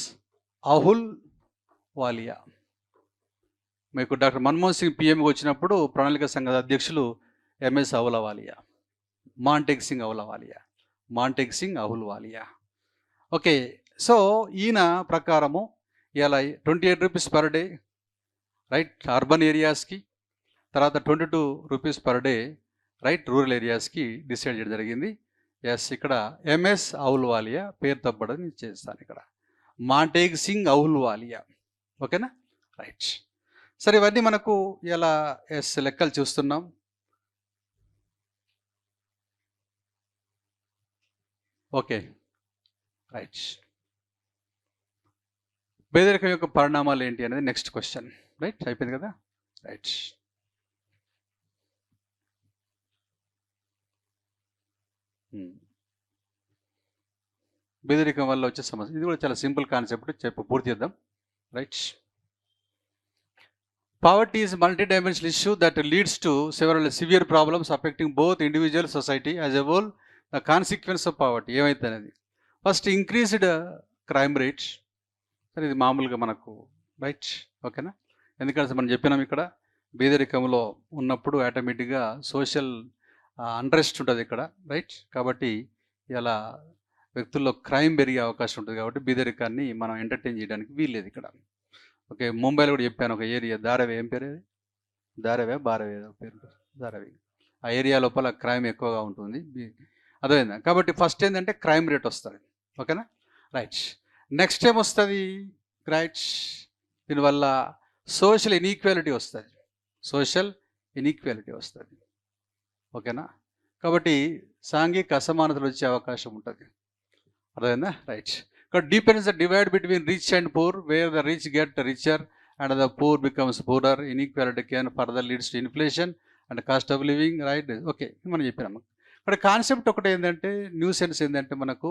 అహుల్వాలియా. మీకు డాక్టర్ మన్మోహన్ సింగ్ పిఎంకి వచ్చినప్పుడు ప్రణాళిక సంఘ అధ్యక్షులు MS Ahluwalia, Montek Singh Ahluwalia. Okay, so ఈయన ప్రకారము ఇలా 28 rupees per day right urban ఏరియాస్కి, తర్వాత 22 rupees per day right rural ఏరియాస్కి డిసైడ్ చేయడం జరిగింది. ఎస్, ఇక్కడ ఎంఎస్ అహుల్వాలియా పేరు తప్పడం నేను చేస్తాను ఇక్కడ, మాంటేక్ సింగ్ అహుల్వాలియా. ఓకేనా రైట్. సరే, ఇవన్నీ మనకు ఇలా ఎస్ లెక్కలు చూస్తున్నాం. Okay right. పేదరికం యొక్క పరిణామాలు ఏంటి అనేది నెక్స్ట్ క్వశ్చన్. రైట్, అయిపోయింది కదా. రైట్, పేదరికం వల్ల వచ్చే సమస్య, ఇది కూడా చాలా సింపుల్ కాన్సెప్ట్, పూర్తి చేద్దాం. Right, poverty is a multi-dimensional issue that leads to several severe problems affecting both individual society as a whole. The consequence of poverty ఏమైతే అనేది ఫస్ట్ ఇంక్రీజ్డ్ క్రైమ్ రేట్. సరే, ఇది మామూలుగా మనకు రైట్. ఓకేనా, ఎందుకంటే మనం చెప్పినాం ఇక్కడ పేదరికంలో ఉన్నప్పుడు ఆటోమేటిక్గా సోషల్ అన్రెస్ట్ ఉంటుంది ఇక్కడ రైట్. కాబట్టి ఇలా వ్యక్తుల్లో క్రైమ్ పెరిగే అవకాశం ఉంటుంది. కాబట్టి పేదరికాన్ని మనం ఎంటర్టైన్ చేయడానికి వీల్లేదు ఇక్కడ. ఓకే, ముంబైలో కూడా చెప్పాను ఒక ఏరియా ధారావి, ఏం పేరు అది, ధారావే బారవే పేరు, ధారావి. ఆ ఏరియా లోపల క్రైమ్ ఎక్కువగా ఉంటుంది. అదేందా. కాబట్టి ఫస్ట్ ఏంటంటే క్రైమ్ రేట్ వస్తుంది. ఓకేనా రైట్. నెక్స్ట్ ఏం వస్తుంది రైట్, దీనివల్ల సోషల్ ఇన్ఈక్వాలిటీ వస్తుంది. ఓకేనా, కాబట్టి సాంఘిక అసమానతలు వచ్చే అవకాశం ఉంటుంది. అర్థమైందా right. Deepens the divide between rich and poor, where the rich get richer and the poor becomes poorer. Inequality can further leads to inflation and cost of living. Right? Okay, మనం చెప్పినాము. ఇక్కడ కాన్సెప్ట్ ఒకటి ఏంటంటే, న్యూ సెన్స్ ఏంటంటే మనకు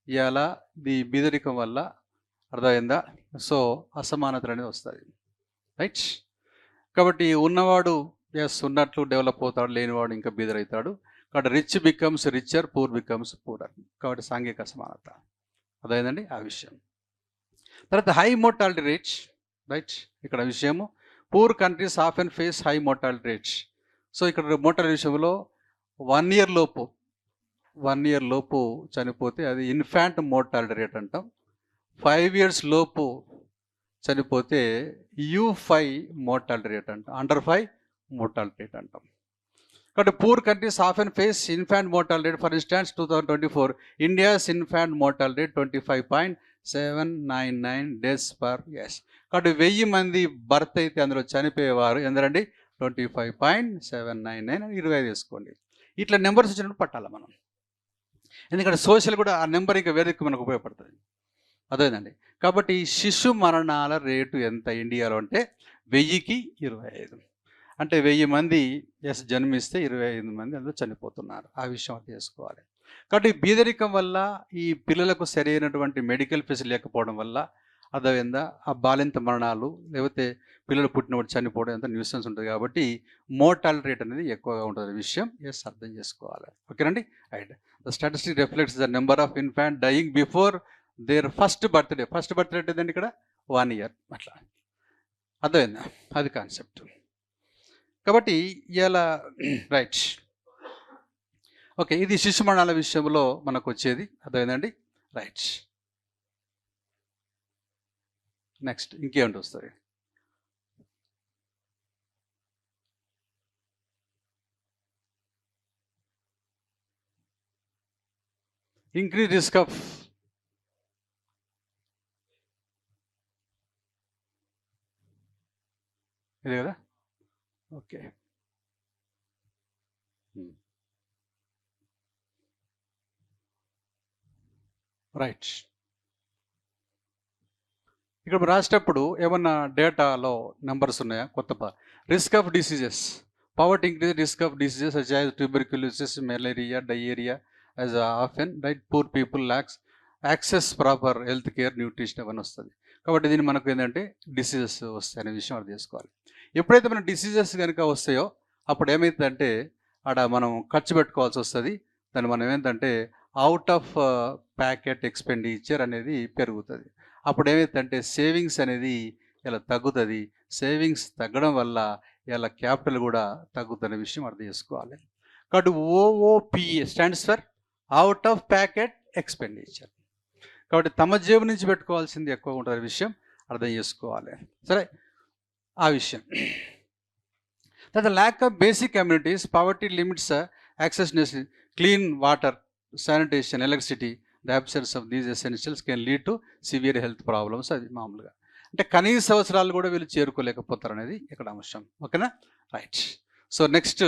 ఇవాళ ది బీదరికం వల్ల అర్థమైందా, సో అసమానతలు అనేది వస్తుంది రైట్. కాబట్టి ఉన్నవాడు ఎస్ ఉన్నట్లు డెవలప్ అవుతాడు, లేనివాడు ఇంకా బీదరవుతాడు. కాబట్టి rich becomes richer, poor becomes poorer. కాబట్టి సాంఘిక అసమానత అదేందండి ఆ విషయం. తర్వాత హై మోర్టాలిటీ రేట్స్ రైట్. ఇక్కడ విషయము poor countries often face high mortality rates. So ఇక్కడ మోర్టాలిటీ విషయంలో 1 year లోపు చనిపోతే అది ఇన్ఫాంట్ మోర్టాలిటీ రేట్ అంటాం. 5 years లోపు చనిపోతే U5 మోర్టాలిటీ రేట్ అంటాం, అండర్ 5 మోర్టాలిటీ రేట్ అంటాం. కాబట్టి poor countries often face infant mortality rate. For instance 2024 India's infant mortality rate 25.799 days per years. కాబట్టి 1000 మంది బర్త్ అయితే అందులో చనిపోయేవారు ఎందరండి 25.799 అని 25 వేసుకోండి. ఇట్లా నెంబర్స్ వచ్చినప్పుడు పట్టాలి మనం, ఎందుకంటే సోషల్ కూడా ఆ నెంబర్ ఇంకా వేరే మనకు ఉపయోగపడుతుంది. అదేనండి. కాబట్టి శిశు మరణాల రేటు ఎంత ఇండియాలో అంటే 1000కి 25. అంటే 1000 మంది జన్మిస్తే 25 మంది అందులో చనిపోతున్నారు. ఆ విషయం అది చేసుకోవాలి. కాబట్టి బీదరికం వల్ల ఈ పిల్లలకు సరైనటువంటి మెడికల్ ఫెసిలిటీ లేకపోవడం వల్ల అర్థమైందా? ఆ బాలింత మరణాలు లేకపోతే పిల్లలు పుట్టినప్పుడు చనిపోవడం ఎంత న్యూసెన్స్ ఉంటుంది కాబట్టి మోర్టాలిటీ రేట్ అనేది ఎక్కువగా ఉంటుంది విషయం అర్థం చేసుకోవాలి. ఓకేనండి. Right. The statistic reflects the number of infant dying before their first birthday ఏంటంటే ఇక్కడ 1 year అట్లా. అర్థమైందా? అది కాన్సెప్ట్. కాబట్టి ఇలా రైట్. ఓకే, ఇది శిశు మరణాల విషయంలో మనకు వచ్చేది. అర్థమైందండి. రైట్. నెక్స్ట్ ఇంకేమిటి వస్తుంది? ఇంక్రీజ్ రిస్క్ ఆఫ్ ఇదే కదా. ఓకే. రైట్. ఇక్కడ రాసేటప్పుడు ఏమన్నా డేటాలో నెంబర్స్ ఉన్నాయా? కొత్త risk of diseases, poverty increase risk of diseases such as tuberculosis, malaria, diarrhoea as often right poor people lacks access proper health care, nutrition అవన్నీ వస్తుంది. కాబట్టి దీన్ని మనకు ఏంటంటే డిసీజెస్ వస్తాయి అనే విషయం అర్థం చేసుకోవాలి. ఎప్పుడైతే మన డిసీజెస్ కనుక వస్తాయో అప్పుడు ఏమవుతుందంటే ఆడ మనం ఖర్చు పెట్టుకోవాల్సి వస్తుంది. దాన్ని మనం ఏంటంటే అవుట్ ఆఫ్ ప్యాకెట్ ఎక్స్పెండిచర్ అనేది పెరుగుతుంది. అప్పుడు ఏమైందంటే సేవింగ్స్ అనేది ఇలా తగ్గుతుంది. సేవింగ్స్ తగ్గడం వల్ల ఇలా క్యాపిటల్ కూడా తగ్గుతున్న విషయం అర్థం చేసుకోవాలి. కాబట్టి OOPA stands for out of packet expenditure. కాబట్టి తమ జేబు నుంచి పెట్టుకోవాల్సింది ఎక్కువ ఉంటుంది విషయం అర్థం చేసుకోవాలి. సరే, ఆ విషయం. తర్వాత lack of basic communities, poverty limits access clean water, sanitation, electricity, the absence of these essentials can lead to severe health problems. అది మామూలుగా అంటే కనీస అవసరాలు కూడా వీళ్ళు చేరుకోలేకపోతారు అనేది ఇక్కడ అంశం. ఓకేనా. Right. So next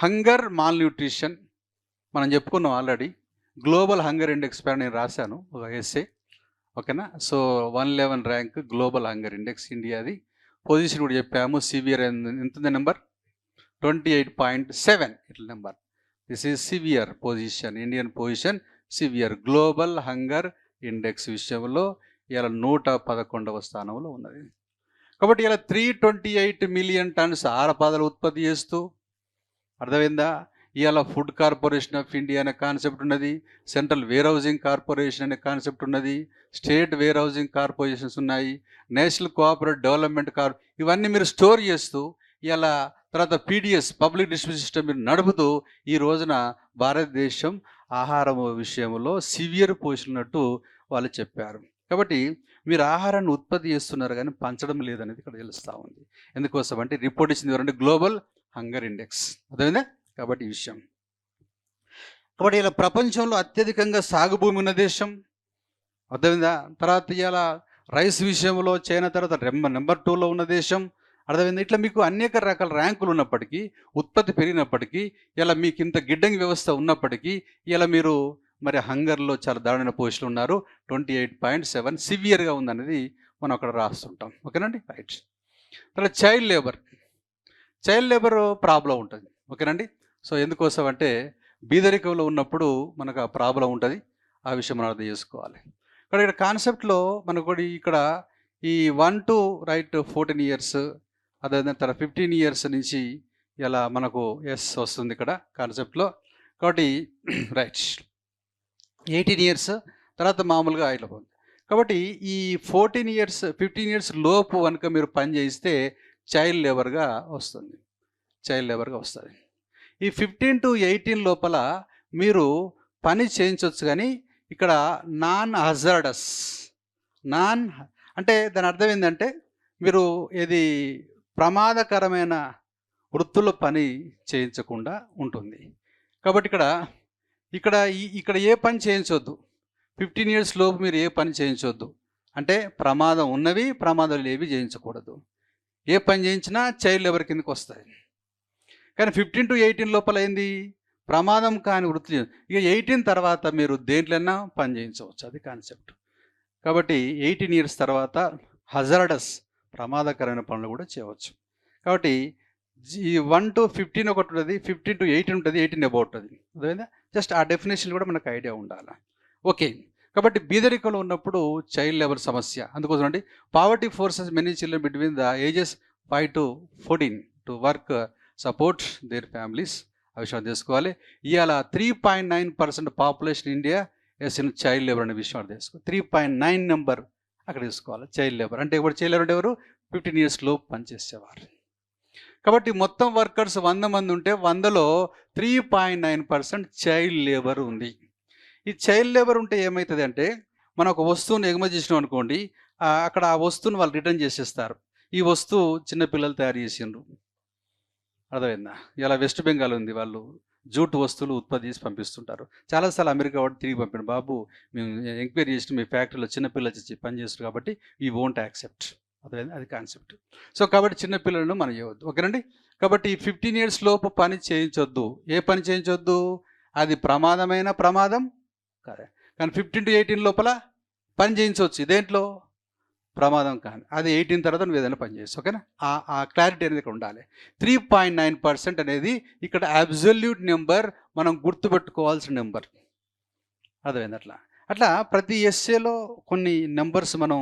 hunger mall nutrition మనం చెప్పుకున్నాం ఆల్రెడీ. గ్లోబల్ హంగర్ ఇండెక్స్ పైన నేను రాశాను ఒక ఎస్సే. ఓకేనా. So 111 rank global hunger index ఇండియాది. పొజిషన్ కూడా చెప్పాము. సివియర్ ఎంత నెంబర్ 28.7 ఇట్లా number. This is severe position, Indian position severe. Global hunger index విషయంలో ఇలా 111వ స్థానంలో ఉన్నది. కాబట్టి ఇలా 328 మిలియన్ టన్స్ ఆహారపాదాలు ఉత్పత్తి చేస్తూ, అర్థమైందా? ఇవాళ ఫుడ్ కార్పొరేషన్ ఆఫ్ ఇండియా అనే కాన్సెప్ట్ ఉన్నది, సెంట్రల్ వేర్ హౌసింగ్ కార్పొరేషన్ అనే కాన్సెప్ట్ ఉన్నది, స్టేట్ వేర్ హౌసింగ్ కార్పొరేషన్స్ ఉన్నాయి, నేషనల్ కోఆపరేటివ్ డెవలప్మెంట్ ఇవన్నీ మీరు స్టోర్ చేస్తూ ఇలా తర్వాత PDS పబ్లిక్ డిస్ట్రిబ్యూషన్ సిస్టమ్ మీరు నడుపుతూ ఈ రోజున భారతదేశం ఆహారం విషయంలో సివియర్ పొజిషన్ ఉన్నట్టు వాళ్ళు చెప్పారు. కాబట్టి మీరు ఆహారాన్ని ఉత్పత్తి చేస్తున్నారు కానీ పంచడం లేదనేది ఇక్కడ తెలుస్తూ ఉంది. ఎందుకోసం అంటే రిపోర్ట్ ఇచ్చింది ఎవరంటే గ్లోబల్ హంగర్ ఇండెక్స్. అర్థమైందా? కాబట్టి ఈ విషయం. కాబట్టి ఇలా ప్రపంచంలో అత్యధికంగా సాగు భూమి ఉన్న దేశం. అర్థమైందా? తర్వాత ఇలా రైస్ విషయంలో చైనా తర్వాత నెంబర్ 2లో ఉన్న దేశం. అర్థమైంది. ఇట్లా మీకు అనేక రకాల ర్యాంకులు ఉన్నప్పటికీ, ఉత్పత్తి పెరిగినప్పటికీ, ఇలా మీకు ఇంత గిడ్డంగి వ్యవస్థ ఉన్నప్పటికీ ఇలా మీరు మరి హంగర్లో చాలా దారుణమైన పొజిషన్లో ఉన్నారు. 28.7 సివియర్గా ఉందనేది మనం అక్కడ రాస్తుంటాం. ఓకేనండి. రైట్. తర్వాత చైల్డ్ లేబర్ ప్రాబ్లం ఉంటుంది. ఓకేనండి. సో ఎందుకోసం అంటే బీదరికంలో ఉన్నప్పుడు మనకు ఆ ప్రాబ్లం ఉంటుంది. ఆ విషయం మనం అర్థం చేసుకోవాలి. ఇక్కడ కాన్సెప్ట్లో మనకు ఇక్కడ ఈ 1 to 14 years, అదేవిధంగా తర్వాత 15 years నుంచి ఇలా మనకు వస్తుంది ఇక్కడ కాన్సెప్ట్లో. కాబట్టి రైట్ 18 years తర్వాత మామూలుగా ఇట్లా పోతుంది. కాబట్టి ఈ 14 years 15 years లోపు కనుక మీరు పని చేయిస్తే చైల్డ్ లేబర్గా వస్తుంది. ఈ 15 to 18 లోపల మీరు పని చేయించవచ్చు, కానీ ఇక్కడ నాన్ హజార్డస్ అంటే దాని అర్థం ఏంటంటే మీరు ఇది ప్రమాదకరమైన వృత్తుల్లో పని చేయించకుండా ఉంటుంది. కాబట్టి ఇక్కడ ఏ పని చేయించవద్దు. 15 years లోపు మీరు ఏ పని చేయించవద్దు. అంటే ప్రమాదం ఉన్నవి, ప్రమాదం లేవి చేయించకూడదు. ఏ పని చేయించినా చైల్డ్ లేబర్ కిందకి వస్తాయి. కానీ 15 to 18 లోపల ఏంది ప్రమాదం కాని వృత్తి. ఇక 18 తర్వాత మీరు దేంట్లైనా పని చేయించవచ్చు. అది కాన్సెప్ట్. కాబట్టి 18 years తర్వాత హజార్డస్ ప్రమాదకరమైన పనులు కూడా చేయవచ్చు. కాబట్టి ఈ 1 to 15 ఒకటి ఉంటుంది, 15 to 18 ఉంటుంది, 18 అబౌట్ ఉంటుంది. అదేవిధంగా జస్ట్ ఆ డెఫినేషన్ కూడా మనకు ఐడియా ఉండాలి. ఓకే. కాబట్టి బీదరికంలో ఉన్నప్పుడు చైల్డ్ లేబర్ సమస్య. అందుకోసం అండి poverty forces many children between the ages 5 to 14 to work support their families. ఆ విషయం తెలుసుకోవాలి. ఇవాళ 3.9% population India is in child labour అనే విషయం అర్థం చేసుకోవాలి. 3.9 నెంబర్ అక్కడ తీసుకోవాలి చైల్డ్ లేబర్ అంటే. ఎవరు చైల్డ్ లేబర్ అంటే ఎవరు? 15 years లోపు పనిచేసేవారు. కాబట్టి మొత్తం వర్కర్స్ 100 మంది ఉంటే 100లో 3.9% చైల్డ్ లేబర్ ఉంది. ఈ చైల్డ్ లేబర్ ఉంటే ఏమవుతుంది అంటే, మనం ఒక వస్తువుని ఎగుమతి చేసినాం అనుకోండి, అక్కడ ఆ వస్తువుని వాళ్ళు రిటర్న్ చేసేస్తారు. ఈ వస్తువు చిన్నపిల్లలు తయారు చేసిండ్రు, అర్థమైందా? ఇలా వెస్ట్ బెంగాల్ ఉంది, వాళ్ళు జూట్ వస్తువులు ఉత్పత్తి చేసి పంపిస్తుంటారు. చాలాసార్లు అమెరికా వాడు తిరిగి పంపాడు, బాబు మేము ఎంక్వైరీ చేసిన మీ ఫ్యాక్టరీలో చిన్నపిల్లలు వచ్చి పని చేస్తారు కాబట్టి వీ వోంట్ యాక్సెప్ట్. అర్థమైంది? అది కాన్సెప్ట్. సో కాబట్టి చిన్నపిల్లలను మనం ఇవ్వద్దు, ఓకేనండి. కాబట్టి 15 years లోపు పని చేయించొద్దు. ఏ పని చేయించొద్దు? అది ప్రమాదమైన ప్రమాదం కాదు, కానీ 15 to 18 లోపల పని చేయించవచ్చు. దేంట్లో? ప్రమాదం కానీ. అది 18 తర్వాత నువ్వు ఏదైనా పని చేయొచ్చు, ఓకేనా? ఆ క్లారిటీ అనేది ఇక్కడ ఉండాలి. 3.9% అనేది ఇక్కడ అబ్సల్యూట్ నెంబర్, మనం గుర్తుపెట్టుకోవాల్సిన నెంబర్. అర్థమైంది? అట్లా ప్రతి ఎస్ఏలో కొన్ని నెంబర్స్ మనం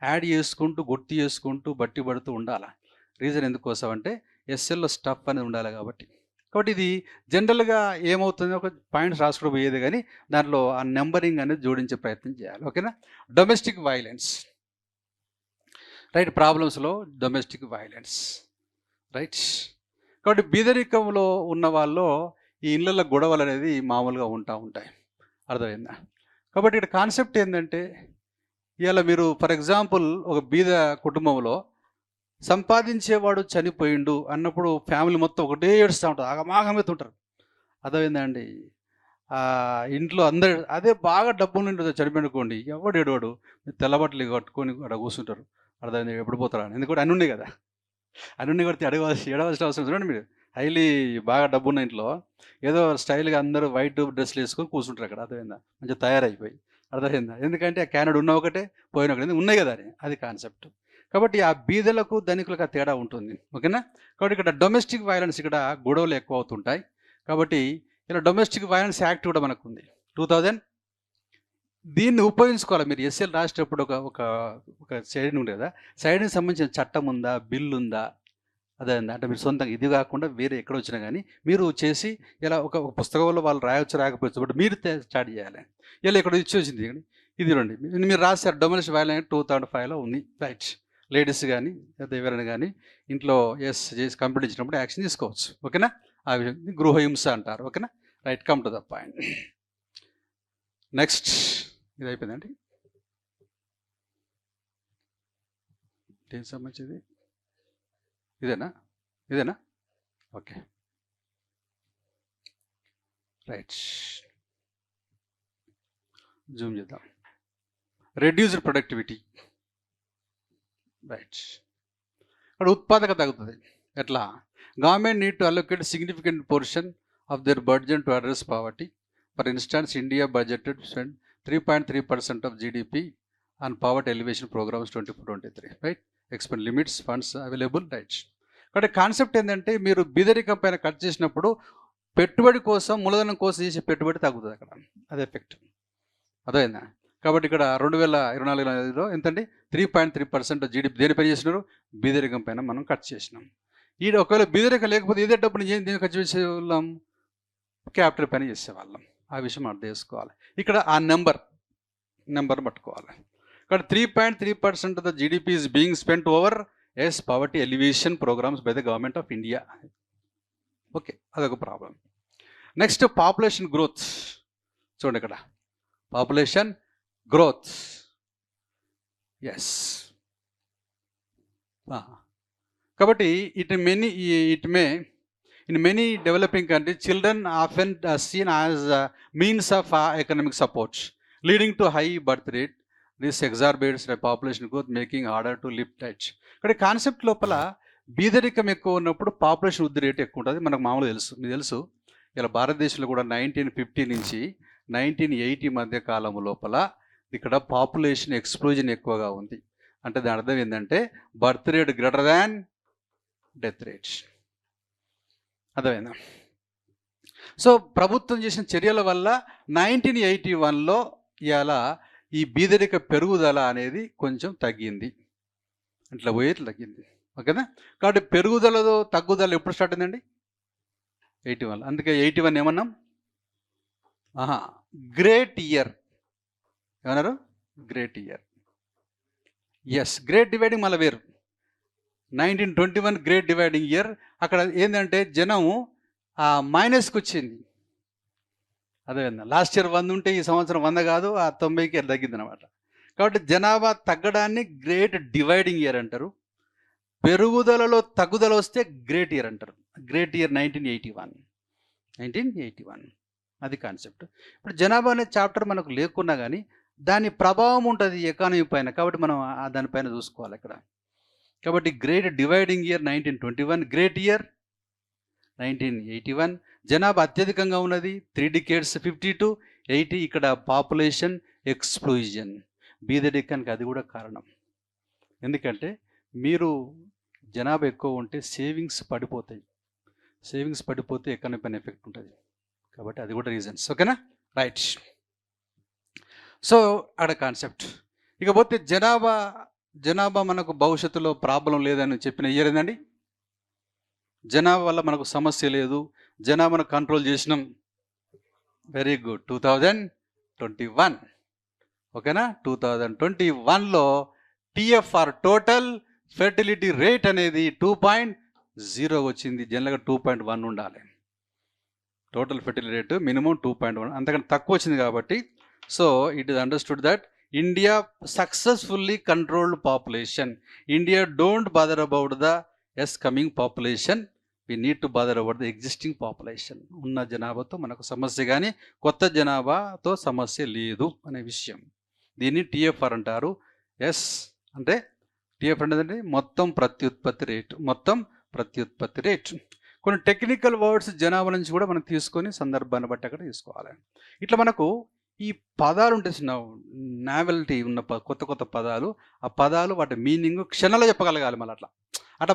యాడ్ చేసుకుంటూ గుర్తు చేసుకుంటూ బట్టి పడుతూ ఉండాలి. రీజన్ ఎందుకోసం అంటే ఎస్ఏలో స్టఫ్ అనేది ఉండాలి కాబట్టి. కాబట్టి ఇది జనరల్గా ఏమవుతుంది, ఒక పాయింట్స్ రాసుకుంటూ పోయేది, కానీ దాంట్లో ఆ నెంబరింగ్ అనేది జోడించే ప్రయత్నం చేయాలి, ఓకేనా? Domestic violence, right? ప్రాబ్లమ్స్లో డొమెస్టిక్ వైలెన్స్, రైట్? కాబట్టి బీదరికంలో ఉన్న వాళ్ళు ఈ ఇళ్ళల్లో గొడవలు అనేది మామూలుగా ఉంటాయి, అర్థమైందా? కాబట్టి ఇక్కడ కాన్సెప్ట్ ఏంటంటే, ఇవాళ మీరు ఫర్ ఎగ్జాంపుల్ ఒక బీద కుటుంబంలో సంపాదించేవాడు చనిపోయిండు అన్నప్పుడు ఫ్యామిలీ మొత్తం ఒకటే ఏడుస్తూ ఉంటుంది, ఆగమాగమెత్తుంటారు, అర్థమైందండి? ఇంట్లో అందరు అదే బాగా డబ్బులు ఉంటుంది, చనిపోయినుకోండి ఎవడు ఏడవాడు, తెల్లబట్టలు కట్టుకొని అక్కడ కూర్చుంటారు, అర్థమైంది? ఎప్పుడు పోతారా అని. ఎందుకంటే అన్నీ ఉన్నాయి కదా, అన్నీ కొడితే ఏడవలసిన అవసరం చూడండి. మీరు హైలీ బాగా డబ్బు ఉన్న ఇంట్లో ఏదో స్టైల్గా అందరూ వైట్ డ్రెస్లు వేసుకొని కూర్చుంటారు అక్కడ, అర్థమైందా? మంచిగా తయారైపోయి, అర్థమైందా? ఎందుకంటే ఆ క్యానడ్ ఉన్న ఒకటే పోయిన ఒకటే ఉన్నాయి కదా అని, అది కాన్సెప్ట్. కాబట్టి ఆ బీదలకు ధనికులకు ఆ తేడా ఉంటుంది, ఓకేనా? కాబట్టి ఇక్కడ డొమెస్టిక్ వైలెన్స్, ఇక్కడ గొడవలు ఎక్కువ అవుతుంటాయి. కాబట్టి ఇలా డొమెస్టిక్ వైలెన్స్ యాక్ట్ కూడా మనకు ఉంది 2000. దీన్ని ఉపయోగించుకోవాలి మీరు. ఎస్ఎల్ రాసేటప్పుడు ఒక సైడ్ ఉంది కదా, సైడ్కి సంబంధించిన చట్టం ఉందా, బిల్లు ఉందా, అదే అంటే మీరు సొంతంగా ఇది కాకుండా వేరే ఎక్కడ వచ్చినా కానీ మీరు చేసి ఇలా ఒక పుస్తకంలో వాళ్ళు రాయొచ్చు రాకపోవచ్చు, బట్ మీరు స్టార్ట్ చేయాలి. ఇలా ఇక్కడ ఇచ్చి వచ్చింది, ఇది రండి మీరు రాశారు. డొమెస్టిక్ వైలెన్స్ 2005లో ఉంది, రైట్? లేడీస్ కానీ లేదా ఎవరైనా కానీ ఇంట్లో ఎస్ చేసి కంప్లీట్ ఇచ్చినప్పుడు యాక్షన్ తీసుకోవచ్చు, ఓకేనా? ఆ విషయం గృహహింస అంటారు, ఓకేనా? Right, come to the point. Next, ఇది అయిపోయిందండి. దేనికి సంబంధించింది? ఇదేనా? Okay, right. జూమ్ చేద్దాం. Reduced productivity, right? అక్కడ ఉత్పాదక తగ్గుతుంది. ఎట్లా? Government need to allocate significant portion of their budget to address poverty. For instance, India budgeted spend 3.3% of GDP on poverty elevation programmes 24-23, right? Expend limits, funds available, right? కాబట్టి కాన్సెప్ట్ ఏంటంటే, మీరు బీదరికం పైన కట్ చేసినప్పుడు పెట్టుబడి కోసం, మూలధనం కోసం చేసే పెట్టుబడి తగ్గుతుంది అక్కడ, అది ఎఫెక్ట్, అదేనా? కాబట్టి ఇక్కడ 2024లో ఎంతండి? 3.3% జీడిపి దేనిపైన చేసినారు? బీదరికం పైన మనం కట్ చేసినాం. ఒకవేళ బీదరికం లేకపోతే ఇదే డబ్బుని దేని ఖర్చు చేసేవాళ్ళం? క్యాపిటల్ పైన చేసేవాళ్ళం. ఆ విషయం అర్థం చేసుకోవాలి. ఇక్కడ ఆ నెంబర్ పట్టుకోవాలి. ఇక్కడ 3.3% of the GDP is being spent over as poverty elevation programmes by the government of India. Okay, అదొక ప్రాబ్లం. Next, population growth. చూడండి ఇక్కడ పాపులేషన్ గ్రోత్, ఎస్. కాబట్టి in many developing countries, children often seen as means of economic support, leading to high birth rate. This exacerbates the population growth, making harder to live tight. ఇక్కడ కాన్సెప్ట్ లోపల బీదరికం ఎక్కువ ఉన్నప్పుడు పాపులేషన్ వృద్ధి రేటు ఎక్కువ ఉంటుంది. మనకు మామూలుగా మీకు తెలుసు ఇలా భారతదేశంలో కూడా 1950 నుంచి 1980 మధ్య కాలం లోపల ఇక్కడ పాపులేషన్ ఎక్స్ప్లోజన్ ఎక్కువగా ఉంది. అంటే దాని అర్థం ఏంటంటే birth rate greater than death rate, అర్థమైందా? సో ప్రభుత్వం చేసిన చర్యల వల్ల 1981లో ఇవాళ ఈ బీదరిక పెరుగుదల అనేది కొంచెం తగ్గింది, ఇట్లా పోయి తగ్గింది. ఓకేనా? కాబట్టి పెరుగుదలతో తగ్గుదల ఎప్పుడు స్టార్ట్ అయిందండి? 81. అందుకే 81 ఏమన్నాం? గ్రేట్ ఇయర్ ఏమన్నారు? Great year. Yes, great dividing మళ్ళీ వేరు. 1921 గ్రేట్ డివైడింగ్ ఇయర్. అక్కడ ఏంటంటే జనము మైనస్కి వచ్చింది. అదే లాస్ట్ ఇయర్ 100 ఉంటే ఈ సంవత్సరం 100 కాదు, 90కి తగ్గింది అనమాట. కాబట్టి జనాభా తగ్గడాన్ని గ్రేట్ డివైడింగ్ ఇయర్ అంటారు. పెరుగుదలలో తగ్గుదల వస్తే గ్రేట్ ఇయర్ అంటారు. Great year 1981. అది కాన్సెప్ట్. ఇప్పుడు జనాభా అనే చాప్టర్ మనకు లేకున్నా కానీ దాని ప్రభావం ఉంటుంది ఎకానమీ పైన, కాబట్టి మనం దానిపైన చూసుకోవాలి ఇక్కడ. కాబట్టి great dividing year 1921, great year 1981. జనాభా అత్యధికంగా ఉన్నది 3 decades 50 to 80. ఇక్కడ పాపులేషన్ ఎక్స్ప్లోజన్, బీదరికానికి అది కూడా కారణం. ఎందుకంటే మీరు జనాభా ఎక్కువ ఉంటే సేవింగ్స్ పడిపోతాయి, సేవింగ్స్ పడిపోతే ఎకానమీ పైన ఎఫెక్ట్ ఉంటుంది. కాబట్టి అది కూడా రీజన్స్. ఓకేనా? రైట్. సో అక్కడ కాన్సెప్ట్. ఇకపోతే జనాభా మనకు భవిష్యత్తులో ప్రాబ్లం లేదని చెప్పిన ఇయర్ ఏందండి? జనాభా వల్ల మనకు సమస్య లేదు, జనాభాను కంట్రోల్ చేసినాం. Very good. 2021. ఓకేనా? 2021లో టిఎఫ్ఆర్ టోటల్ ఫెర్టిలిటీ రేట్ అనేది 2.0 వచ్చింది. జనరల్గా 2.1 ఉండాలి. టోటల్ ఫెర్టిలిటీ రేటు మినిమం 2.1, అంతకంటే తక్కువ వచ్చింది. కాబట్టి so it is understood that India successfully controlled population. India don't bother about the coming population, we need to bother about the existing population. ఉన్న జనాభాతో మనకు సమస్య కానీ కొత్త జనాభాతో సమస్య లేదు అనే విషయం. దీన్ని టిఎఫ్ఆర్ అంటారు. ఎస్ అంటే టిఎఫ్ అంటే మొత్తం ప్రత్యుత్పత్తి రేటు, మొత్తం ప్రత్యుత్పత్తి రేటు. కొన్ని టెక్నికల్ వర్డ్స్ జనాభా నుంచి కూడా మనం తీసుకొని సందర్భాన్ని బట్టి అక్కడ తీసుకోవాలి. ఇట్లా మనకు ఈ పదాలు ఉంటే నావెల్టీ ఉన్న కొత్త కొత్త పదాలు, ఆ పదాలు వాటి మీనింగ్ క్షణాల్లో చెప్పగలగాలి. మళ్ళీ అట్లా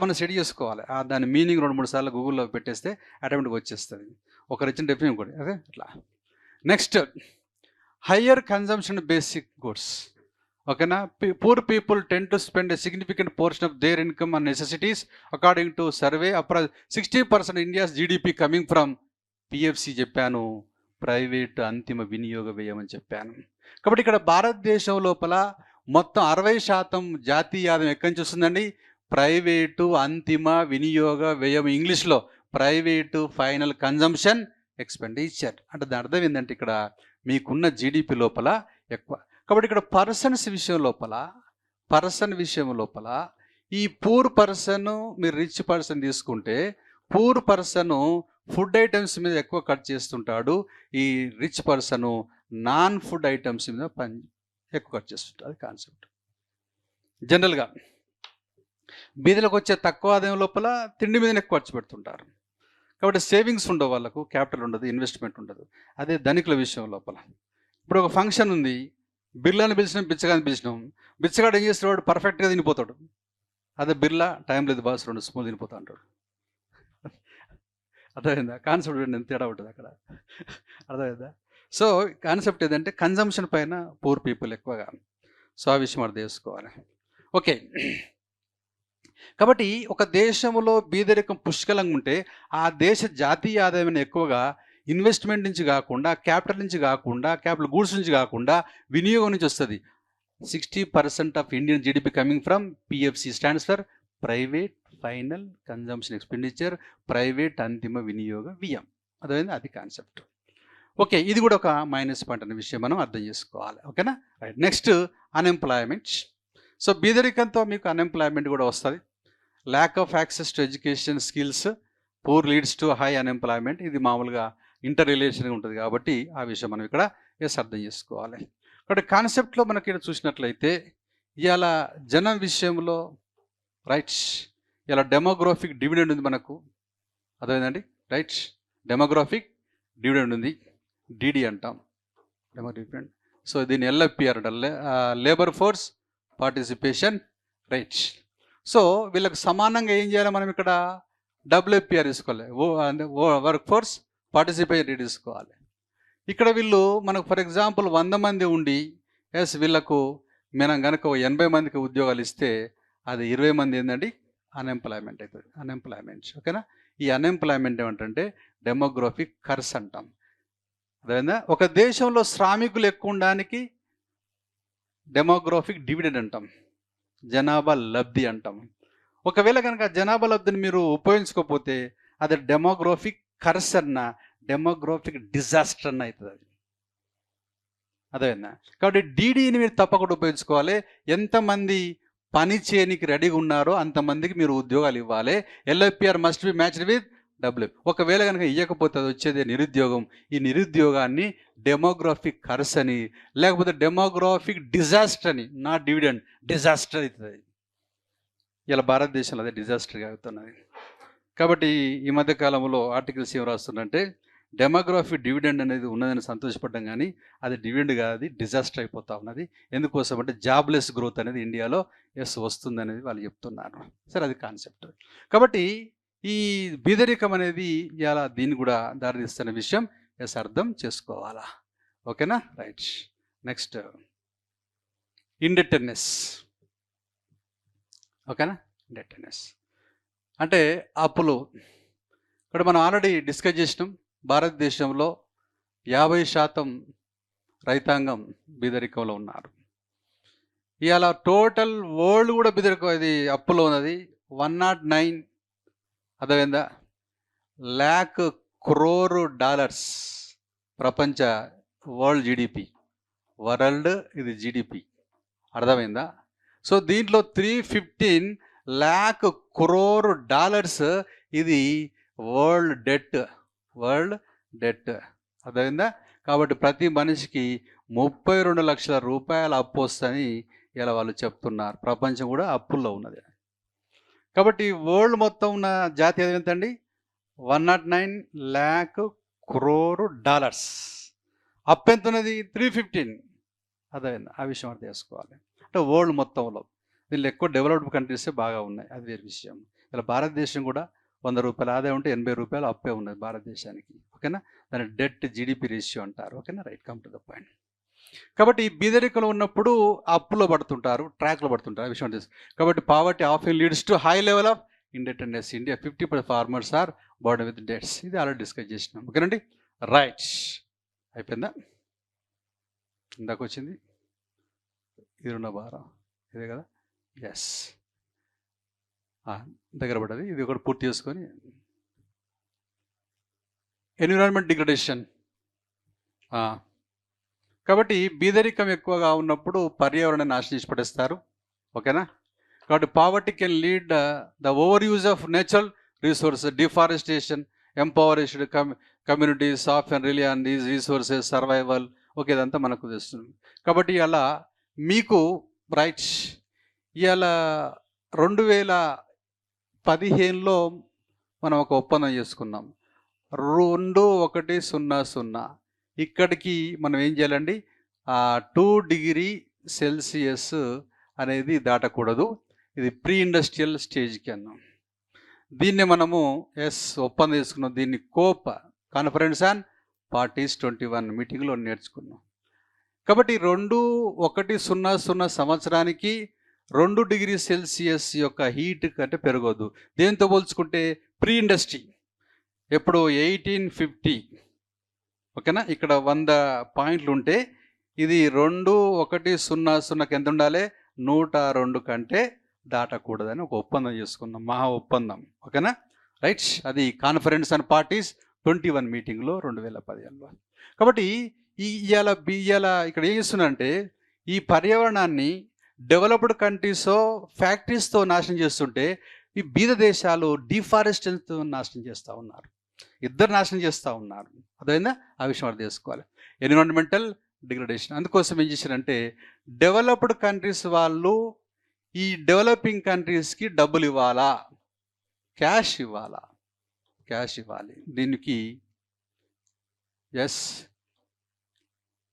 మనం స్టడీ చేసుకోవాలి. దాని మీనింగ్ 2-3 సార్లు గూగుల్లో పెట్టేస్తే ఆటోమేటిక్గా వచ్చేస్తుంది. ఒకరు ఇచ్చిన డెఫినేషన్ కూడా అదే అట్లా. Next, higher consumption basic goods. ఓకేనా? Poor people tend to spend a significant portion of their income and necessities according to survey. 60% India's GDP coming from PFC చెప్పాను, ప్రైవేట్ అంతిమ వినియోగ వ్యయం అని చెప్పాను. కాబట్టి ఇక్కడ భారతదేశం లోపల మొత్తం 60% జాతీయ ఆదాయం ఎక్కడి నుంచి వస్తుందండి? ప్రైవేటు అంతిమ వినియోగ వ్యయం, ఇంగ్లీష్లో ప్రైవేటు ఫైనల్ కన్జంప్షన్ ఎక్స్పెండిచర్. అంటే దాని అర్థం ఏంటంటే ఇక్కడ మీకున్న జీడిపి లోపల ఎక్కువ. కాబట్టి ఇక్కడ పర్సన్ విషయం లోపల ఈ పూర్ పర్సన్, మీరు రిచ్ పర్సన్ తీసుకుంటే పూర్ పర్సన్ ఫుడ్ ఐటమ్స్ మీద ఎక్కువ ఖర్చు చేస్తుంటాడు, ఈ rich person non food items మీద ఎక్కువ ఖర్చు చేస్తుంటాడు. అది కాన్సెప్ట్. జనరల్గా బీదలకు వచ్చే తక్కువ ఆదాయం లోపల తిండి మీద ఎక్కువ ఖర్చు పెడుతుంటారు. కాబట్టి సేవింగ్స్ ఉండవు, వాళ్ళకు క్యాపిటల్ ఉండదు, ఇన్వెస్ట్మెంట్ ఉండదు. అదే ధనికుల విషయం లోపల ఇప్పుడు ఒక ఫంక్షన్ ఉంది, బిర్లాని పిలిచినాం, బిచ్చగాని పిలిచినాం. బిచ్చగాడు ఏం చేస్తాడు? వాడు పర్ఫెక్ట్గా తినిపోతాడు. అదే బిర్లా టైం లేదు బాస్ 2 స్పూన్లు తినిపోతా అంటాడు. అర్థమైందా? కాన్సెప్ట్ ఎంత తేడా ఉంటుంది అక్కడ. అర్థమైందా? సో కాన్సెప్ట్ ఏదంటే కన్జంప్షన్ పైన పూర్ పీపుల్ ఎక్కువగా. సో ఆ విషయం అర్థం చేసుకోవాలి. ఓకే. కాబట్టి ఒక దేశంలో బీదరికం పుష్కలంగా ఉంటే ఆ దేశ జాతీయ ఆదాయం ఎక్కువగా ఇన్వెస్ట్మెంట్ నుంచి కాకుండా, క్యాపిటల్ నుంచి కాకుండా, క్యాపిటల్ గూడ్స్ నుంచి కాకుండా వినియోగం నుంచి వస్తుంది. 60% of Indian GDP coming from PFC stands for private final consumption expenditure, private అంతిమ వినియోగ వ్యయం. అదేంది? అది కాన్సెప్ట్. ఓకే, ఇది కూడా ఒక మైనస్ పాయింట్ అనే విషయం మనం అర్థం చేసుకోవాలి. ఓకేనా? రైట్. Next, unemployment. సో బీదరికంతో మీకు అన్ఎంప్లాయ్మెంట్ కూడా వస్తుంది. Lack of access to education skills, poor leads to high unemployment. ఇది మామూలుగా ఇంటర్ రిలేషన్గా ఉంటుంది కాబట్టి ఆ విషయం మనం ఇక్కడ అర్థం చేసుకోవాలి. కాబట్టి కాన్సెప్ట్లో మనకి ఇక్కడ చూసినట్లయితే ఇవాళ జనం విషయంలో రైట్స్, ఇలా డెమోగ్రాఫిక్ డివిడెండ్ ఉంది మనకు. అదేంటండి? రైట్, డెమోగ్రాఫిక్ డివిడెండ్ ఉంది, డిడి అంటాం, డెమోగ్రాఫిక్. సో దీన్ని ఎల్ఎఫ్పిఆర్ అంటారు, labour force participation rights. So వీళ్ళకి సమానంగా ఏం చేయాలి మనం ఇక్కడ? డబ్ల్యూఎఫ్పిఆర్ తీసుకోవాలి, వర్క్ ఫోర్స్ పార్టిసిపేషన్ రేట్ తీసుకోవాలి. ఇక్కడ వీళ్ళు మనకు ఫర్ ఎగ్జాంపుల్ 100 మంది ఉండి ఎస్ వీళ్ళకు మనం కనుక 80 మందికి ఉద్యోగాలు ఇస్తే అది 20 మంది ఏంటండి అన్ఎంప్లాయ్మెంట్ అవుతుంది, అన్ఎంప్లాయ్మెంట్. ఓకేనా? ఈ అన్ఎంప్లాయ్మెంట్ ఏమంటే డెమోగ్రఫిక్ కర్స్ అంటాం. అదేవిధంగా ఒక దేశంలో శ్రామికులు ఎక్కువ ఉండడానికి డెమోగ్రఫిక్ డివిడెండ్ అంటాం, జనాభా లబ్ధి అంటాం. ఒకవేళ కనుక జనాభా లబ్ధిని మీరు ఉపయోగించుకోకపోతే అది డెమోగ్రఫిక్ కర్స్ అన్న డెమోగ్రఫిక్ డిజాస్టర్ అన్న అవుతుంది అది. అదేనా? కాబట్టి డీడీని మీరు తప్పకుండా ఉపయోగించుకోవాలి. ఎంతమంది పని చేయనికి రెడీగా ఉన్నారో అంతమందికి మీరు ఉద్యోగాలు ఇవ్వాలి. ఎల్ఎఫ్పిఆర్ must be matched with W. ఒకవేళ కనుక ఇవ్వకపోతే అది వచ్చేది నిరుద్యోగం. ఈ నిరుద్యోగాన్ని డెమోగ్రఫిక్ కర్స్ అని లేకపోతే డెమోగ్రఫిక్ డిజాస్టర్ అని, నాట్ డివిడెండ్, డిజాస్టర్ అవుతుంది. ఇలా భారతదేశంలో అదే డిజాస్టర్గా అవుతున్నది. కాబట్టి ఈ మధ్య కాలంలో ఆర్టికల్స్ ఏం రాస్తుందంటే డెమోగ్రఫీ డివిడెండ్ అనేది ఉన్నదని సంతోషపడ్డం, కానీ అది డివిడెండ్ కాదు, అది డిజాస్టర్ అయిపోతూ ఉన్నది. ఎందుకోసం అంటే జాబ్లెస్ గ్రోత్ అనేది ఇండియాలో వస్తుంది అనేది వాళ్ళు చెప్తున్నారు. సరే, అది కాన్సెప్ట్. కాబట్టి ఈ బీదరికం అనేది ఇలా దీన్ని కూడా దారితీస్తున్న విషయం అర్థం చేసుకోవాలా. ఓకేనా? రైట్. Next indebtedness. ఓకేనా? ఇండెటెడ్నెస్ అంటే అప్పులు. ఇక్కడ మనం ఆల్రెడీ డిస్కస్ చేసినాం. భారతదేశంలో 50% రైతాంగం బీదరికంలో ఉన్నారు. ఇవాళ టోటల్ వరల్డ్ కూడా బీదరికం, ఇది అప్పులో ఉన్నది. 109 అర్థమైందా lakh crore dollars ప్రపంచ వరల్డ్ జీడిపి. వరల్డ్ ఇది జీడిపి, అర్థమైందా? సో దీంట్లో 315 lakh crore dollars ఇది వరల్డ్ డెట్, వరల్డ్ డెట్, అర్థమైందా? కాబట్టి ప్రతి మనిషికి 32 లక్షల రూపాయల అప్పు వస్తుందని ఇలా వాళ్ళు చెప్తున్నారు. ప్రపంచం కూడా అప్పుల్లో ఉన్నది. కాబట్టి వరల్డ్ మొత్తం ఉన్న జాతి అది ఎంతండి? 109 lakh crore dollars. అప్పు ఎంత ఉన్నది? 315. అర్థమైందా? ఆ విషయం అర్థం చేసుకోవాలి. అంటే వరల్డ్ మొత్తంలో వీళ్ళు ఎక్కువ డెవలప్డ్ కంట్రీసే బాగా ఉన్నాయి, అది వేరే విషయం. ఇలా భారతదేశం కూడా 100 రూపాయలు ఆదాయం ఉంటే 80 రూపాయలు అప్పే ఉన్నది భారతదేశానికి. ఓకేనా? దాన్ని డెట్ జీడిపి రేషియో అంటారు. ఓకేనా? Right, come to the point. కాబట్టి బీదరికలో ఉన్నప్పుడు అప్పులో పడుతుంటారు, ట్రాక్లో పడుతుంటారు, ఆ విషయం తెలుసు. కాబట్టి poverty often leads to high level of independence. India 50% farmers are burden with debts. ఇది ఆల్రెడీ డిస్కస్ చేసినాం. ఓకేనండి? రైట్, అయిపోయిందా? ఇందాక వచ్చింది ఇది 2వ భారం, ఇదే కదా? ఎస్, దగ్గర పడ్డది. ఇది ఒకటి పూర్తి చేసుకొని ఎన్విరాన్మెంట్ డిగ్రేడేషన్. కాబట్టి బీదరికం ఎక్కువగా ఉన్నప్పుడు పర్యావరణాన్ని నాశనం చేసి పడేస్తారు. ఓకేనా? కాబట్టి poverty can lead the over use of natural resources, deforestation, impoverished communities of and rely on these resources, survival. Okay, ఇదంతా మనకు తెలుస్తుంది. కాబట్టి అలా మీకు రైట్స్ ఇవాళ 2015లో మనం ఒక ఒప్పందం చేసుకున్నాం. 2100 ఇక్కడికి మనం ఏం చేయాలండి? 2 డిగ్రీ సెల్సియస్ అనేది దాటకూడదు. ఇది ప్రీ ఇండస్ట్రియల్ స్టేజ్కి అన్నాం. దీన్ని మనము ఒప్పందం చేసుకున్నాం. దీన్ని కోప్, కాన్ఫరెన్స్ ఆన్ పార్టీస్ 21 మీటింగ్లో నేర్చుకున్నాం. కాబట్టి 2100 సంవత్సరానికి 2 డిగ్రీ సెల్సియస్ యొక్క హీట్ కంటే పెరగొద్దు. దేంతో పోల్చుకుంటే ప్రీ ఇండస్ట్రీ ఎప్పుడు 1850. ఓకేనా? ఇక్కడ 100 పాయింట్లు ఉంటే ఇది 2100కి ఎంత ఉండాలి? 102 కంటే దాటకూడదని ఒక ఒప్పందం చేసుకున్నాం, మహా ఒప్పందం. ఓకేనా? రైట్, అది కాన్ఫరెన్స్ ఆన్ పార్టీస్ 21 మీటింగ్లో 2015లో. కాబట్టి ఇవాళ ఇక్కడ ఏం చేస్తున్నారంటే ఈ పర్యావరణాన్ని డెవలప్డ్ కంట్రీస్తో ఫ్యాక్టరీస్తో నాశనం చేస్తుంటే ఈ బీద దేశాలు డిఫారెస్టేషన్తో నాశనం చేస్తూ ఉన్నారు. ఇద్దరు నాశనం చేస్తూ ఉన్నారు. అదైనా ఆ విషయం అర్థం చేసుకోవాలి. Environmental degradation. అందుకోసం ఏం చేశారంటే డెవలప్డ్ కంట్రీస్ వాళ్ళు ఈ డెవలపింగ్ కంట్రీస్కి డబ్బులు ఇవ్వాలా, క్యాష్ ఇవ్వాలా, క్యాష్ ఇవ్వాలి. దీనికి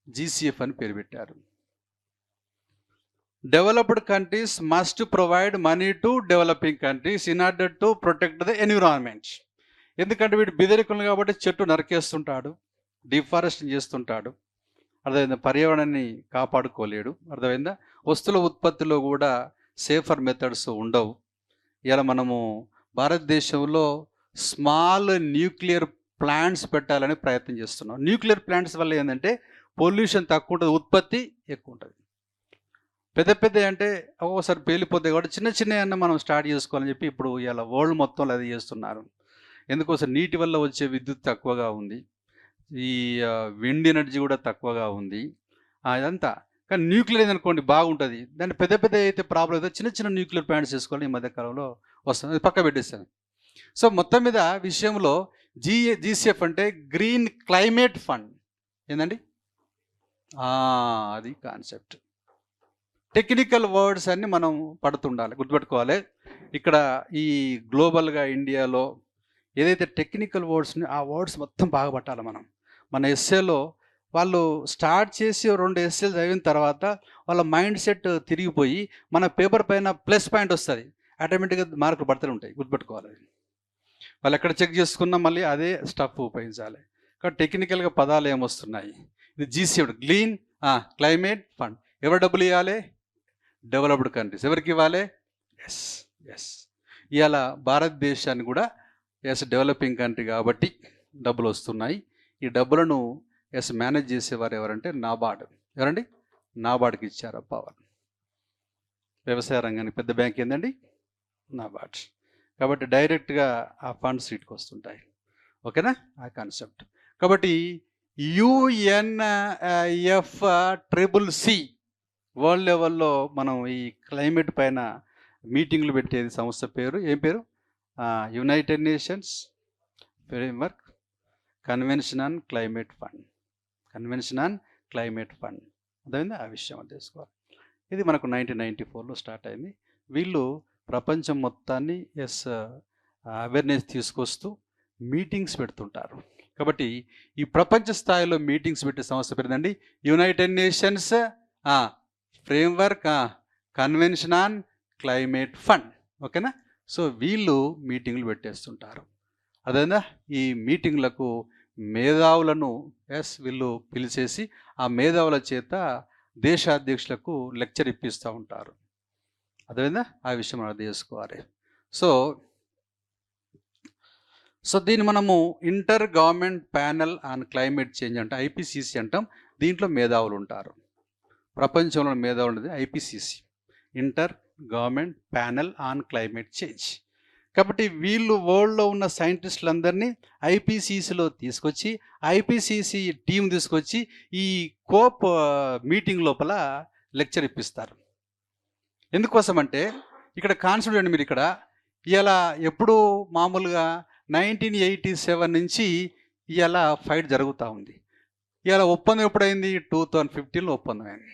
GCF అని పేరు పెట్టారు. Developed countries must provide money to developing countries in order to protect the environment. ఎందుకంటే వీడు బెదిరికలు కాబట్టి చెట్టు నరికేస్తుంటాడు, డిఫారెస్టేషన్ చేస్తుంటాడు. అర్థమైందా? పర్యావరణాన్ని కాపాడుకోలేడు. అర్థమైందా? వస్తువుల ఉత్పత్తిలో కూడా సేఫర్ మెథడ్స్ ఉండవు. ఇలా మనము భారతదేశంలో స్మాల్ న్యూక్లియర్ ప్లాంట్స్ పెట్టాలని ప్రయత్నం చేస్తున్నాం. న్యూక్లియర్ ప్లాంట్స్ వల్ల ఏంటంటే పొల్యూషన్ తక్కువ ఉంటుంది, ఉత్పత్తి ఎక్కువ ఉంటుంది. పెద్ద పెద్ద అంటే ఒక్కోసారి పేలిపోతాయి కాబట్టి చిన్న చిన్న మనం స్టార్ట్ చేసుకోవాలని చెప్పి ఇప్పుడు ఇలా వరల్డ్ మొత్తంలో అది చేస్తున్నారు. ఎందుకోసం నీటి వల్ల వచ్చే విద్యుత్ తక్కువగా ఉంది, ఈ విండ్ ఎనర్జీ కూడా తక్కువగా ఉంది, ఇదంతా. కానీ న్యూక్లియర్ అనుకోండి బాగుంటుంది. దాన్ని పెద్ద పెద్ద అయితే ప్రాబ్లం అయితే చిన్న చిన్న న్యూక్లియర్ ప్లాంట్స్ చేసుకోవాలి. ఈ మధ్యకాలంలో వస్తుంది, పక్క పెట్టేస్తాను. సో మొత్తం మీద విషయంలో జీసీఎఫ్ అంటే గ్రీన్ క్లైమేట్ ఫండ్ ఏందండి, అది కాన్సెప్ట్. టెక్నికల్ వర్డ్స్ అన్ని మనం పడుతుండాలి, గుర్తుపెట్టుకోవాలి. ఇక్కడ ఈ గ్లోబల్గా ఇండియాలో ఏదైతే టెక్నికల్ వర్డ్స్ని ఆ వర్డ్స్ మొత్తం బాగా పట్టాలి మనం. మన ఎస్ఏలో వాళ్ళు స్టార్ట్ చేసి 2 ఎస్ఏలు చదివిన తర్వాత వాళ్ళ మైండ్ సెట్ తిరిగిపోయి మన పేపర్ పైన ప్లస్ పాయింట్ వస్తుంది, ఆటోమేటిక్గా మార్కులు పడుతూనే ఉంటాయి, గుర్తుపెట్టుకోవాలి. వాళ్ళు ఎక్కడ చెక్ చేసుకున్నా మళ్ళీ అదే స్టఫ్ ఉపయోగించాలి. కాబట్టి టెక్నికల్గా పదాలు ఏమొస్తున్నాయి, ఇది జీసీఎఫ్ గ్రీన్ క్లైమేట్ ఫండ్. ఎవరు డబ్బులు ఇవ్వాలి? Developed countries. ఎవరికి ఇవ్వాలి? ఎస్ ఇవాళ భారతదేశాన్ని కూడా డెవలపింగ్ కంట్రీ కాబట్టి డబ్బులు వస్తున్నాయి. ఈ డబ్బులను మేనేజ్ చేసేవారు ఎవరంటే నాబార్డ్. ఎవరండి? నాబార్డ్కి ఇచ్చారు పవర్. వ్యవసాయ రంగానికి పెద్ద బ్యాంక్ ఏందండి? నాబార్డ్. కాబట్టి డైరెక్ట్గా ఆ ఫండ్స్ వీటికి వస్తుంటాయి. ఓకేనా? ఆ కాన్సెప్ట్. కాబట్టి UNFCCC వరల్డ్ లెవెల్లో మనం ఈ క్లైమేట్ పైన మీటింగ్లు పెట్టేది సంస్థ పేరు ఏం పేరు? United nations framework convention on climate fund. Convention on climate fund అర్థమైందా? ఆ విషయం అది తెలుసుకోవాలి. ఇది మనకు 1994లో స్టార్ట్ అయింది. వీళ్ళు ప్రపంచం మొత్తాన్ని అవేర్నెస్ తీసుకొస్తూ మీటింగ్స్ పెడుతుంటారు. కాబట్టి ఈ ప్రపంచ స్థాయిలో మీటింగ్స్ పెట్టే సంస్థ పేరుందండి united nations framework convention on climate fund. ఓకేనా? సో వీళ్ళు మీటింగ్లు పెట్టేస్తుంటారు. అదేనా? ఈ మీటింగ్లకు మేధావులను వీళ్ళు పిలిచేసి ఆ మేధావుల చేత దేశాధ్యక్షులకు లెక్చర్ ఇప్పిస్తూ ఉంటారు. అదేవిధంగా ఆ విషయం మనం తెలుసుకోవాలి. సో దీన్ని మనము inter government panel on climate change అంటే IPCC అంటాం. దీంట్లో మేధావులు ఉంటారు. ప్రపంచంలో మేధావులు ఉండేది IPCC, inter government panel on climate change. కాబట్టి వీళ్ళు వరల్డ్లో ఉన్న సైంటిస్టులందరినీ IPCCలో తీసుకొచ్చి IPCC టీం తీసుకొచ్చి ఈ కోప్ మీటింగ్ లోపల లెక్చర్ ఇప్పిస్తారు. ఎందుకోసం అంటే ఇక్కడ కాన్సెప్ట్ అండి, మీరు ఇక్కడ ఇలా ఎప్పుడు మామూలుగా 1987 నుంచి ఇలా ఫైట్ జరుగుతూ ఉంది. ఇలా ఒప్పందం ఎప్పుడైంది? 2015లో ఒప్పందం అయింది.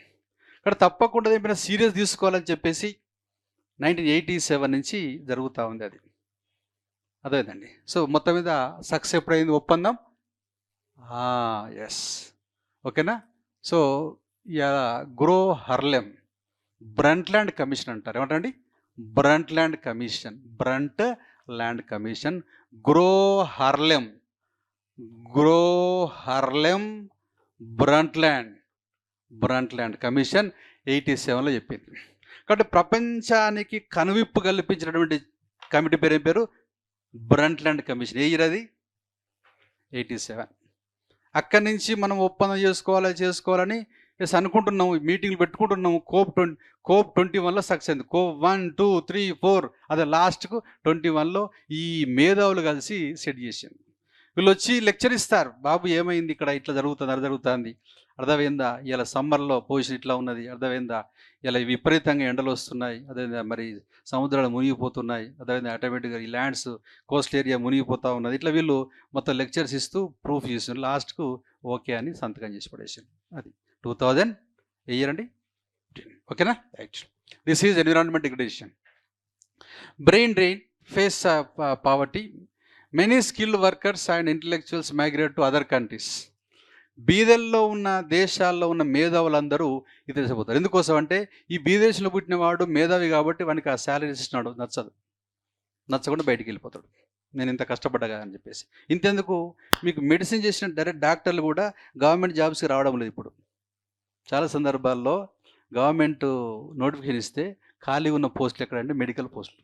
ఇక్కడ తప్పకుండా ఏమైనా సీరియస్ తీసుకోవాలని చెప్పేసి 1987 నుంచి జరుగుతూ ఉంది అది. అదేనండి. సో మొత్తం మీద సక్సెస్ ఎప్పుడైంది ఒప్పందం? ఎస్. ఓకేనా? సో ఇలా Gro Harlem Brundtland commission అంటారు. ఏమంటారండి? Brundtland commission, Brundtland commission, Gro Harlem Brundtland commission 87లో చెప్పింది. కాబట్టి ప్రపంచానికి కనువిప్పు కల్పించినటువంటి కమిటీ పేరు ఏం పేరు? Brundtland commission. ఏ ఇయర్ అది? 87. అక్కడి నుంచి మనం ఒప్పందం చేసుకోవాలని అనుకుంటున్నాము, మీటింగ్లు పెట్టుకుంటున్నాము. కోప్ 21లో సక్సెస్ అయింది. కోప్ 1, 2, 3, 4 అదే లాస్ట్కు 21లో ఈ మేధావులు కలిసి సెట్ చేసింది. వీళ్ళు వచ్చి లెక్చర్ ఇస్తారు. బాబు ఏమైంది ఇక్కడ, ఇట్లా జరుగుతుంది, అది జరుగుతుంది, అర్థమైందా? ఇలా సమ్మర్లో పొజిషన్ ఇట్లా ఉన్నది, అర్థమైందా? ఇలా విపరీతంగా ఎండలు వస్తున్నాయి, అదేవిధంగా మరి సముద్రాలు మునిగిపోతున్నాయి, అదేవిధంగా ఆటోమేటిక్గా ఈ ల్యాండ్స్ కోస్ట్ ఏరియా మునిగిపోతూ ఉన్నది. ఇట్లా వీళ్ళు మొత్తం లెక్చర్స్ ఇస్తూ ప్రూఫ్ చేస్తున్నారు. లాస్ట్కు ఓకే అని సంతకం చేసి పడేసారు. అది 2000 ఇయర్ అండి. ఓకేనా? రైట్. This is environment degradation. Brain drain, face poverty, many skilled workers and intellectuals migrate to other countries. బీదల్లో ఉన్న దేశాల్లో ఉన్న మేధావులందరూ ఇది తెలిసిపోతారు. ఎందుకోసం అంటే ఈ బీదేశంలో పుట్టిన వాడు మేధావి కాబట్టి వానికి ఆ శాలరీస్ ఇచ్చినాడు నచ్చకుండా బయటికి వెళ్ళిపోతాడు. నేను ఇంత కష్టపడ్డా కదా అని చెప్పేసి. ఇంతెందుకు, మీకు మెడిసిన్ చేసిన డైరెక్ట్ డాక్టర్లు కూడా గవర్నమెంట్ జాబ్స్కి రావడం లేదు ఇప్పుడు. చాలా సందర్భాల్లో గవర్నమెంట్ నోటిఫికేషన్ ఇస్తే ఖాళీ ఉన్న పోస్టులు ఎక్కడంటే మెడికల్ పోస్టులు.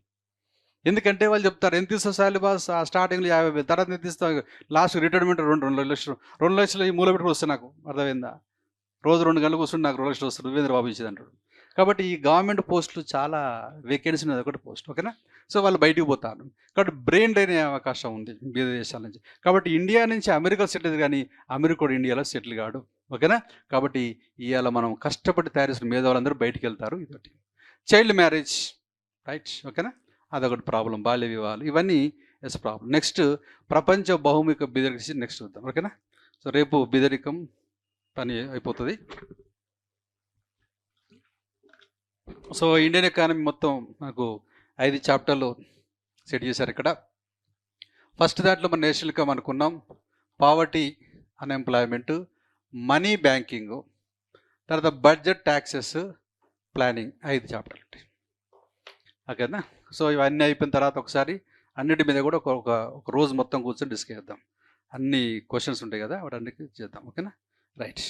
ఎందుకంటే వాళ్ళు చెప్తారు ఎంత ఇస్తావు శాలరీ బాస్, స్టార్టింగ్లో 50,000, తర్వాత ఎంత ఇస్తావు, లాస్ట్ రిటైర్మెంట్ 2 లక్షలు, 2 లక్షలు ఈ మూల పెట్టుకుని వస్తే నాకు అర్థమైందా, రోజు 2 గంటలు కూర్చుని నాకు 2 లక్షలు వస్తుంది, ఉపేంద్ర బాబు ఇచ్చేది అంటాడు. కాబట్టి ఈ గవర్నమెంట్ పోస్టులు చాలా వేకెన్సీ ఉన్నది ఒకటి పోస్ట్, ఓకేనా. సో వాళ్ళు బయటికి పోతారు, కాబట్టి బ్రెయిన్ డ్రైన్ అయ్యే అవకాశం ఉంది వివిధ దేశాల నుంచి. కాబట్టి ఇండియా నుంచి అమెరికా సెటిల్, కానీ అమెరికా కూడా ఇండియాలో సెటిల్ కాడు, ఓకేనా. కాబట్టి ఇవాళ మనం కష్టపడి తయారు చేసిన మేధావులందరూ బయటికి వెళ్తారు. ఇదొకటి. చైల్డ్ మ్యారేజ్, రైట్, ఓకేనా, అదొకటి ప్రాబ్లం. బాల్య వివాహాలు ఇవన్నీ ఎస్ ప్రాబ్లం. నెక్స్ట్ ప్రపంచ బహుముఖ బెదిరిక నెక్స్ట్ చూద్దాం, ఓకేనా. సో రేపు బెదిరికం పని అయిపోతుంది. సో ఇండియన్ ఎకానమీ మొత్తం నాకు 5 చాప్టర్లు సెట్ చేశారు ఇక్కడ. ఫస్ట్ దాంట్లో మన నేషనల్ ఇన్కమ్ అనుకున్నాం, పావర్టీ, అన్ఎంప్లాయ్మెంట్, మనీ బ్యాంకింగ్, తర్వాత బడ్జెట్, ట్యాక్సెస్, ప్లానింగ్, 5 చాప్టర్లు ఉంటాయి, ఓకేనా. సో ఇవన్నీ అయిపోయిన తర్వాత ఒకసారి అన్నిటి మీద కూడా ఒక రోజు మొత్తం కూర్చొని డిస్కస్ చేద్దాం. అన్ని క్వశ్చన్స్ ఉంటాయి కదా, వాటన్నిటికీ చేద్దాం, ఓకేనా. రైట్.